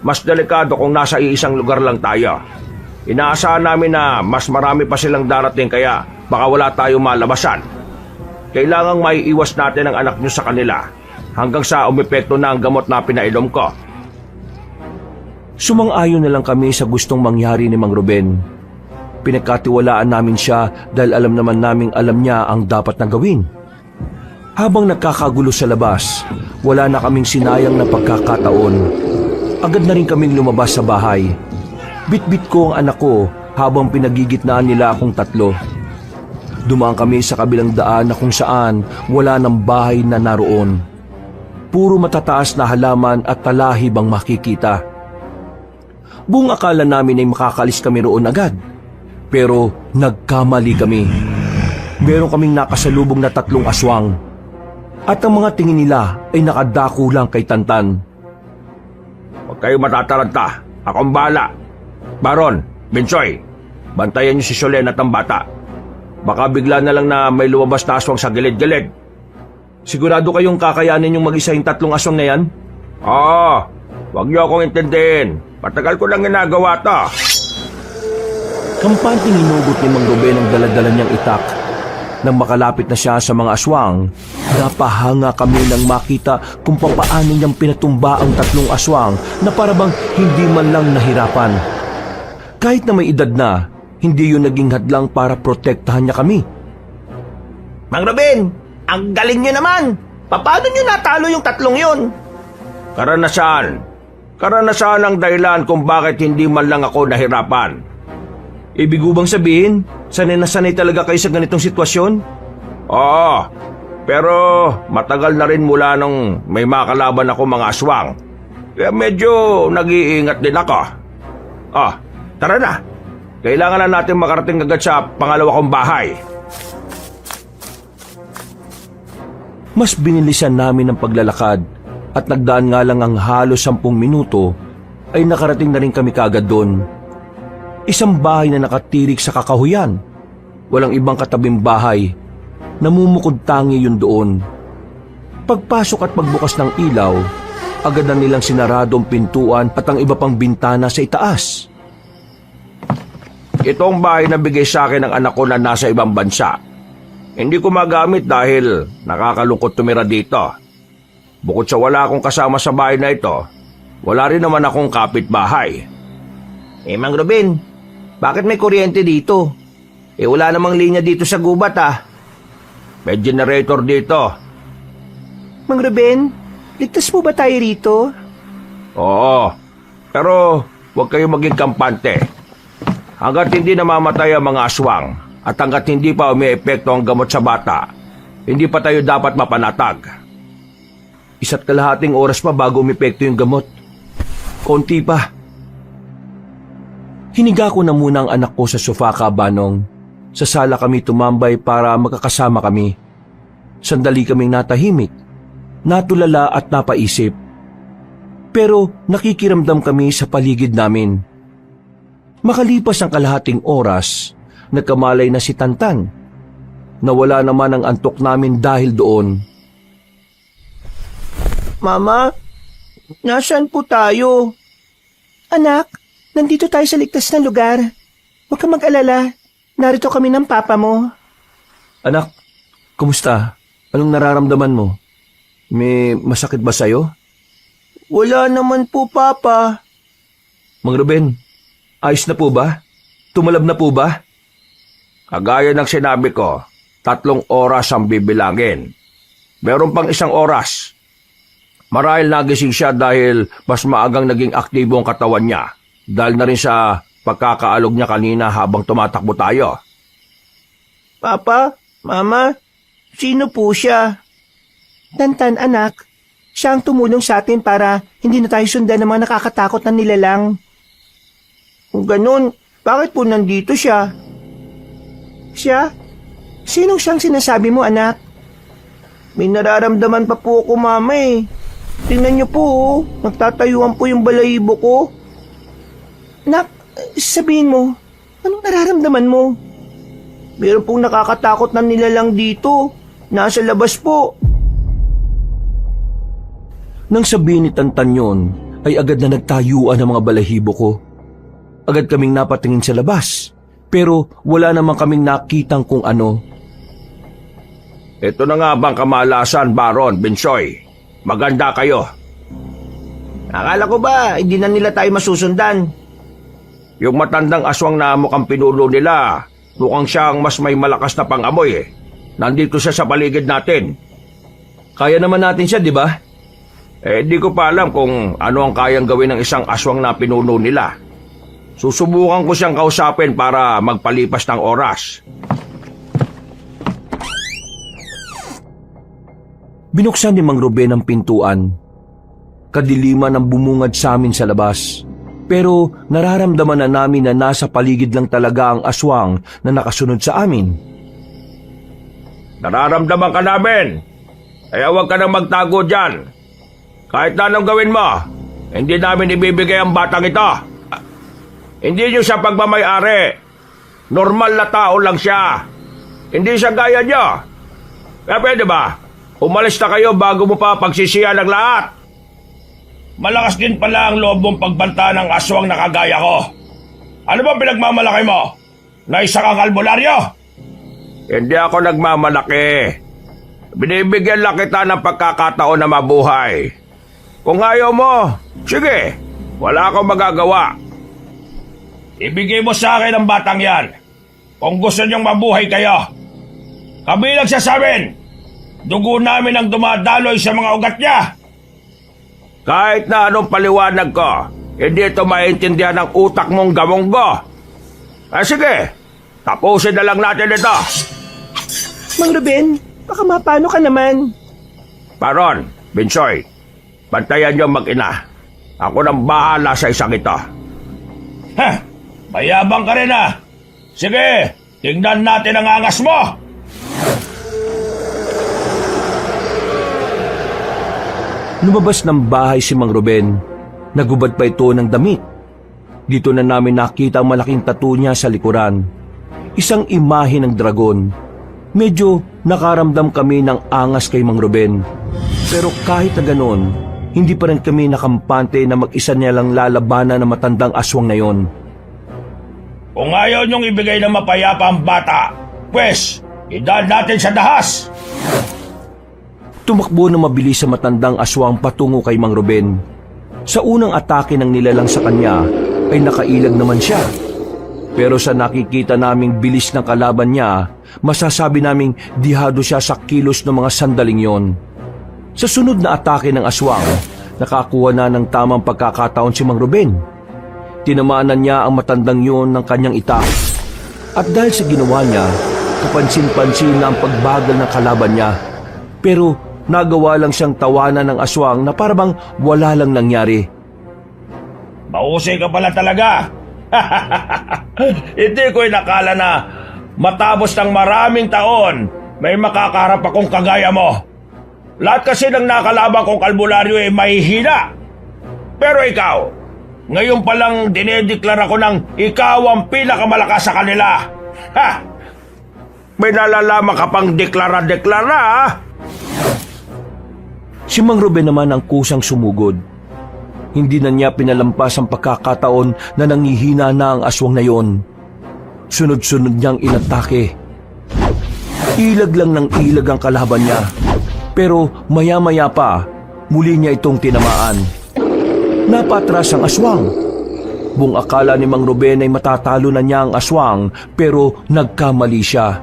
Mas delikado kung nasa iisang lugar lang tayo. Inaasahan namin na mas marami pa silang darating kaya baka wala tayong malabasan. Kailangang maiiwas natin ang anak nyo sa kanila hanggang sa umepekto na ang gamot na pinainom ko. Sumang-ayon na lang kami sa gustong mangyari ni Mang Ruben. Pinagkatiwalaan namin siya dahil alam naman naming alam niya ang dapat na gawin. Habang nagkakagulo sa labas, wala na kaming sinayang na pagkakataon. Agad na rin kaming lumabas sa bahay. Bit-bit ko ang anak ko habang pinagigitnaan nila akong tatlo. Dumaan kami sa kabilang daan na kung saan wala ng bahay na naroon. Puro matataas na halaman at talahib ang makikita. Buong akala namin ay makakalis kami roon agad. Pero nagkamali kami. Meron kaming nakasalubong na 3 aswang. At ang mga tingin nila ay nakadako lang kay Tantan. Huwag kayo matataranta. Akong bahala. Baron, Bensoy, bantayan niyo si Solen at ang bata. Baka bigla na lang na may lumabas na aswang sa gilid-gilid. Sigurado kayong kakayanin yung mag-isa yung 3 aswang na yan? Oo, huwag niyo akong intindihin. Matagal ko lang ginagawa to. Kampanting inugot ni Mang Ruben ang daladala niyang itak. Nang makalapit na siya sa mga aswang, napahanga kami nang makita kung papaano niyang pinatumba ang 3 aswang na parabang hindi man lang nahirapan. Kahit na may edad na, hindi yun naging hadlang para protektahan niya kami. Mang Ruben, ang galing nyo naman. Paano nyo natalo yung 3 yun? Karanasan. Karanasan ang dahilan kung bakit hindi man lang ako nahirapan. Ibig bang sabihin, sanay na sanay talaga kayo sa ganitong sitwasyon? Oo, pero matagal na rin mula nung may makalaban ako mga aswang. Kaya medyo nag-iingat din ako. Tara na. Kailangan na natin makarating agad sa pangalawa kong bahay. Mas binilisan namin ang paglalakad at nagdaan nga lang ang halos 10 minuto ay nakarating na rin kami kaagad doon. Isang bahay na nakatirik sa kakahuyan. Walang ibang katabing bahay. Namumukod tangi yun doon. Pagpasok at pagbukas ng ilaw, agad na nilang sinarado ang pintuan at ang iba pang bintana sa itaas. Itong bahay na bigay sa akin ng anak ko na nasa ibang bansa. Hindi ko magamit dahil nakakalungkot tumira dito. Bukod sa wala akong kasama sa bahay na ito, wala rin naman akong kapitbahay. Mang Ruben, bakit may kuryente dito? Wala namang linya dito sa gubat May generator dito. Mang Ruben, ligtas po ba tayo rito? Oo, pero huwag kayo maging kampante. Hanggat hindi namamatay ang mga aswang at hanggat hindi pa umiepekto ang gamot sa bata, hindi pa tayo dapat mapanatag. 1.5 oras pa bago umepekto yung gamot. Konti pa. Hiniga ko na muna ang anak ko sa sofa, Kabanong. Sa sala kami tumambay para magkakasama kami. Sandali kaming natahimik, natulala at napaisip. Pero nakikiramdam kami sa paligid namin. Makalipas ang kalahating oras, nagkamalay na si Tantan. Nawala naman ang antok namin dahil doon. Mama, nasaan po tayo? Anak, nandito tayo sa ligtas na lugar. Huwag kang mag-alala. Narito kami ng papa mo. Anak, kumusta? Anong nararamdaman mo? May masakit ba sa'yo? Wala naman po, Papa. Mang Ruben, ayos na po ba? Tumalab na po ba? Kagaya ng sinabi ko, 3 oras ang bibilangin. Meron pang 1 oras. Marahil nagising siya dahil mas maagang naging aktibo ang katawan niya. Dahil na rin sa pagkakaalog niya kanina habang tumatakbo tayo. Papa, Mama, sino po siya? Tantan, anak. Siya ang tumulong sa atin para hindi na tayo sundan ng mga nakakatakot na nilalang. Kung ganun, bakit po nandito siya? Siya? Sinong siyang sinasabi mo, anak? May nararamdaman pa po ako, Mama eh. Tingnan niyo po, oh. Nagtatayuan po yung balahibo ko. Nak, sabihin mo, anong nararamdaman mo? Meron pong nakakatakot na nilalang dito. Nasa labas po. Nang sabihin ni Tantan yun, ay agad na nagtayuan ang mga balahibo ko. Agad kaming napatingin sa labas, pero wala naman kaming nakitang kung ano. Ito na nga bang kamalasan, Baron, Binsoy? Maganda kayo. Akala ko ba, hindi na nila tayo masusundan? Yung matandang aswang na mukhang pinulo nila, mukhang siyang mas may malakas na pangamoy eh. Nandito siya sa paligid natin. Kaya naman natin siya, di ba? Di ko pa alam kung ano ang kayang gawin ng isang aswang na pinuno nila. Susubukan ko siyang kausapin para magpalipas ng oras. Binuksan ni Mang Ruben ang pintuan. Kadiliman ang bumungad sa amin sa labas. Pero nararamdaman na namin na nasa paligid lang talaga ang aswang na nakasunod sa amin. Nararamdaman ka namin. Kaya huwag ka nang magtago dyan. Kahit na anong gawin mo, hindi namin ibibigay ang batang ito. Hindi niyo siya pagmamayari. Normal na tao lang siya. Hindi siya gaya niyo. Kaya pwede ba? Umalis na kayo bago mo pa pagsisiyan ng lahat. Malakas din pala ang loob mong pagbanta ng aswang na kagaya ko. Ano ba pinagmamalaki mo? Na isa kang albularyo? Hindi ako nagmamalaki. Binibigyan lang kita ng pagkakataon na mabuhay. Kung ayaw mo, sige, wala akong magagawa. Ibigay mo sa akin ang batang yan. Kung gusto niyong mabuhay kayo. Kabilang siya sa amin. Dugo namin ang dumadaloy sa mga ugat niya. Kahit na anong paliwanag ko, hindi ito maintindihan ng utak mong gamonggo. Sige, tapusin na lang natin ito. Mang Ruben, baka mapano ka naman. Baron, Binsoy, bantayan niyo mag-ina. Ako nang bahala sa isang ito. Mayabang ka rin ah. Sige, tingnan natin ang angas mo. Lumabas ng bahay si Mang Ruben. Nagubad pa ito ng damit. Dito na namin nakita ang malaking tattoo niya sa likuran. Isang imahe ng dragon. Medyo nakaramdam kami ng angas kay Mang Ruben. Pero kahit na ganon, hindi pa rin kami nakampante na mag-isa niya lang lalabanan ng matandang aswang na yon. Kung ayaw niyong ibigay ng mapayapa ang bata, pwes, idaan natin sa dahas. Tumakbo na mabilis sa matandang aswang patungo kay Mang Ruben. Sa unang atake ng nilalang sa kanya ay nakailag naman siya. Pero sa nakikita naming bilis ng kalaban niya, masasabi naming dihado siya sa kilos ng mga sandaling yon. Sa sunod na atake ng aswang, Nakakuha na ng tamang pagkakataon si Mang Ruben. Tinamanan niya ang matandang yun ng kanyang itak. At dahil sa ginawa niya, kapansin-pansin na ang pagbagal ng kalaban niya. Pero nagawa lang siyang tawanan ng aswang na parang wala lang nangyari. Mahusay ka pala talaga. Hindi ko inakala na matapos ng maraming taon, may makakarap akong kagaya mo. Lahat kasi ng nakalaban kong albularyo ay mahihina. Pero ikaw, ngayon palang dinedeklara ko ng ikaw ang pinakamalakas sa kanila. Ha! May nalalaman ka pang deklara-deklara, ha? Si Mang Ruben naman ang kusang sumugod. Hindi na niya pinalampas ang pagkakataon na nangihina na ang aswang na yon. Sunod-sunod niyang inatake. Ilag lang ng ilag ang kalaban niya. Pero maya-maya pa, muli niya itong tinamaan. Napatras ang aswang. Buong akala ni Mang Ruben ay matatalo na niya ang aswang, pero nagkamali siya.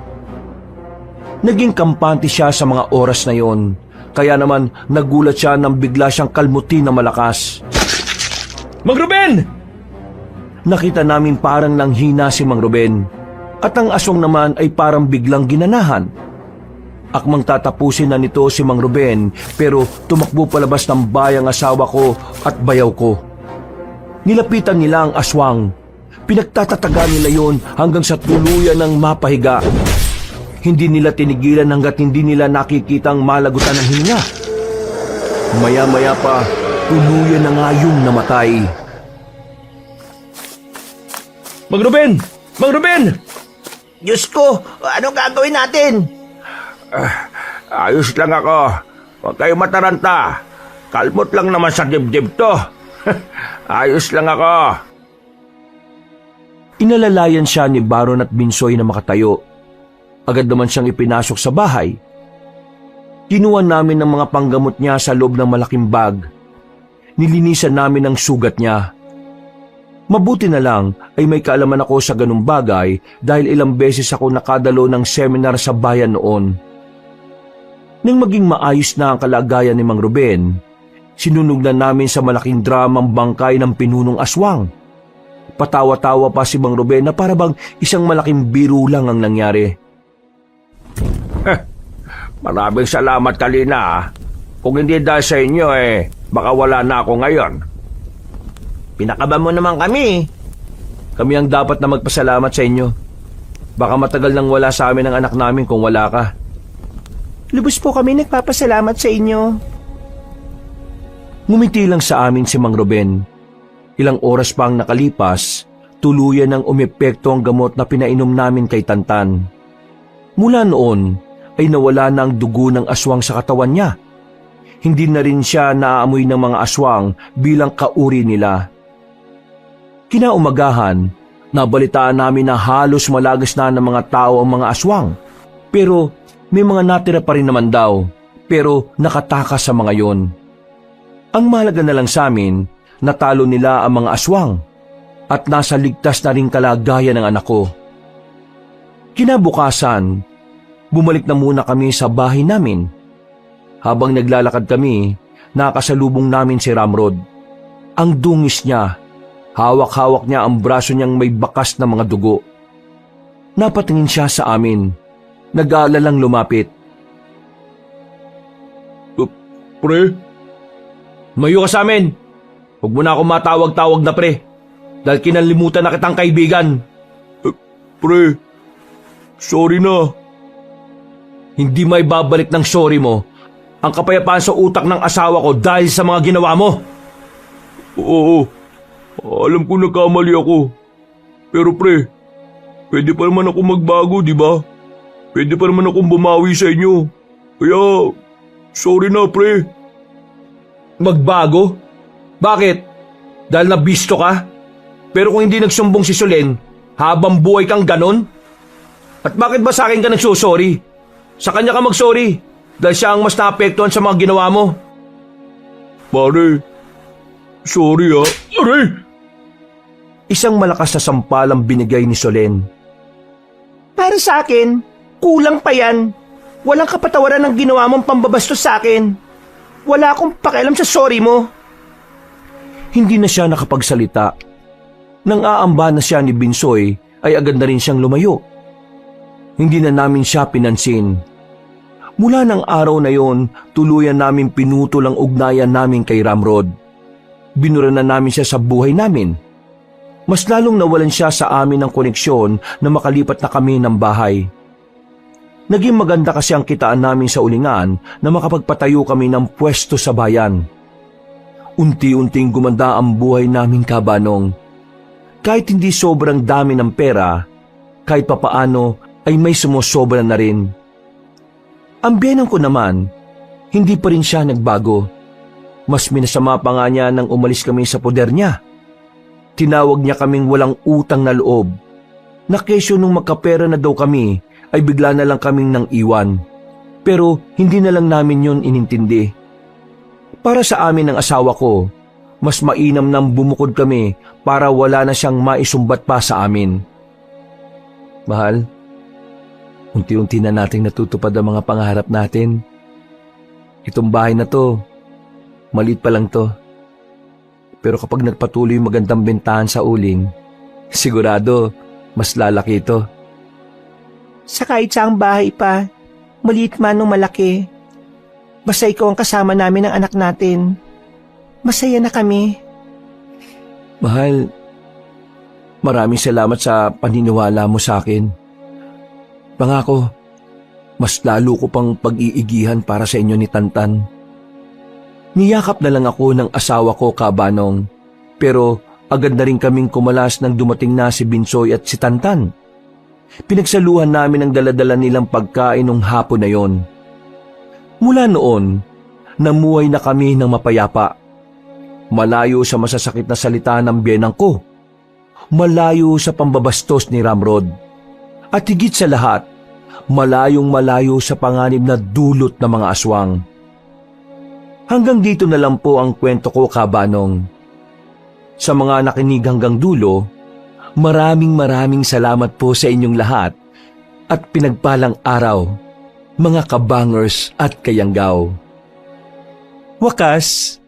Naging kampante siya sa mga oras na yon. Kaya naman nagulat siya nang bigla siyang kalmutin na malakas. Mang Ruben! Nakita namin parang nanghina si Mang Ruben. At ang aswang naman ay parang biglang ginanahan. Akmang tatapusin na nito si Mang Ruben, pero tumakbo palabas ng bayang asawa ko at bayaw ko. Nilapitan nila ang aswang. Pinagtatataga nila yon hanggang sa tuluyan ng mapahiga. Hindi nila tinigilan hanggat hindi nila nakikitang malagutan ng hininga. Maya-maya pa, tuluyan na nga yung namatay. Mang Ruben! Mang Ruben! Diyos ko, anong gagawin natin? Ayos lang ako. Huwag kayo mataranta. Kalmot lang naman sa dibdib to. Ayos lang ako. Inalalayan siya ni Baron at Binsoy na makatayo. Agad naman siyang ipinasok sa bahay. Kinuha namin ng mga panggamot niya sa loob ng malaking bag. Nilinisan namin ang sugat niya. Mabuti na lang ay may kaalaman ako sa ganung bagay dahil ilang beses ako nakadalo ng seminar sa bayan noon. Nang maging maayos na ang kalagayan ni Mang Ruben, sinunog na namin sa malaking drum ang bangkay ng pinunong aswang. Patawa-tawa pa si Mang Ruben na parabang isang malaking biro lang ang nangyari. Maraming salamat, Kalina. Kung hindi dahil sa inyo, baka wala na ako ngayon. Pinakaban mo naman kami. Kami ang dapat na magpasalamat sa inyo. Baka matagal nang wala sa amin ang anak namin kung wala ka. Lubos po kami nagpapasalamat sa inyo. Ngumiti lang sa amin si Mang Ruben. Ilang oras pa ang nakalipas, tuluyan ng umepekto ang gamot na pinainom namin kay Tantan. Mula noon ay nawala na ang dugo ng aswang sa katawan niya. Hindi na rin siya naaamoy ng mga aswang bilang kauri nila. Kinaumagahan, nabalitaan namin na halos malagas na ng mga tao ang mga aswang. Pero may mga natira pa rin naman daw, pero nakatakas sa mga yon. Ang mahalaga na lang sa amin, natalo nila ang mga aswang at nasa ligtas na ring kalagayan ng anak ko. Kinabukasan, bumalik na muna kami sa bahay namin. Habang naglalakad kami, nakasalubong namin si Ramrod. Ang dungis niya, hawak-hawak niya ang braso niyang may bakas na mga dugo. Napatingin siya sa amin. Nag-aalalang lumapit. Pre? Mayo ka sa amin. Huwag mo na ako matawag-tawag na pre. Dahil kinalimutan na kitang kaibigan. Pre, sorry na. Hindi may babalik ng sorry mo ang kapayapaan sa utak ng asawa ko dahil sa mga ginawa mo. Oo, alam ko nagkamali ako. Pero pre, pwede pa naman ako magbago, di ba? Pwede pa naman akong bumawi sa inyo. Kaya, sorry na pre. Magbago? Bakit? Dahil nabisto ka? Pero kung hindi nagsumbong si Solen, habang buhay kang ganon? At bakit ba sa akin ka nagsusorry? Sa kanya ka magsorry dahil siya ang mas naapektuhan sa mga ginawa mo. Pare, sorry ah. Aray! Isang malakas na sampal ang binigay ni Solen. Para sa akin, kulang pa yan. Walang kapatawaran ng ginawa mong pambabastos sa akin. Wala akong pakialam sa sorry mo. Hindi na siya nakapagsalita. Nang aamba na siya ni Binsoy, ay agad na rin siyang lumayo. Hindi na namin siya pinansin. Mula ng araw na yon, tuluyan namin pinutol ang ugnayan namin kay Ramrod. Binura na namin siya sa buhay namin. Mas lalong nawalan siya sa amin ng koneksyon na makalipat na kami ng bahay. Naging maganda kasi ang kitaan namin sa ulingan na makapagpatayo kami ng pwesto sa bayan. Unti-unting gumanda ang buhay namin, Kabanong. Kahit hindi sobrang dami ng pera, kahit papaano ay may sumusobra na rin. Ang biyenang ko naman, hindi pa rin siya nagbago. Mas minasama pa nga niya nang umalis kami sa poder niya. Tinawag niya kaming walang utang na loob. Na kesyo nung magkapera na daw kami, ay bigla na lang kaming nang iwan. Pero hindi na lang namin yun inintindi. Para sa amin ng asawa ko, mas mainam nang bumukod kami para wala na siyang maisumbat pa sa amin. Mahal, unti-unti na nating natutupad ang mga pangarap natin. Itong bahay na to, maliit pa lang to. Pero kapag nagpatuloy magandang bentahan sa uling, sigurado mas lalaki ito. Sa kahit saang bahay pa, maliit man o malaki, basta ikaw ang kasama namin ng anak natin, masaya na kami. Mahal, maraming salamat sa paniniwala mo sa akin. Pangako, mas lalo ko pang pag-iigihan para sa inyo ni Tantan. Niyakap na lang ako ng asawa ko, Kabanong, pero agad na rin kaming kumalas nang dumating na si Binsoy at si Tantan. Pinagsaluhan namin ang daladala nilang pagkain nung hapon na yon. Mula noon, namuhay na kami ng mapayapa. Malayo sa masasakit na salita ng biyenang ko. Malayo sa pambabastos ni Ramrod. At higit sa lahat, malayong malayo sa panganib na dulot ng mga aswang. Hanggang dito na lang po ang kwento ko, Kabanong. Sa mga nakinig hanggang dulo, maraming salamat po sa inyong lahat at pinagpalang araw, mga kabangers at kayanggaw. Wakas,